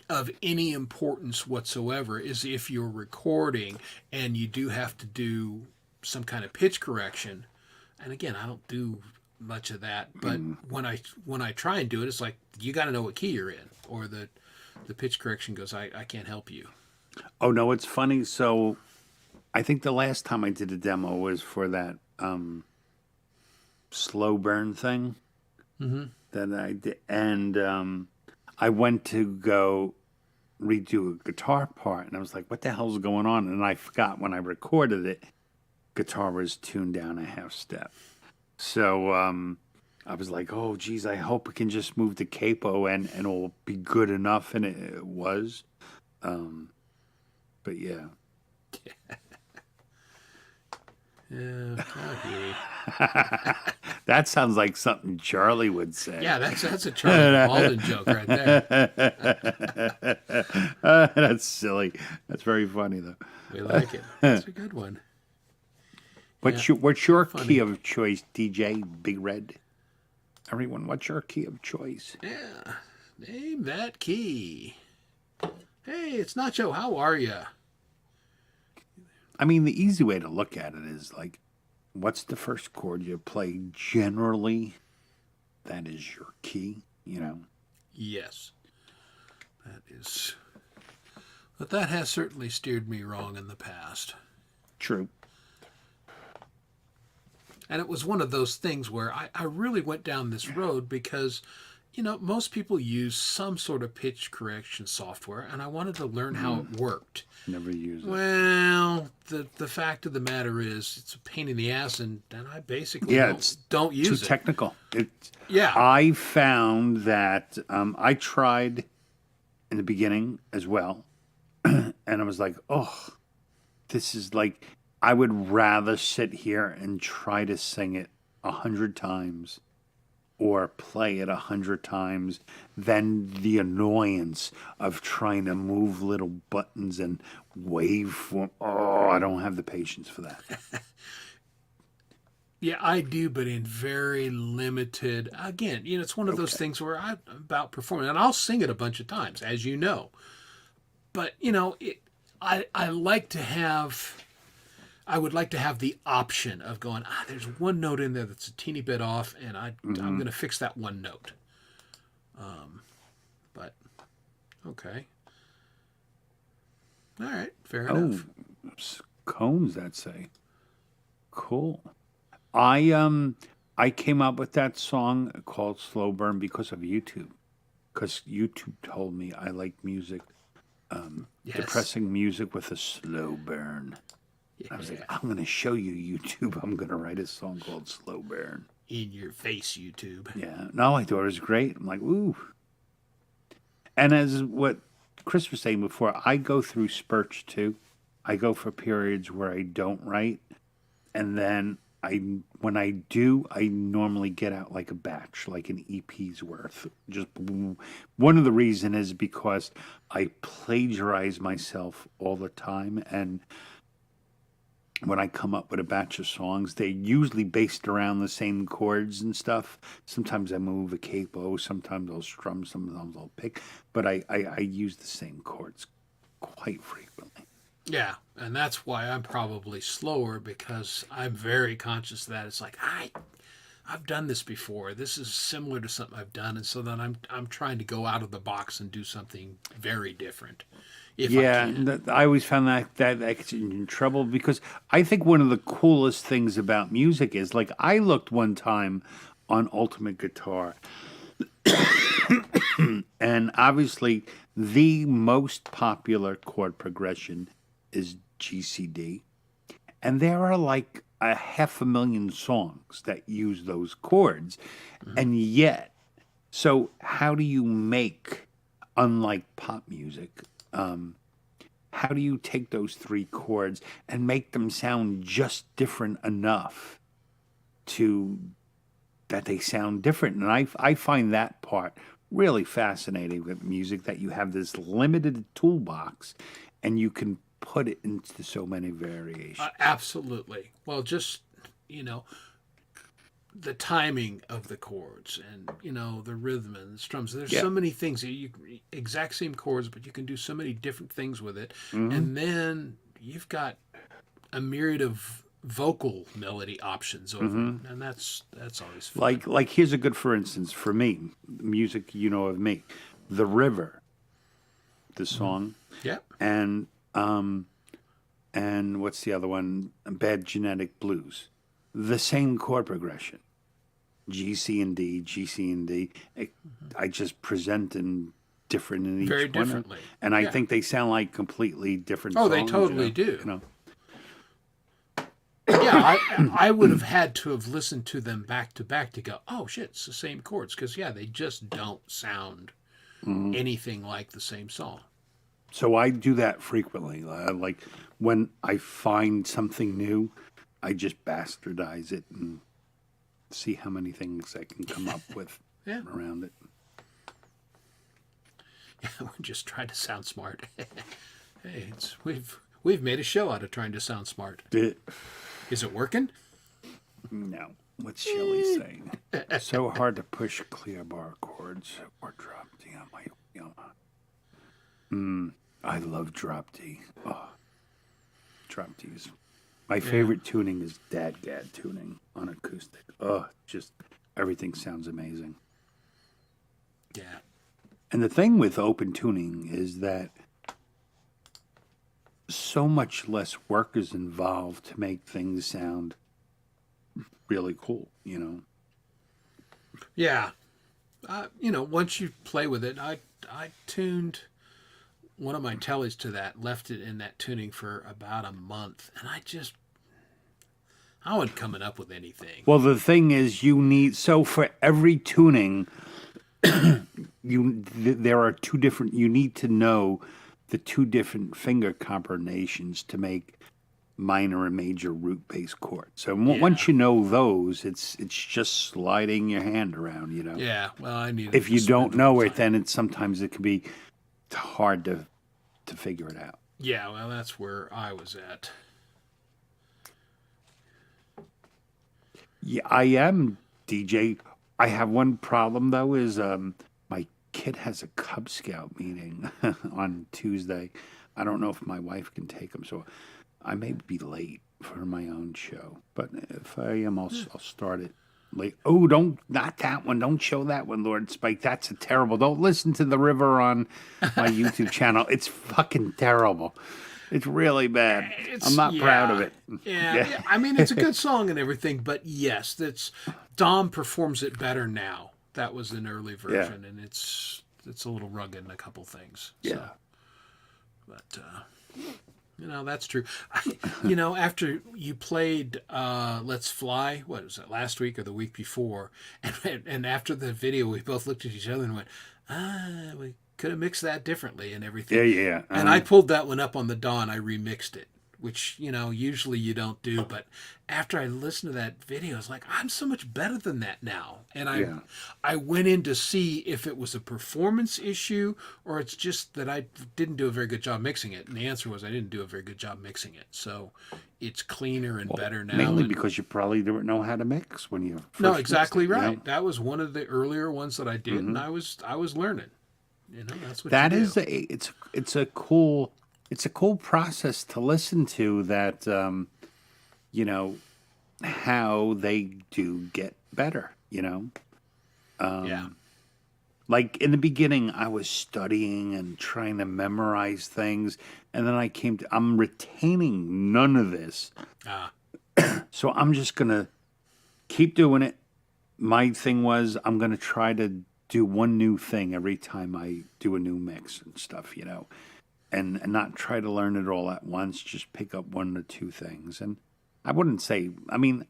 Speaker 2: of any importance whatsoever is if you're recording and you do have to do some kind of pitch correction. And again, I don't do much of that, but when I try and do it, it's like you got to know what key you're in, or the pitch correction goes, I can't help you.
Speaker 3: Oh no, it's funny. So I think the last time I did a demo was for that slow burn thing that I did, and I went to go redo a guitar part, and I was like, "What the hell's going on?" And I forgot when I recorded it, guitar was tuned down a half step. So I was like, "Oh, geez, I hope we can just move the capo and it'll be good enough," and it was. But yeah.
Speaker 2: Yeah.
Speaker 3: That sounds like something Charlie would say.
Speaker 2: Yeah, that's a Charlie Walden joke right there.
Speaker 3: That's silly. That's very funny though.
Speaker 2: We like it. That's a good one.
Speaker 3: What's your key of choice, DJ Big Red? Everyone, what's your key of choice?
Speaker 2: Yeah, name that key. Hey, it's Nacho. How are you?
Speaker 3: I mean, the easy way to look at it is like, what's the first chord you play? Generally, that is your key, you know?
Speaker 2: Yes. That is. But that has certainly steered me wrong in the past.
Speaker 3: True.
Speaker 2: And it was one of those things where I really went down this road because, you know, most people use some sort of pitch correction software, and I wanted to learn how it worked.
Speaker 3: Never use it.
Speaker 2: Well, the fact of the matter is, it's a pain in the ass, and I basically don't use it.
Speaker 3: Too technical.
Speaker 2: Yeah.
Speaker 3: I found that I tried in the beginning as well, and I was like, oh, this is like, I would rather sit here and try to sing it 100 times or play it 100 times than the annoyance of trying to move little buttons and waveform. Oh, I don't have the patience for that.
Speaker 2: Yeah, I do, but in very limited. Again, you know, it's one of those things where I'm about performing, and I'll sing it a bunch of times, as you know. But you know, I like to have. I would like to have the option of going, there's one note in there that's a teeny bit off, and I'm going to fix that one note. But, okay. All right, fair enough.
Speaker 3: Cones, that say. Cool. I came up with that song called Slow Burn because of YouTube. Because YouTube told me I like music, depressing music with a slow burn. Yeah. I was like, I'm going to show you, YouTube. I'm going to write a song called Slow Burn.
Speaker 2: In your face, YouTube.
Speaker 3: Yeah. No, I thought it was great. I'm like, ooh. And as what Chris was saying before, I go through spurts too. I go for periods where I don't write. And then when I do, I normally get out like a batch, like an EP's worth. Just one of the reasons is because I plagiarize myself all the time, and when I come up with a batch of songs, they're usually based around the same chords and stuff. Sometimes I move a capo, sometimes I'll strum, sometimes I'll pick, but I use the same chords quite frequently.
Speaker 2: Yeah, and that's why I'm probably slower, because I'm very conscious of that. It's like, I've done this before. This is similar to something I've done, and so then I'm trying to go out of the box and do something very different.
Speaker 3: I always found that gets you in trouble, because I think one of the coolest things about music is, like, I looked one time on Ultimate Guitar, and obviously the most popular chord progression is GCD, And there are like 500,000 songs that use those chords. And yet, so how do you make, unlike pop music, how do you take those 3 chords and make them sound just different enough that they sound different? And I find that part really fascinating with music, that you have this limited toolbox and you can put it into so many variations.
Speaker 2: Absolutely. Well, just, the timing of the chords and, the rhythm and the strums. There's so many things. Exact same chords, but you can do so many different things with it. And then you've got a myriad of vocal melody options over it, and that's always fun.
Speaker 3: Like here's a good, for instance, for me, music of me, The River, the song, and what's the other one? Bad Genetic Blues, the same chord progression, G C and D, G C and D. I just present them different in each
Speaker 2: very
Speaker 3: one,
Speaker 2: differently,
Speaker 3: and I think they sound like completely different.
Speaker 2: Oh,
Speaker 3: songs,
Speaker 2: they totally do. Yeah, I would have had to have listened to them back to back to go, oh shit, it's the same chords, because they just don't sound anything like the same song.
Speaker 3: So I do that frequently. Like when I find something new, I just bastardize it and see how many things I can come up with around it.
Speaker 2: Yeah, we just try to sound smart. Hey, we've made a show out of trying to sound smart. Is it working?
Speaker 3: No. What's Shelley saying? So hard to push clear bar chords or drop D on my Yamaha. I love drop D. Oh, drop D's. My favorite tuning is Dadgad tuning on acoustic. Oh, just everything sounds amazing.
Speaker 2: Yeah.
Speaker 3: And the thing with open tuning is that so much less work is involved to make things sound really cool,
Speaker 2: Yeah. Once you play with it, I tuned one of my tellies to that, left it in that tuning for about a month, and I wasn't coming up with anything.
Speaker 3: Well, the thing is, for every tuning, there are 2 different, you need to know the 2 different finger combinations to make minor and major root bass chords. So once you know those, it's just sliding your hand around,
Speaker 2: Yeah, well, I need.
Speaker 3: If you don't know it, then sometimes it can be hard to figure it out.
Speaker 2: Yeah, well, that's where I was at.
Speaker 3: Yeah, I am, DJ. I have one problem though, is my kid has a Cub Scout meeting on Tuesday. I don't know if my wife can take him, so I may be late for my own show. But if I am, I'll start it late. Oh, not that one. Don't show that one, Lord Spike. That's terrible. Don't listen to The River on my YouTube channel. It's fucking terrible. It's really bad. I'm not proud of it.
Speaker 2: Yeah. I mean, it's a good song and everything, but yes, Dom performs it better now. That was an early version, and it's a little rugged in a couple things.
Speaker 3: Yeah.
Speaker 2: But that's true. After you played Let's Fly, what was it, last week or the week before, and after the video, we both looked at each other and went, we could have mixed that differently and everything.
Speaker 3: Yeah.
Speaker 2: And I pulled that one up on the Dawn. I remixed it, which, usually you don't do. But after I listened to that video, I was like, I'm so much better than that now. And I went in to see if it was a performance issue or it's just that I didn't do a very good job mixing it. And the answer was I didn't do a very good job mixing it. So it's cleaner and better now.
Speaker 3: Mainly because you probably didn't know how to mix when you first
Speaker 2: No, exactly
Speaker 3: mixed it,
Speaker 2: right. That was one of the earlier ones that I did, and I was learning. That's what
Speaker 3: that
Speaker 2: you
Speaker 3: is
Speaker 2: do.
Speaker 3: It's a cool process to listen to, that how they do get better,
Speaker 2: yeah.
Speaker 3: Like in the beginning I was studying and trying to memorize things, and then I'm retaining none of this. So I'm just gonna keep doing it. My thing was, I'm gonna try to do one new thing every time I do a new mix and stuff, and not try to learn it all at once. Just pick up 1 or 2 things, and I wouldn't say. I mean,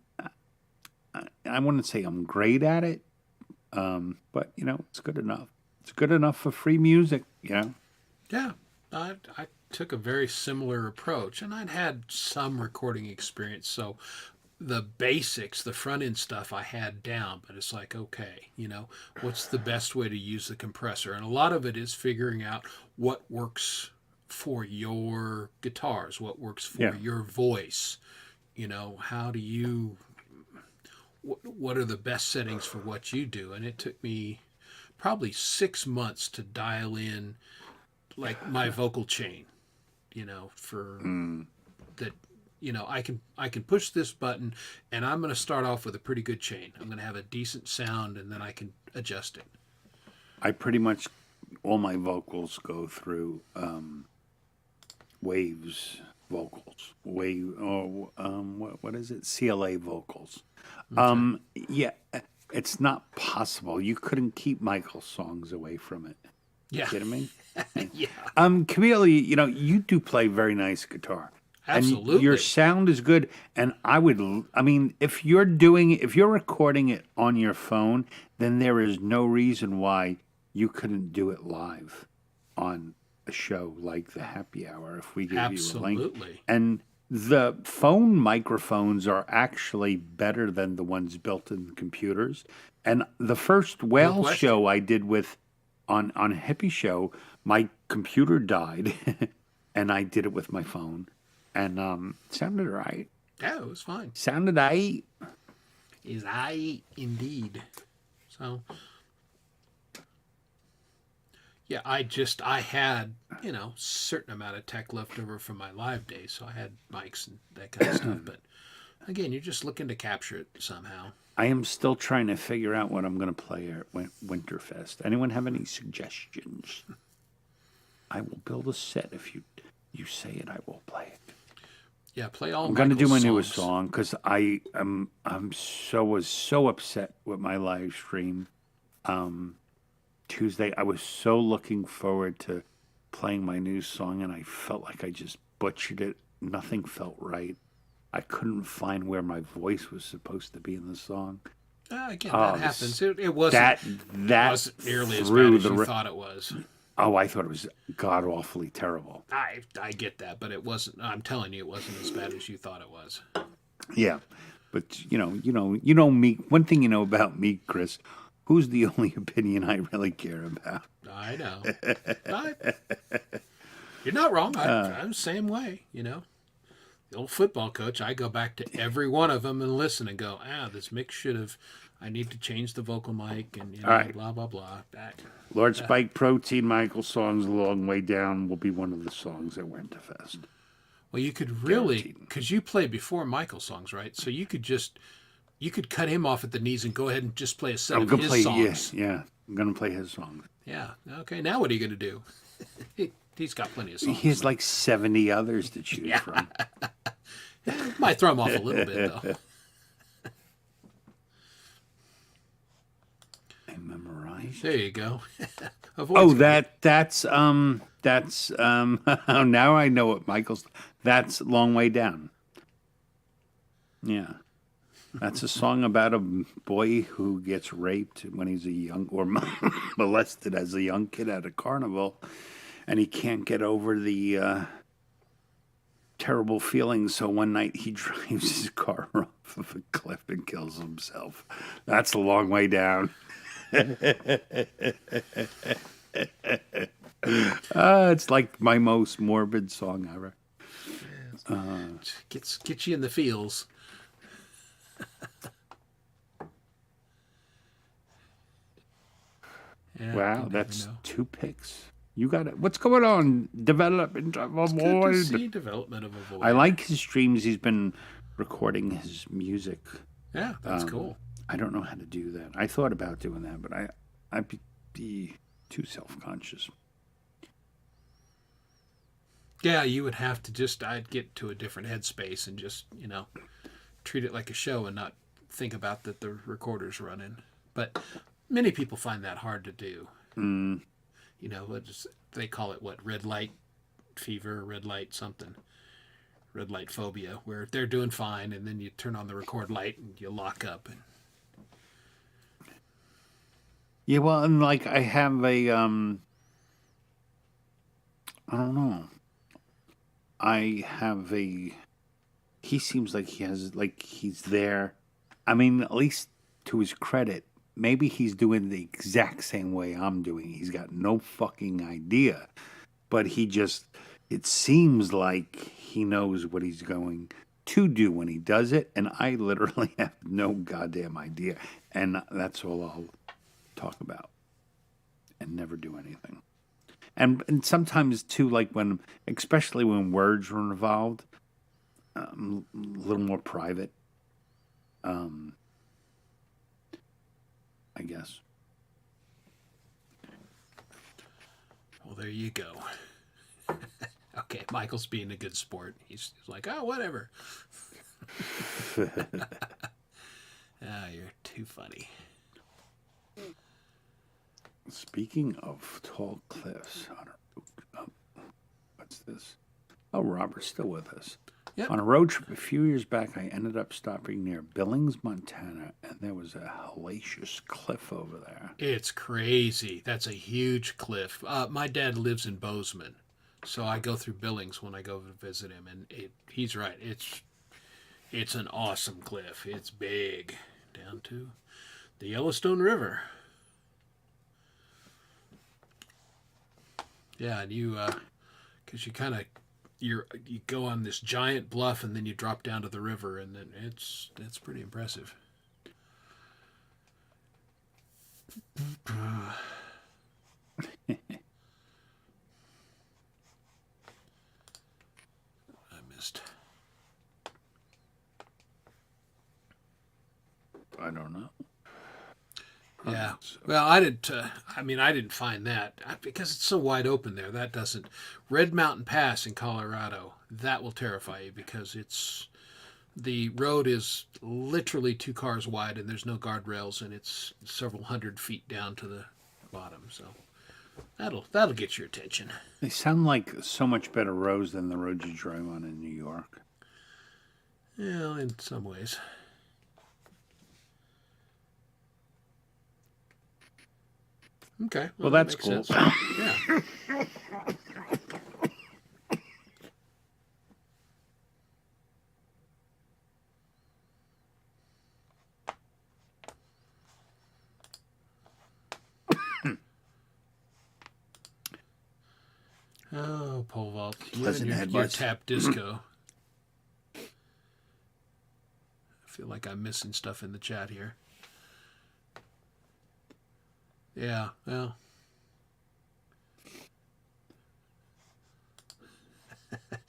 Speaker 3: I wouldn't say I'm great at it, but it's good enough. It's good enough for free music.
Speaker 2: Yeah, I took a very similar approach, and I'd had some recording experience, so the basics, the front end stuff I had down, but it's like, okay, what's the best way to use the compressor? And a lot of it is figuring out what works for your guitars, what works for your voice. How do you, what are the best settings for what you do? And it took me probably 6 months to dial in like my vocal chain, for that. I can push this button, and I'm going to start off with a pretty good chain. I'm going to have a decent sound, and then I can adjust it.
Speaker 3: I pretty much all my vocals go through Waves vocals. What is it? CLA vocals. Okay. Yeah, it's not possible. You couldn't keep Michael's songs away from it.
Speaker 2: Yeah.
Speaker 3: You kidding me?
Speaker 2: Yeah.
Speaker 3: Camille, you do play very nice guitar.
Speaker 2: Absolutely.
Speaker 3: And your sound is good. And if you're recording it on your phone, then there is no reason why you couldn't do it live on a show like the Happy Hour if we give you a link.
Speaker 2: Absolutely.
Speaker 3: And the phone microphones are actually better than the ones built in computers. And the first whale show I did on a hippie show, my computer died, and I did it with my phone. And it sounded right.
Speaker 2: Yeah, it was fine.
Speaker 3: Sounded aight.
Speaker 2: Is aight indeed. So, yeah, I had, certain amount of tech left over from my live days. So I had mics and that kind of stuff. But again, you're just looking to capture it somehow.
Speaker 3: I am still trying to figure out what I'm going to play at Winterfest. Anyone have any suggestions? I will build a set if you say it. I will play it.
Speaker 2: Yeah, play all.
Speaker 3: I'm going to do my newest song because was so upset with my live stream Tuesday. I was so looking forward to playing my new song, and I felt like I just butchered it. Nothing felt right. I couldn't find where my voice was supposed to be in the song.
Speaker 2: Again, that happens. It wasn't nearly as bad as you thought it was.
Speaker 3: Oh, I thought it was god-awfully terrible.
Speaker 2: I get that, but it wasn't. I'm telling you, it wasn't as bad as you thought it was.
Speaker 3: Yeah, but you know me. One thing you know about me, Chris, who's the only opinion I really care about.
Speaker 2: I know. You're not wrong. I'm the same way. The old football coach. I go back to every one of them and listen and go, this mix should have. I need to change the vocal mic and
Speaker 3: right.
Speaker 2: Blah blah blah.
Speaker 3: Lord Spike Protein Michael's songs "A Long Way Down" will be one of the songs at Winterfest.
Speaker 2: Well, you could really, because you play before Michael's songs, right? So you could cut him off at the knees and go ahead and just play a set of his songs.
Speaker 3: Yeah, I'm gonna play his songs.
Speaker 2: Yeah. Okay. Now what are you gonna do? He's got plenty of songs.
Speaker 3: He has like 70 others to choose from.
Speaker 2: Might throw him off a little bit though. There you go.
Speaker 3: That's now I know what Michael's. That's "Long Way Down." Yeah, that's a song about a boy who gets raped when he's or molested as a young kid at a carnival, and he can't get over the terrible feelings. So one night he drives his car off of a cliff and kills himself. That's "A Long Way Down." It's like my most morbid song ever.
Speaker 2: Gets you in the feels.
Speaker 3: Wow, that's 2 picks. You got it. What's going on? Development of a void.
Speaker 2: Good to see development of a void.
Speaker 3: I like his streams. He's been recording his music.
Speaker 2: Yeah, that's cool.
Speaker 3: I don't know how to do that. I thought about doing that, but I'd be too self-conscious.
Speaker 2: Yeah, you would have to I'd get to a different headspace and just, treat it like a show and not think about that the recorder's running. But many people find that hard to do.
Speaker 3: Mm.
Speaker 2: They call it red light fever, red light something. red light phobia, where they're doing fine, and then you turn on the record light and you lock up. And
Speaker 3: yeah, well, and like I have a I don't know. I have a. He seems like he has, like, he's there. I mean, at least to his credit, maybe he's doing the exact same way I'm doing. He's got no fucking idea, but he just. It seems like he knows what he's going to do when he does it, and I literally have no goddamn idea, and that's all I'll talk about, and never do anything. And sometimes too, like when, especially when words are involved, a little more private. I guess.
Speaker 2: Well, there you go. Okay, Michael's being a good sport. He's like, oh, whatever. Ah, you're too funny.
Speaker 3: Speaking of tall cliffs, what's this? Oh, Robert's still with us.
Speaker 2: Yep.
Speaker 3: On a road trip a few years back, I ended up stopping near Billings, Montana, and there was a hellacious cliff over there.
Speaker 2: It's crazy. That's a huge cliff. My dad lives in Bozeman, so I go through Billings when I go to visit him, and he's right. It's an awesome cliff. It's big, down to the Yellowstone River. Yeah, and you, because you kind of, you go on this giant bluff and then you drop down to the river, and then it's pretty impressive. I missed.
Speaker 3: I don't know.
Speaker 2: Yeah. Well, I didn't. I didn't find that because it's so wide open there. That doesn't. Red Mountain Pass in Colorado. That will terrify you because the road is literally 2 cars wide and there's no guardrails and it's several hundred feet down to the bottom. So that'll get your attention.
Speaker 3: They sound like so much better roads than the roads you drive on in New York.
Speaker 2: Yeah, in some ways. Okay.
Speaker 3: Well, that's
Speaker 2: that makes
Speaker 3: cool.
Speaker 2: sense. Yeah. Oh, pole vault. You and your tap disco. I feel like I'm missing stuff in the chat here. Yeah, well.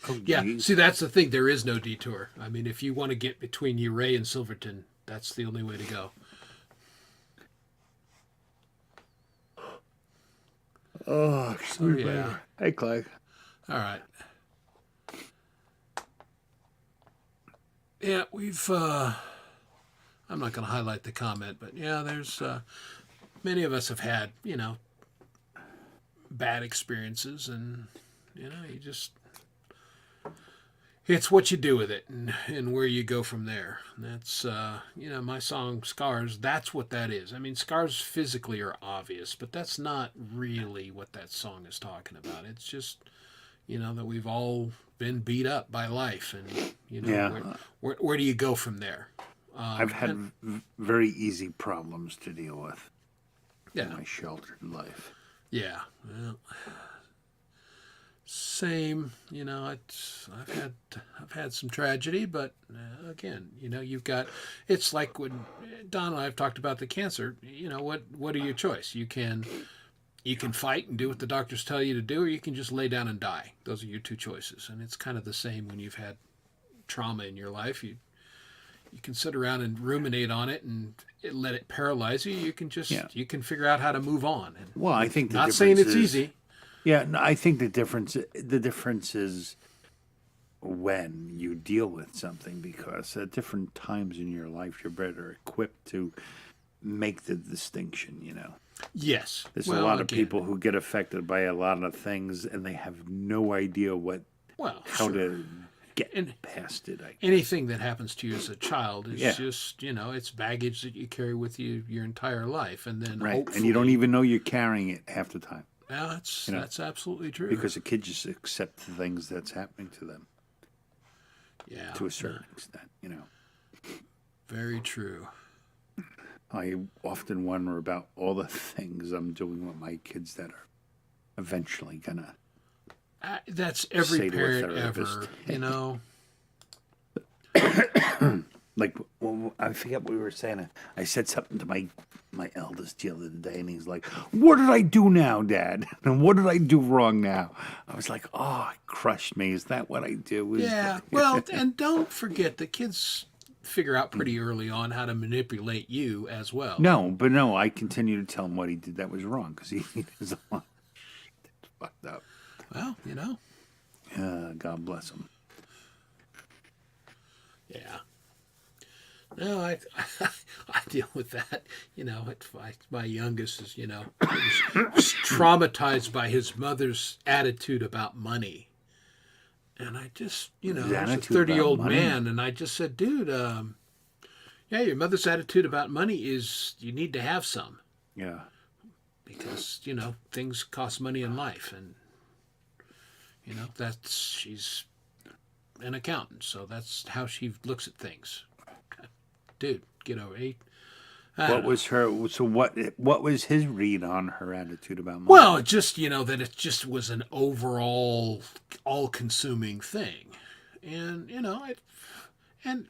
Speaker 3: Oh,
Speaker 2: yeah, see, that's the thing. There is no detour. I mean, if you want to get between Uray and Silverton, that's the only way to go.
Speaker 3: Oh,
Speaker 2: so, yeah.
Speaker 3: Hey, Clay.
Speaker 2: All right. Yeah, we've, I'm not going to highlight the comment, but yeah, there's, many of us have had, bad experiences, and, you just, it's what you do with it and where you go from there. That's, my song Scars, that's what that is. I mean, scars physically are obvious, but that's not really what that song is talking about. It's just, that we've all been beat up by life, and, where do you go from there?
Speaker 3: I've had very easy problems to deal with in my sheltered life.
Speaker 2: Yeah, well, same. I've had some tragedy, but again, you've got. It's like when Don and I have talked about the cancer. What are your choice? You can fight and do what the doctors tell you to do, or you can just lay down and die. Those are your 2 choices, and it's kind of the same when you've had trauma in your life. You can sit around and ruminate on it and let it paralyze you. You can just you can figure out how to move on. And
Speaker 3: well, I think
Speaker 2: not saying it's easy.
Speaker 3: Yeah, no, I think the difference is when you deal with something, because at different times in your life you're better equipped to make the distinction.
Speaker 2: Yes,
Speaker 3: there's a lot of people who get affected by a lot of things and they have no idea how to get past it.
Speaker 2: Anything that happens to you as a child is just, it's baggage that you carry with you your entire life. And then
Speaker 3: and you don't even know you're carrying it half the time.
Speaker 2: Yeah, that's absolutely true.
Speaker 3: Because the kids just accept the things that's happening to them.
Speaker 2: Yeah.
Speaker 3: To a certain extent,
Speaker 2: Very true.
Speaker 3: I often wonder about all the things I'm doing with my kids that are eventually gonna.
Speaker 2: That's every parent ever,
Speaker 3: Like, well, I forget what we were saying. I said something to my eldest the other day, and he's like, "What did I do now, Dad? And what did I do wrong now?" I was like, "Oh, it crushed me. Is that what I do?"
Speaker 2: Yeah. Well, and don't forget the kids figure out pretty early on how to manipulate you as well.
Speaker 3: No, I continue to tell him what he did that was wrong because he does a lot of shit that's fucked up.
Speaker 2: Well,
Speaker 3: God bless him.
Speaker 2: Yeah. No, I deal with that. My youngest is, was traumatized by his mother's attitude about money. And I just, I was a 30-year-old man, and I just said, dude, your mother's attitude about money is you need to have some.
Speaker 3: Yeah.
Speaker 2: Because, things cost money in life. And, she's an accountant, so that's how she looks at things. Dude, get over it.
Speaker 3: What was his read on her attitude about money?
Speaker 2: Well, just, that it just was an overall all-consuming thing. And, and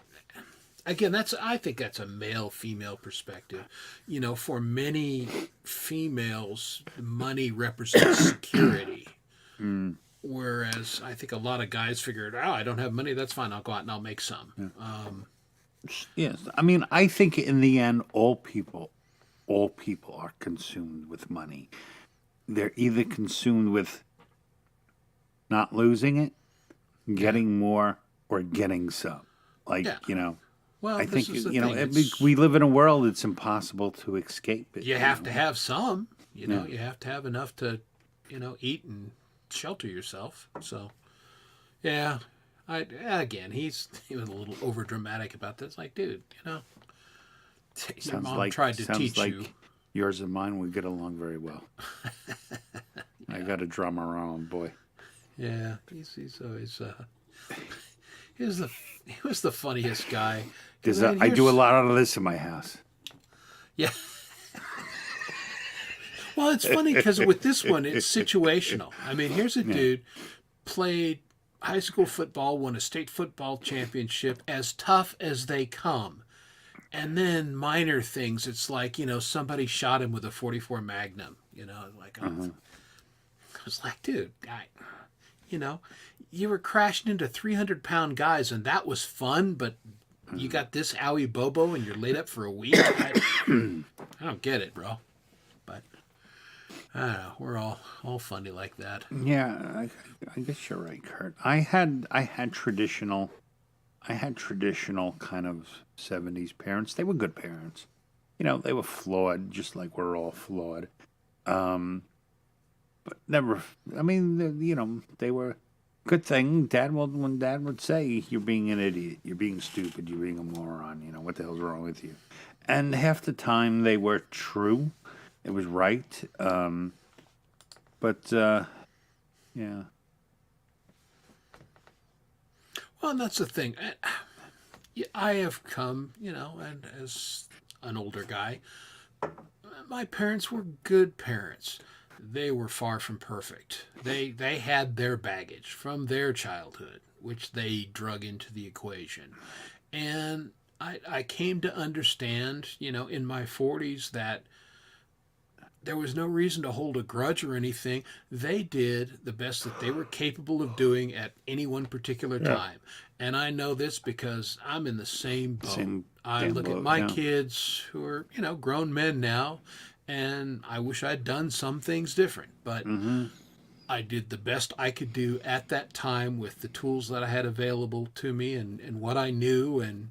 Speaker 2: again, I think that's a male-female perspective. For many females, money represents security. Whereas I think a lot of guys figured, I don't have money, that's fine, I'll go out and I'll make some.
Speaker 3: Yeah. Yes, I mean, I think in the end, all people are consumed with money. They're either consumed with not losing it, getting more, or getting some. Well, I think we live in a world it's impossible to escape it.
Speaker 2: You have to have some. You have to have enough to, eat and shelter yourself. So, yeah. He was a little over dramatic about this. Like, dude, your mom tried to teach you.
Speaker 3: Yours and mine would get along very well. I got a drummer on, boy.
Speaker 2: Yeah, he's always he was the funniest guy.
Speaker 3: Because I do a lot out of this in my house.
Speaker 2: Yeah. Well, it's funny because with this one, it's situational. I mean, here's a dude played high school football, won a state football championship, as tough as they come. And then minor things, it's like, somebody shot him with a .44 Magnum, I was like, dude, you were crashing into 300-pound guys and that was fun, but you got this owie bobo and you're laid up for a week? I don't get it, bro. But I don't know. We're all funny like that.
Speaker 3: Yeah, I guess you're right, Kurt. I had traditional kind of 70s parents. They were good parents. They were flawed, just like we're all flawed. But never. I mean, they were good thing. When Dad would say, "You're being an idiot. You're being stupid. You're being a moron. What the hell's wrong with you?" And half the time they were true. It was right. Yeah.
Speaker 2: Well, and that's the thing. I have come, and as an older guy, my parents were good parents. They were far from perfect. They had their baggage from their childhood, which they drug into the equation. And I came to understand, in my 40s that there was no reason to hold a grudge or anything. They did the best that they were capable of doing at any one particular time. And I know this because I'm in the same boat. I look at my kids who are, grown men now, and I wish I'd done some things different. But I did the best I could do at that time with the tools that I had available to me and what I knew. And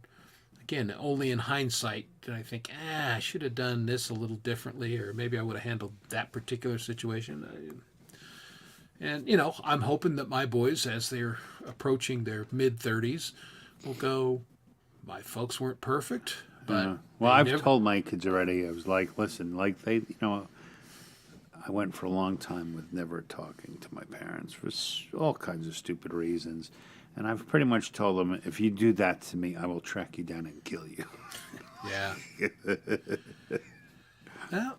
Speaker 2: again, only in hindsight did I think, I should have done this a little differently, or maybe I would have handled that particular situation. And, you know, I'm hoping that my boys, as they're approaching their mid-30s, will go, my folks weren't perfect, but...
Speaker 3: Well, I've told my kids already, I was like, listen, like they, I went for a long time with never talking to my parents for all kinds of stupid reasons. And I've pretty much told them, if you do that to me, I will track you down and kill you.
Speaker 2: Yeah. Well,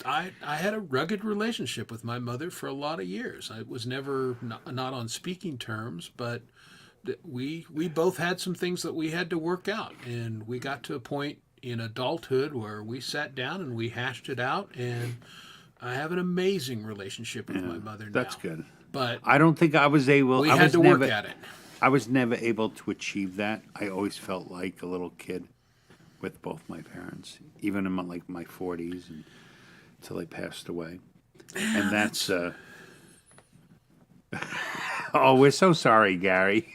Speaker 2: I had a rugged relationship with my mother for a lot of years. I was never not on speaking terms, but we both had some things that we had to work out, and we got to a point in adulthood where we sat down and we hashed it out, and I have an amazing relationship with my mother now.
Speaker 3: That's good.
Speaker 2: But
Speaker 3: I don't think I was able.
Speaker 2: we
Speaker 3: I
Speaker 2: had
Speaker 3: was
Speaker 2: to
Speaker 3: never,
Speaker 2: work at it.
Speaker 3: I was never able to achieve that. I always felt like a little kid with both my parents, even in my 40s until they passed away. And that's. Oh, we're so sorry, Gary.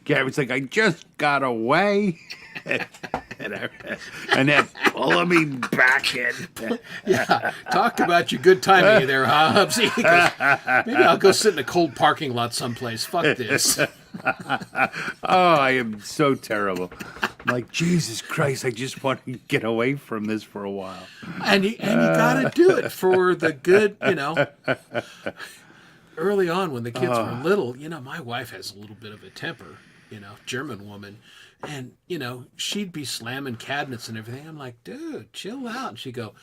Speaker 3: Gary's like, I just got away. And then pulling me back in.
Speaker 2: Yeah, talk about your good timing there, huh, Hubsy? He goes, maybe I'll go sit in a cold parking lot someplace. Fuck this.
Speaker 3: Oh, I am so terrible. I'm like, Jesus Christ, I just want to get away from this for a while.
Speaker 2: And you got to do it for the good, Early on when the kids were little, my wife has a little bit of a temper, German woman. And, she'd be slamming cabinets and everything. I'm like, dude, chill out. And she'd go,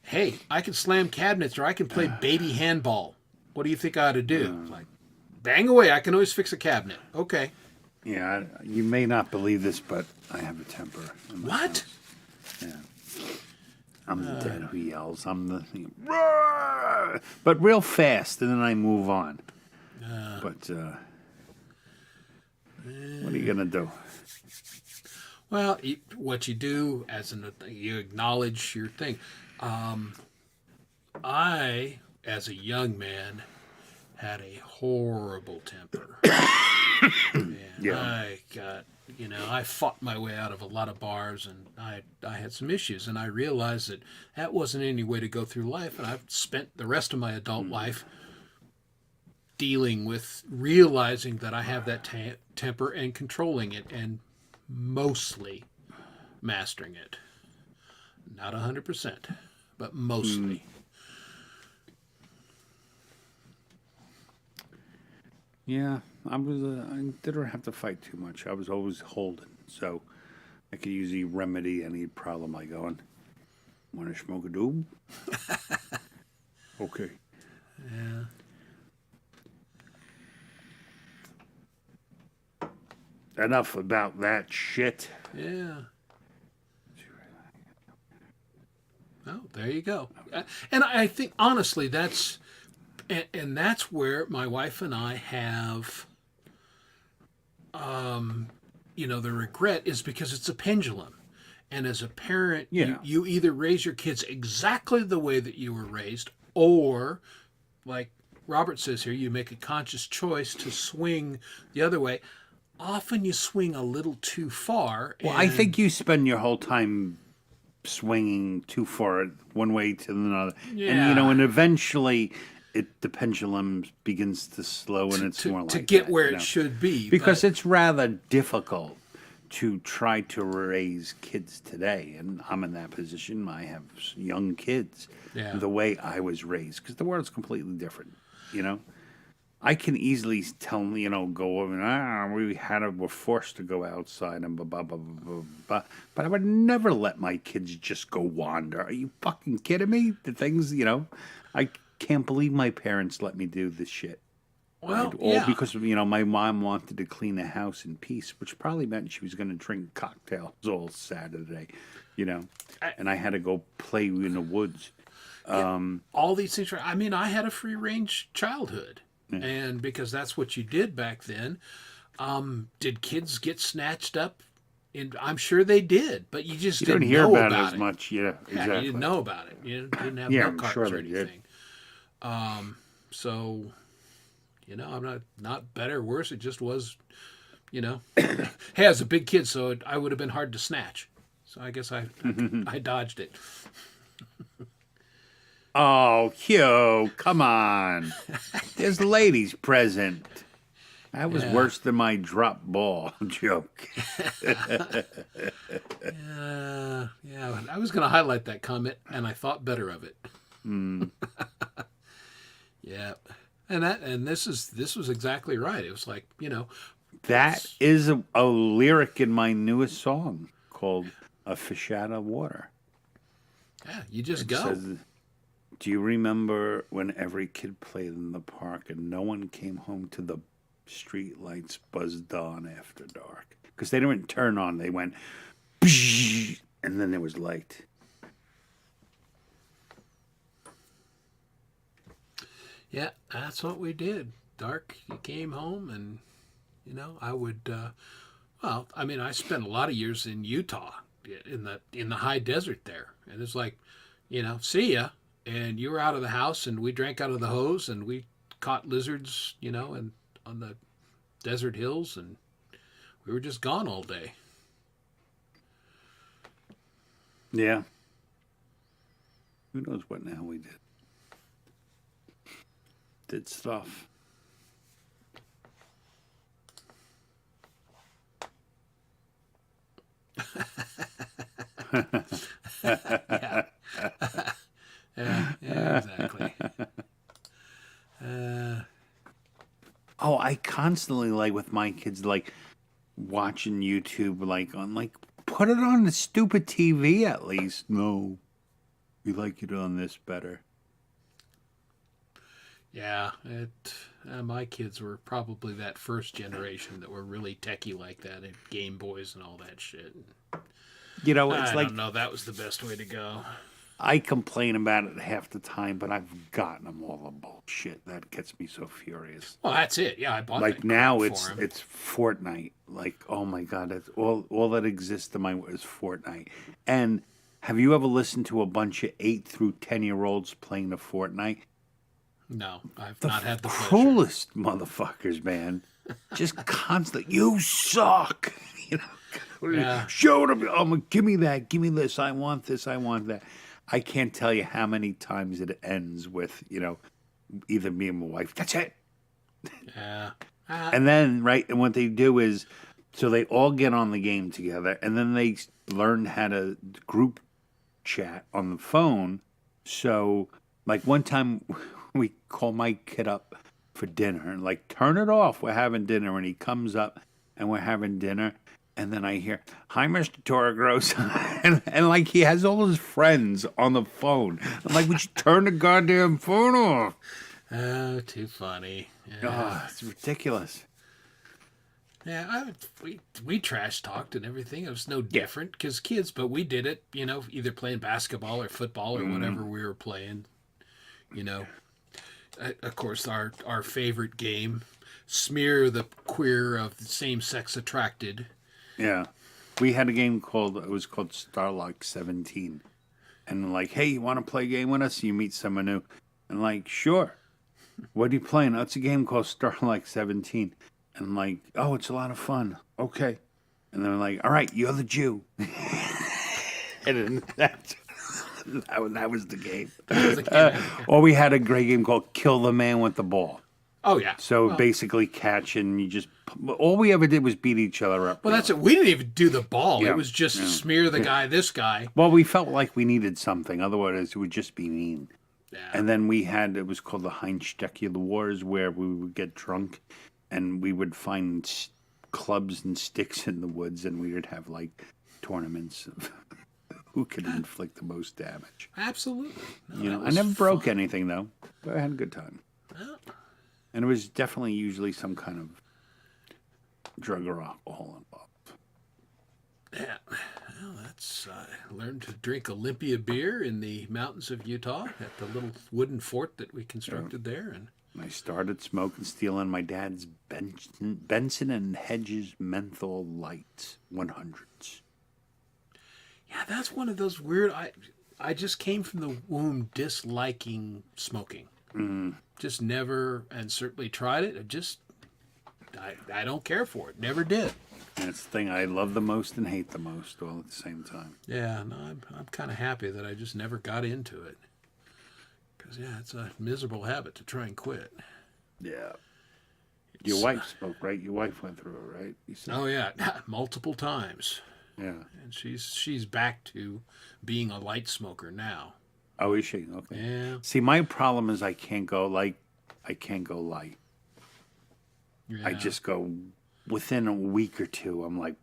Speaker 2: hey, I can slam cabinets or I can play baby handball. What do you think I ought to do? I'm like, bang away. I can always fix a cabinet. Okay.
Speaker 3: Yeah, you may not believe this, but I have a temper.
Speaker 2: What?
Speaker 3: House. Yeah. I'm the dad who yells. I'm the thing. But real fast, and then I move on. But what are you going to do?
Speaker 2: Well, what you do you acknowledge your thing. I, as a young man, had a horrible temper. And I got, I fought my way out of a lot of bars, and I had some issues, and I realized that wasn't any way to go through life, and I've spent the rest of my adult life dealing with realizing that I have that temper and controlling it, and mostly mastering it. Not 100%, but mostly.
Speaker 3: Yeah, I didn't have to fight too much. I was always holding, so I could usually remedy any problem I go on. Want to smoke a doob? Okay.
Speaker 2: Yeah.
Speaker 3: Enough about that shit.
Speaker 2: Yeah. Oh, there you go. And I think, honestly, that's where my wife and I have, the regret is because it's a pendulum. And as a parent, you either raise your kids exactly the way that you were raised, or, like Robert says here, you make a conscious choice to swing the other way. Often you swing a little too far.
Speaker 3: Well, I think you spend your whole time swinging too far one way to another.
Speaker 2: Yeah.
Speaker 3: And, and eventually the pendulum begins to slow, and it's more like
Speaker 2: to get
Speaker 3: that,
Speaker 2: where it should be.
Speaker 3: Because it's rather difficult to try to raise kids today. And I'm in that position. I have young kids the way I was raised, because the world's completely different, I can easily tell them, go over and we're forced to go outside and blah, blah, blah, blah, blah. But I would never let my kids just go wander. Are you fucking kidding me? The things, I can't believe my parents let me do this shit.
Speaker 2: Well,
Speaker 3: All because, my mom wanted to clean the house in peace, which probably meant she was going to drink cocktails all Saturday, and I had to go play in the woods.
Speaker 2: All these things, I had a free-range childhood. And because that's what you did back then. Did kids get snatched up? And I'm sure they did, but you just didn't
Speaker 3: hear
Speaker 2: know
Speaker 3: about it
Speaker 2: about
Speaker 3: as much. Yeah, exactly.
Speaker 2: You didn't know about it. You didn't have
Speaker 3: Yeah,
Speaker 2: no
Speaker 3: I'm
Speaker 2: cards
Speaker 3: sure
Speaker 2: or
Speaker 3: they did.
Speaker 2: anything. So, I'm not better or worse. It just was, Hey, I was a big kid, so I would have been hard to snatch. So I guess I dodged it.
Speaker 3: Oh, Hugh, come on. There's ladies present. That was worse than my drop ball joke.
Speaker 2: Yeah, I was going to highlight that comment, and I thought better of it. Yeah, and this was exactly right. It was like,
Speaker 3: That is a lyric in my newest song called "A Fish Out of Water."
Speaker 2: Yeah, you just
Speaker 3: It
Speaker 2: go.
Speaker 3: says, do you remember when every kid played in the park and no one came home till the street lights buzzed on after dark? Because they didn't turn on; they went, and then there was light.
Speaker 2: Yeah, that's what we did. Dark, you came home, and I would. Well, I mean, I spent a lot of years in Utah, in the high desert there, and it's like, see ya, and you were out of the house, and we drank out of the hose, and we caught lizards, and on the desert hills, and we were just gone all day.
Speaker 3: Yeah. Who knows what now we did? Did stuff.
Speaker 2: Yeah, exactly.
Speaker 3: Oh, I constantly with my kids watching YouTube put it on the stupid TV at least. No, we like it on this better.
Speaker 2: Yeah, my kids were probably that first generation that were really techie like that, and Game Boys and all that shit.
Speaker 3: It's
Speaker 2: I don't know. That was the best way to go.
Speaker 3: I complain about it half the time, but I've gotten them all the bullshit. That gets me so furious.
Speaker 2: Well, that's it. Yeah, I bought that
Speaker 3: now
Speaker 2: crap
Speaker 3: it's
Speaker 2: for 'em.
Speaker 3: it's Fortnite. Oh my god, that's all that exists in my is Fortnite. And have you ever listened to a bunch of 8 through 10-year-olds playing the Fortnite?
Speaker 2: No, I've not had the pleasure.
Speaker 3: Cruelest motherfuckers, man. Just constant. You suck.
Speaker 2: Yeah.
Speaker 3: Show them. Oh, give me that. Give me this. I want this. I want that. I can't tell you how many times it ends with, either me and my wife. That's it.
Speaker 2: Yeah.
Speaker 3: And then, right, and what they do is, so they all get on the game together, and then they learn how to group chat on the phone. So, one time we call my kid up for dinner, and turn it off. We're having dinner, and he comes up, and we're having dinner. And then I hear, "Hi, Mr. Toragros," and he has all his friends on the phone. I'm like, "Would you turn the goddamn phone off?"
Speaker 2: Oh, too funny. Yeah,
Speaker 3: Oh, it's ridiculous.
Speaker 2: yeah. We trash talked and everything. It was no different because kids, but we did it. Either playing basketball or football or whatever we were playing. Of course, our favorite game, smear the queer of the same sex attracted.
Speaker 3: Yeah. We had a game called Starlock 17. And hey, you want to play a game with us? You meet someone new. And sure. What are you playing? Oh, it's a game called Starlock 17. And oh, it's a lot of fun. Okay. And they're all right, you're the Jew. And then that was the game. Or we had a great game called Kill the Man with the Ball.
Speaker 2: Oh, yeah.
Speaker 3: So basically catch and you just... All we ever did was beat each other up.
Speaker 2: Well, that's it. We didn't even do the ball. It was just smear the guy, this guy.
Speaker 3: Well, we felt like we needed something. Otherwise, it would just be mean.
Speaker 2: Yeah.
Speaker 3: And then it was called the Heinsteckula Wars, where we would get drunk and we would find clubs and sticks in the woods and we would have tournaments of who could inflict the most damage.
Speaker 2: Absolutely. No,
Speaker 3: I never broke anything, though. But I had a good time.
Speaker 2: Oh.
Speaker 3: And it was definitely usually some kind of drug or alcohol involved.
Speaker 2: Yeah. Well, I learned to drink Olympia beer in the mountains of Utah at the little wooden fort that we constructed there. And
Speaker 3: I started smoking, stealing my dad's Benson and Hedges menthol lights 100s.
Speaker 2: Yeah, that's one of those weird... I just came from the womb disliking smoking. Just never, and certainly tried it. I don't care for it. Never did.
Speaker 3: And it's the thing I love the most and hate the most all at the same time.
Speaker 2: Yeah, no, I'm kind of happy that I just never got into it. 'Cause, yeah, it's a miserable habit to try and quit.
Speaker 3: Yeah. Your wife smoked, right? Your wife went through it, right? You said.
Speaker 2: Oh yeah, multiple times.
Speaker 3: Yeah.
Speaker 2: And she's back to being a light smoker now.
Speaker 3: Oh, is she? Okay.
Speaker 2: Yeah.
Speaker 3: See, my problem is I can't go light.
Speaker 2: Yeah.
Speaker 3: I just go within a week or two. I'm like,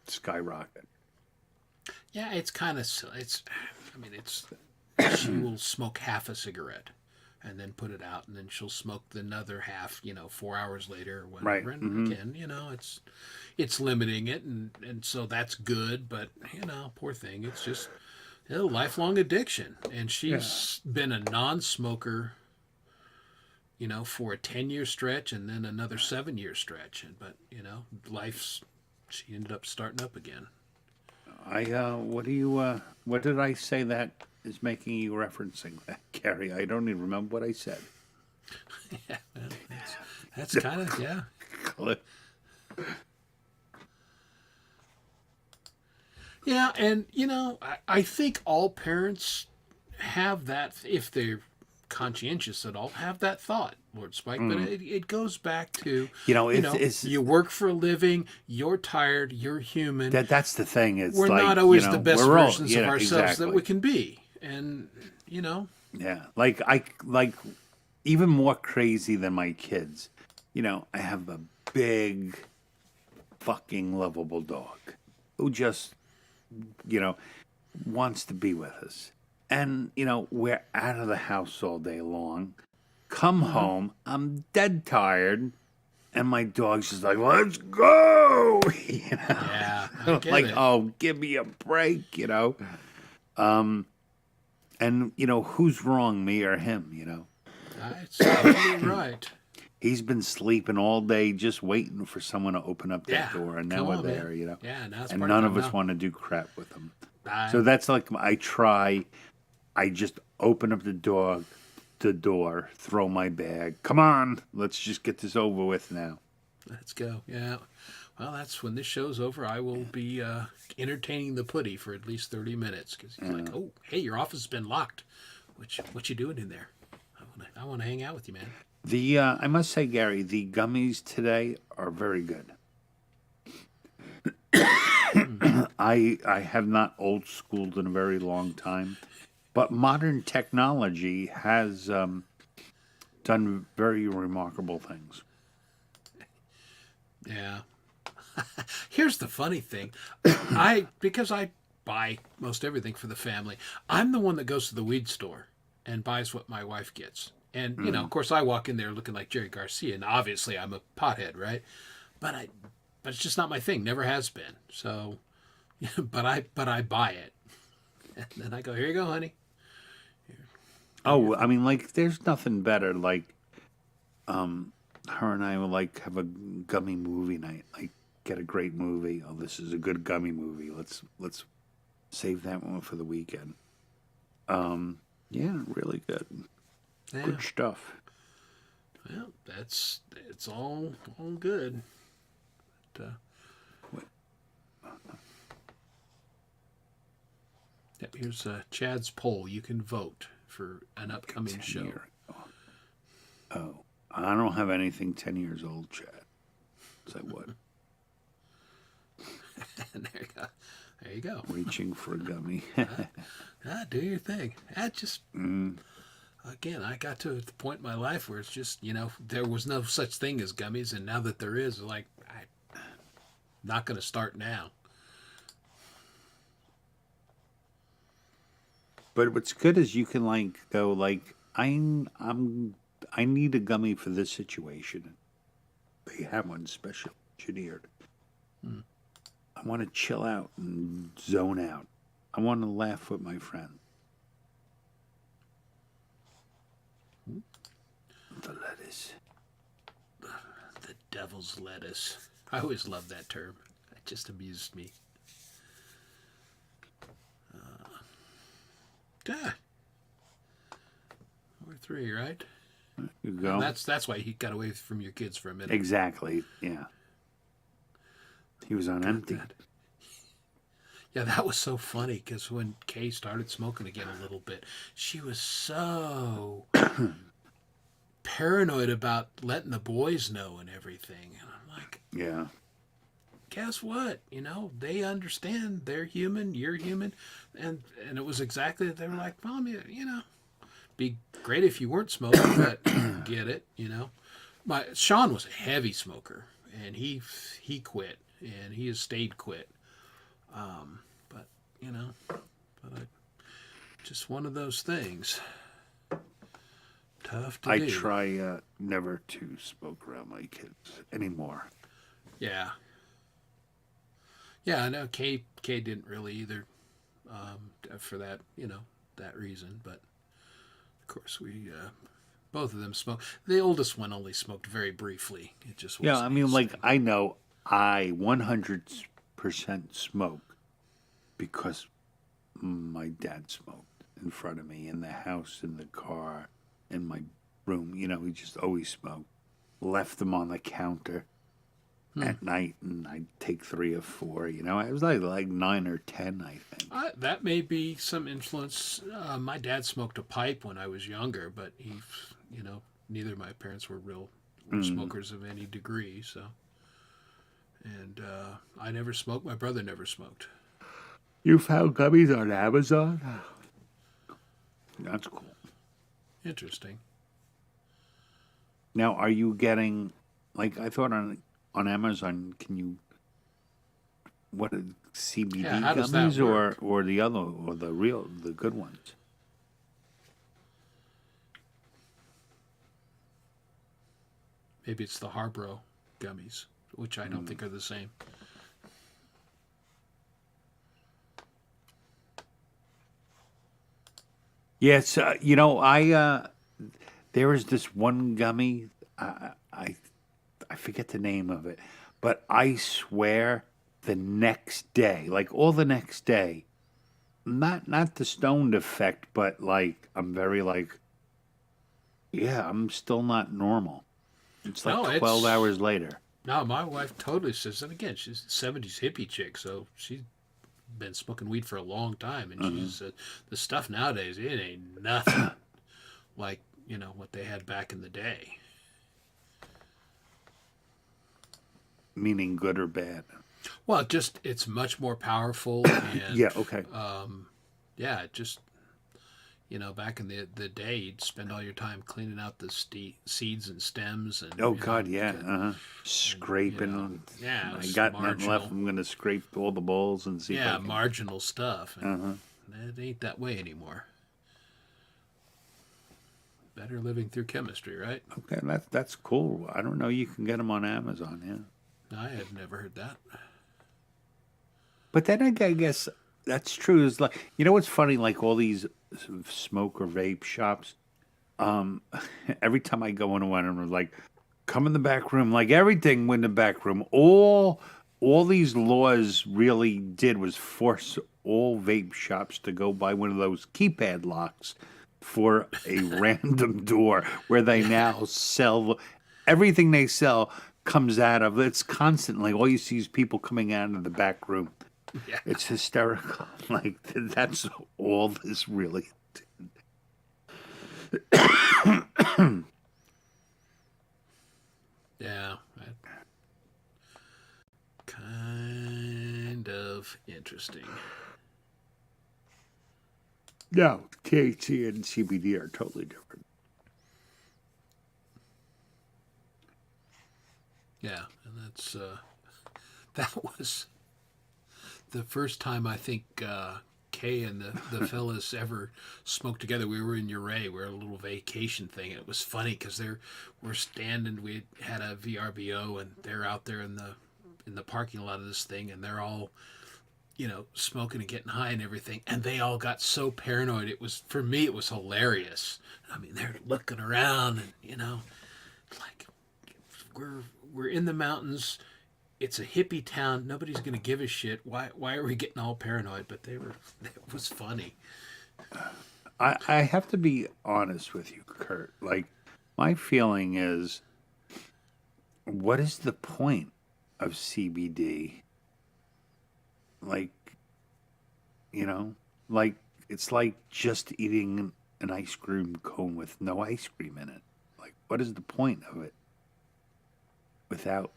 Speaker 3: skyrocket.
Speaker 2: Yeah, it's kind of she will smoke half a cigarette and then put it out, and then she'll smoke another half, 4 hours later or whatever.
Speaker 3: Right.
Speaker 2: And
Speaker 3: Mm-hmm.
Speaker 2: again, it's limiting it, and so that's good. But poor thing, it's just a lifelong addiction, and she's been a non-smoker, for a 10-year stretch, and then another 7-year stretch. But she ended up starting up again.
Speaker 3: What did I say that is making you referencing that, Gary? I don't even remember what I said.
Speaker 2: Yeah, well, that's kind of, yeah. Yeah, and I think all parents have that, if they're conscientious at all, have that thought, Lord Spike. But it goes back to you work for a living, you're tired, you're human.
Speaker 3: That's the thing. It's
Speaker 2: we're not always the best versions of ourselves that we can be, and
Speaker 3: Yeah, like even more crazy than my kids. I have a big, fucking lovable dog who just wants to be with us. And, we're out of the house all day long. Come home, I'm dead tired. And my dog's just like, let's go.
Speaker 2: Yeah, I get
Speaker 3: like,
Speaker 2: it.
Speaker 3: oh, give me a break, And, who's wrong, me or him,
Speaker 2: That's absolutely right.
Speaker 3: He's been sleeping all day just waiting for someone to open up that door. And now we're there,
Speaker 2: man. Yeah, now it's
Speaker 3: and
Speaker 2: part
Speaker 3: none
Speaker 2: time
Speaker 3: of us
Speaker 2: now.
Speaker 3: want to do crap with him. So that's like I just open up the door, throw my bag. Come on, let's just get this over with now.
Speaker 2: Let's go. Yeah. Well, that's when this show's over. I will be entertaining the putty for at least 30 minutes because he's like, "Oh, hey, your office has been locked. What you doing in there? I want to hang out with you, man."
Speaker 3: I must say, Gary, the gummies today are very good. I have not old schooled in a very long time, but modern technology has done very remarkable things.
Speaker 2: Yeah. Here's the funny thing. Because I buy most everything for the family, I'm the one that goes to the weed store and buys what my wife gets. And, of course, I walk in there looking like Jerry Garcia, and obviously I'm a pothead, right? But it's just not my thing. Never has been. So, but I buy it. And then I go, here you go, honey.
Speaker 3: Oh, I mean, like, there's nothing better. Like, her and I will have a gummy movie night. Like, get a great movie. Oh, this is a good gummy movie. Let's save that one for the weekend. Yeah, really good.
Speaker 2: Yeah.
Speaker 3: Good stuff.
Speaker 2: Well, it's all good. But, yep, here's Chad's poll. You can vote for an upcoming show.
Speaker 3: Oh, I don't have anything 10 years old, Chad. So what?
Speaker 2: There you go. There you go.
Speaker 3: Reaching for a gummy.
Speaker 2: Do your thing. Again, I got to the point in my life where it's just, there was no such thing as gummies, and now that there is, I'm not going to start now.
Speaker 3: But what's good is you can go I need a gummy for this situation. They have one special engineered. I want to chill out and zone out. I want to laugh with my friend. The lettuce.
Speaker 2: The devil's lettuce. I always loved that term. It just amused me. We're 3, right?
Speaker 3: You go.
Speaker 2: That's why he got away from your kids for a minute.
Speaker 3: Exactly. Yeah. He was on empty.
Speaker 2: Yeah, that was so funny because when Kay started smoking again a little bit, she was so paranoid about letting the boys know and everything. And I'm like,
Speaker 3: Yeah.
Speaker 2: guess what? They understand. They're human. You're human. And it was exactly that. They were like, Mom, be great if you weren't smoking, but get it. Sean was a heavy smoker, and he quit, and he has stayed quit. But just one of those things. Tough to do.
Speaker 3: I try never to smoke around my kids anymore.
Speaker 2: Yeah. Yeah, I know Kay didn't really either, for that, that reason. But, of course, we, both of them smoked. The oldest one only smoked very briefly. It just
Speaker 3: Yeah,
Speaker 2: wasn't
Speaker 3: I mean,
Speaker 2: his
Speaker 3: like,
Speaker 2: thing.
Speaker 3: I know I 100% smoke because my dad smoked in front of me, in the house, in the car, in my room. He just always smoked. Left them on the counter at night, and I'd take 3 or 4. It was like 9 or 10, I think.
Speaker 2: That may be some influence. My dad smoked a pipe when I was younger, but neither of my parents were real smokers of any degree. So, and I never smoked. My brother never smoked.
Speaker 3: You found gummies on Amazon? That's cool.
Speaker 2: Interesting.
Speaker 3: Now, are you getting, like, I thought on Amazon, what, CBD
Speaker 2: Yeah, how does that
Speaker 3: gummies
Speaker 2: work?
Speaker 3: or the other, or the good ones?
Speaker 2: Maybe it's the Harbro gummies, which I don't think are the same.
Speaker 3: Yes, there was this one gummy, I forget the name of it, but I swear the next day, like all the next day, not the stoned effect, but like I'm very like, yeah, I'm still not normal. It's like
Speaker 2: No,
Speaker 3: 12 hours later.
Speaker 2: No, my wife totally says, and again, she's a 70s hippie chick, so she's been smoking weed for a long time, and she said the stuff nowadays, it ain't nothing like, what they had back in the day.
Speaker 3: Meaning good or bad?
Speaker 2: Well, just, it's much more powerful, and
Speaker 3: Yeah, okay.
Speaker 2: yeah, just, back in the day, you'd spend all your time cleaning out the seeds and stems, and
Speaker 3: Oh God, yeah. Scraping.
Speaker 2: yeah,
Speaker 3: I
Speaker 2: it's
Speaker 3: got nothing
Speaker 2: marginal.
Speaker 3: left. I'm gonna scrape all the bowls and see if I
Speaker 2: Yeah,
Speaker 3: can.
Speaker 2: marginal stuff. And it ain't that way anymore. Better living through chemistry, right?
Speaker 3: Okay, that's cool. I don't know. You can get them on Amazon, yeah.
Speaker 2: I had never heard that.
Speaker 3: But then I guess that's true. Is like what's funny? Like all these smoke or vape shops. Every time I go into one, I'm like, come in the back room. Like everything went in the back room. All these laws really did was force all vape shops to go buy one of those keypad locks for a random door where they now sell everything they sell comes out of. It's constantly all you see is people coming out of the back room.
Speaker 2: Yeah.
Speaker 3: It's hysterical. Like that's all this really did.
Speaker 2: Yeah. Kind of interesting.
Speaker 3: No, THC and CBD are totally different.
Speaker 2: Yeah, and that's that was the first time I think Kay and the fellas ever smoked together. We were in Uray. We were at a little vacation thing. And it was funny because we're standing. We had a VRBO, and they're out there in the parking lot of this thing, and they're all, smoking and getting high and everything. And they all got so paranoid. It was, for me, it was hilarious. I mean, they're looking around, and like we're in the mountains. It's a hippie town. Nobody's going to give a shit. Why are we getting all paranoid? But it was funny.
Speaker 3: I have to be honest with you, Kurt. Like, my feeling is, what is the point of CBD? Like, You know, like it's like just eating an ice cream cone with no ice cream in it. Like, what is the point of it without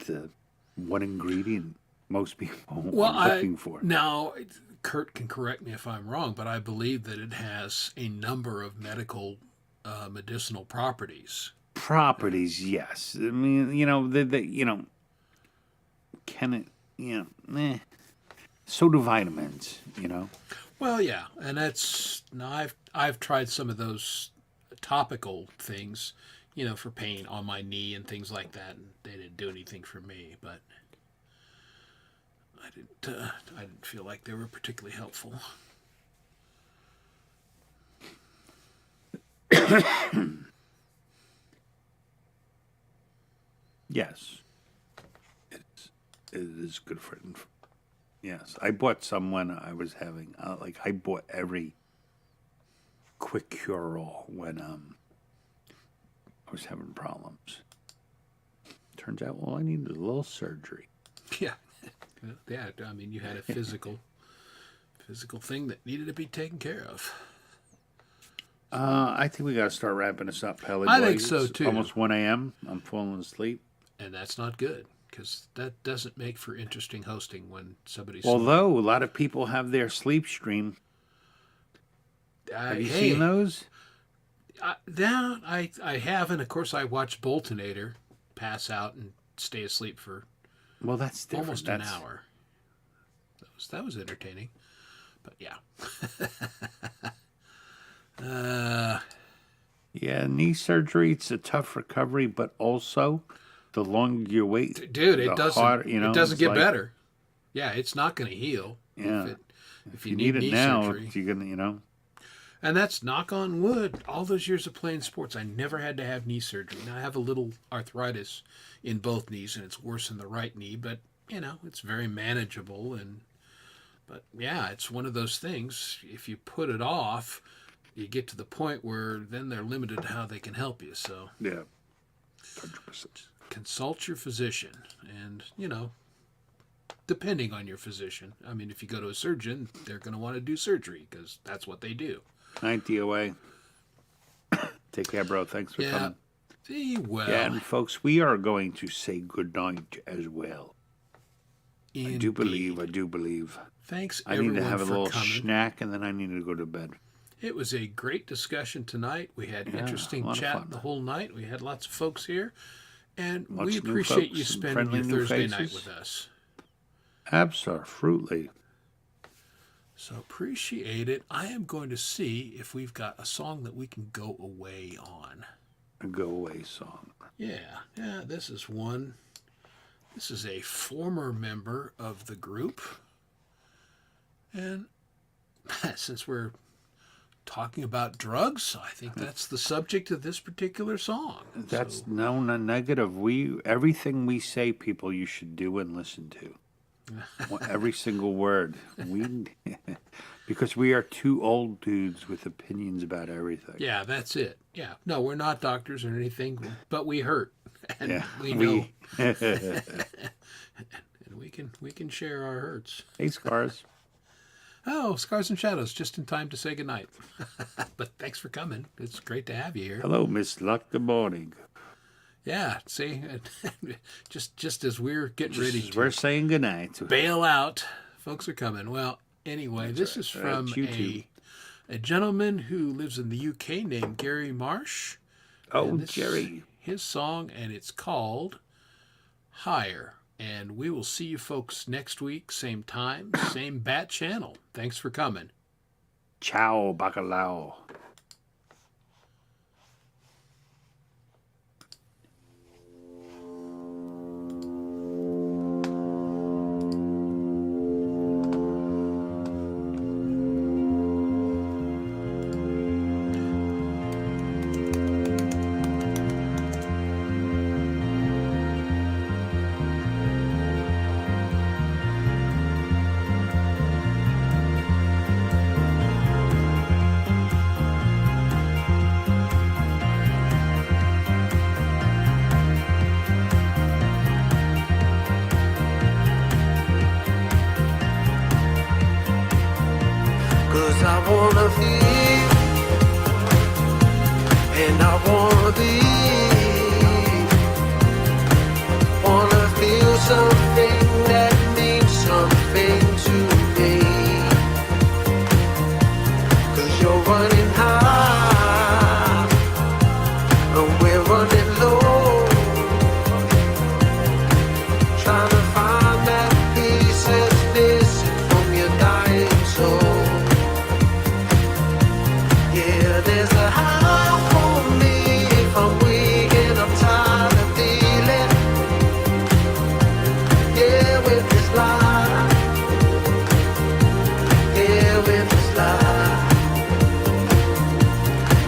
Speaker 3: the one ingredient most people are looking for?
Speaker 2: Now, Kurt can correct me if I'm wrong, but I believe that it has a number of medicinal properties.
Speaker 3: Properties, yes. I mean, can it? So do vitamins.
Speaker 2: Well, yeah, and that's now I've tried some of those topical things, for pain on my knee and things like that, and they didn't do anything for me. But I didn't feel like they were particularly helpful.
Speaker 3: Yes, it is good for. Yes, I bought some when I was having I bought every quick cure all when I was having problems. Turns out, all I needed was a little surgery.
Speaker 2: Yeah, yeah. I mean, you had a physical thing that needed to be taken care of.
Speaker 3: I think we got to start wrapping this up, Pelly.
Speaker 2: I think so too.
Speaker 3: Almost 1 a.m. I'm falling asleep,
Speaker 2: and that's not good. Because that doesn't make for interesting hosting when somebody's...
Speaker 3: Although a lot of people have their sleep stream. Have you seen those?
Speaker 2: I have, and of course I watched Boltonator pass out and stay asleep for
Speaker 3: that's different.
Speaker 2: Almost an hour. That was entertaining. But yeah.
Speaker 3: Yeah, knee surgery, it's a tough recovery, but also... the longer you wait,
Speaker 2: dude, it doesn't get better. Yeah, it's not going to heal.
Speaker 3: Yeah,
Speaker 2: if you need it now, surgery.
Speaker 3: You're gonna,
Speaker 2: And that's knock on wood. All those years of playing sports, I never had to have knee surgery. Now I have a little arthritis in both knees, and it's worse in the right knee. But it's very manageable. But yeah, it's one of those things. If you put it off, you get to the point where then they're limited to how they can help you. So
Speaker 3: yeah, 100%.
Speaker 2: Consult your physician, and depending on your physician. I mean, if you go to a surgeon, they're going to want to do surgery because that's what they do.
Speaker 3: Night, DOA. Take care, bro. Thanks for coming.
Speaker 2: Be well.
Speaker 3: Yeah, and folks, we are going to say goodnight as well.
Speaker 2: Indeed.
Speaker 3: I do believe.
Speaker 2: Thanks,
Speaker 3: I
Speaker 2: everyone,
Speaker 3: need to have a little
Speaker 2: coming.
Speaker 3: snack, and then I need to go to bed.
Speaker 2: It was a great discussion tonight. We had interesting chat the whole night. We had lots of folks here. And we appreciate you spending your Thursday night with us.
Speaker 3: Absolutely.
Speaker 2: So appreciate it. I am going to see if we've got a song that we can go away on.
Speaker 3: A go away song.
Speaker 2: Yeah, this is one. This is a former member of the group. And since we're talking about drugs, I think that's the subject of this particular song.
Speaker 3: That's no negative. Everything we say, people, you should do and listen to. Every single word. Because we are two old dudes with opinions about everything.
Speaker 2: Yeah, that's it. Yeah. No, we're not doctors or anything, but we hurt. And we know. And we can share our hurts.
Speaker 3: Hey, Scars.
Speaker 2: Oh, Scars and Shadows, just in time to say goodnight. But thanks for coming. It's great to have you here.
Speaker 3: Hello, Miss Luck. Good morning.
Speaker 2: Yeah, see, just as we're getting ready to...
Speaker 3: We're saying goodnight.
Speaker 2: Bail out. Folks are coming. Well, anyway, this is from a gentleman who lives in the UK named Gary Marsh.
Speaker 3: Oh, Jerry.
Speaker 2: His song, and it's called Higher. And we will see you folks next week, same time, same bat channel. Thanks for coming.
Speaker 3: Ciao, bacalao.
Speaker 5: wanna feel, and I wanna be, wanna feel something that means something to me. 'Cause you're running high, and we're running low, trying to find that piece that's missing from your dying soul. Yeah, there's a high for me if I'm weak and I'm tired of dealing. Yeah, with this lie. Yeah, with this lie.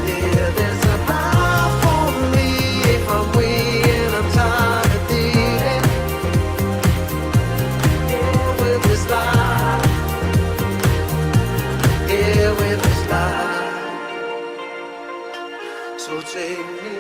Speaker 5: Yeah, there's a high for me if I'm weak and I'm tired of dealing. Yeah, with this lie. Yeah, with this lie. So take me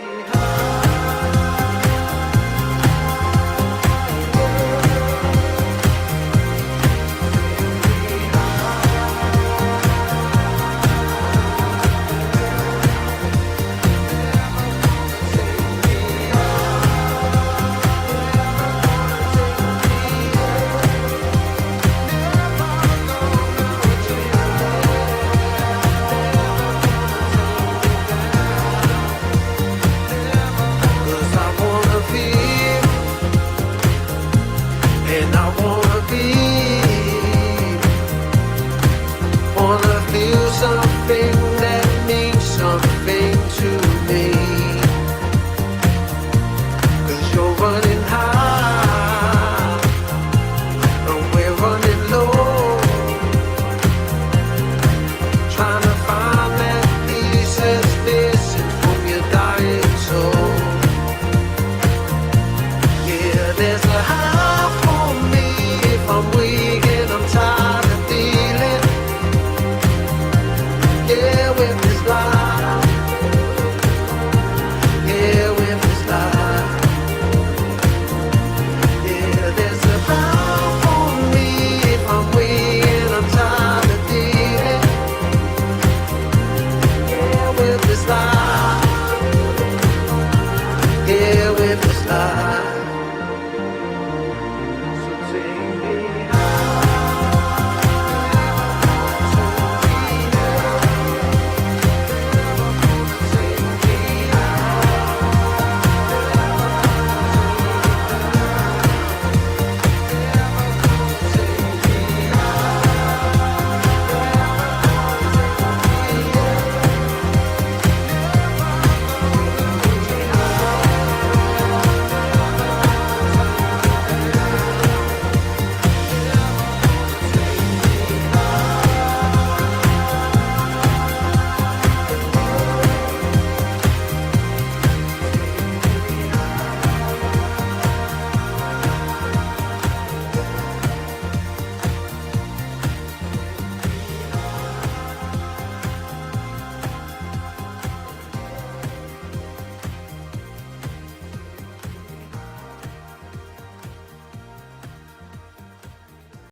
Speaker 5: something that means something to me. 'Cause you're running high, and we're running low, trying to find that piece that's missing from your dying soul. Yeah, there's a high for me if I'm weak and I'm tired of dealing. Yeah, with this lie. Yeah, with this lie. Yeah, there's a power for me if I'm weak and I'm tired of dealing. Yeah, with this lie. Yeah, with this lie.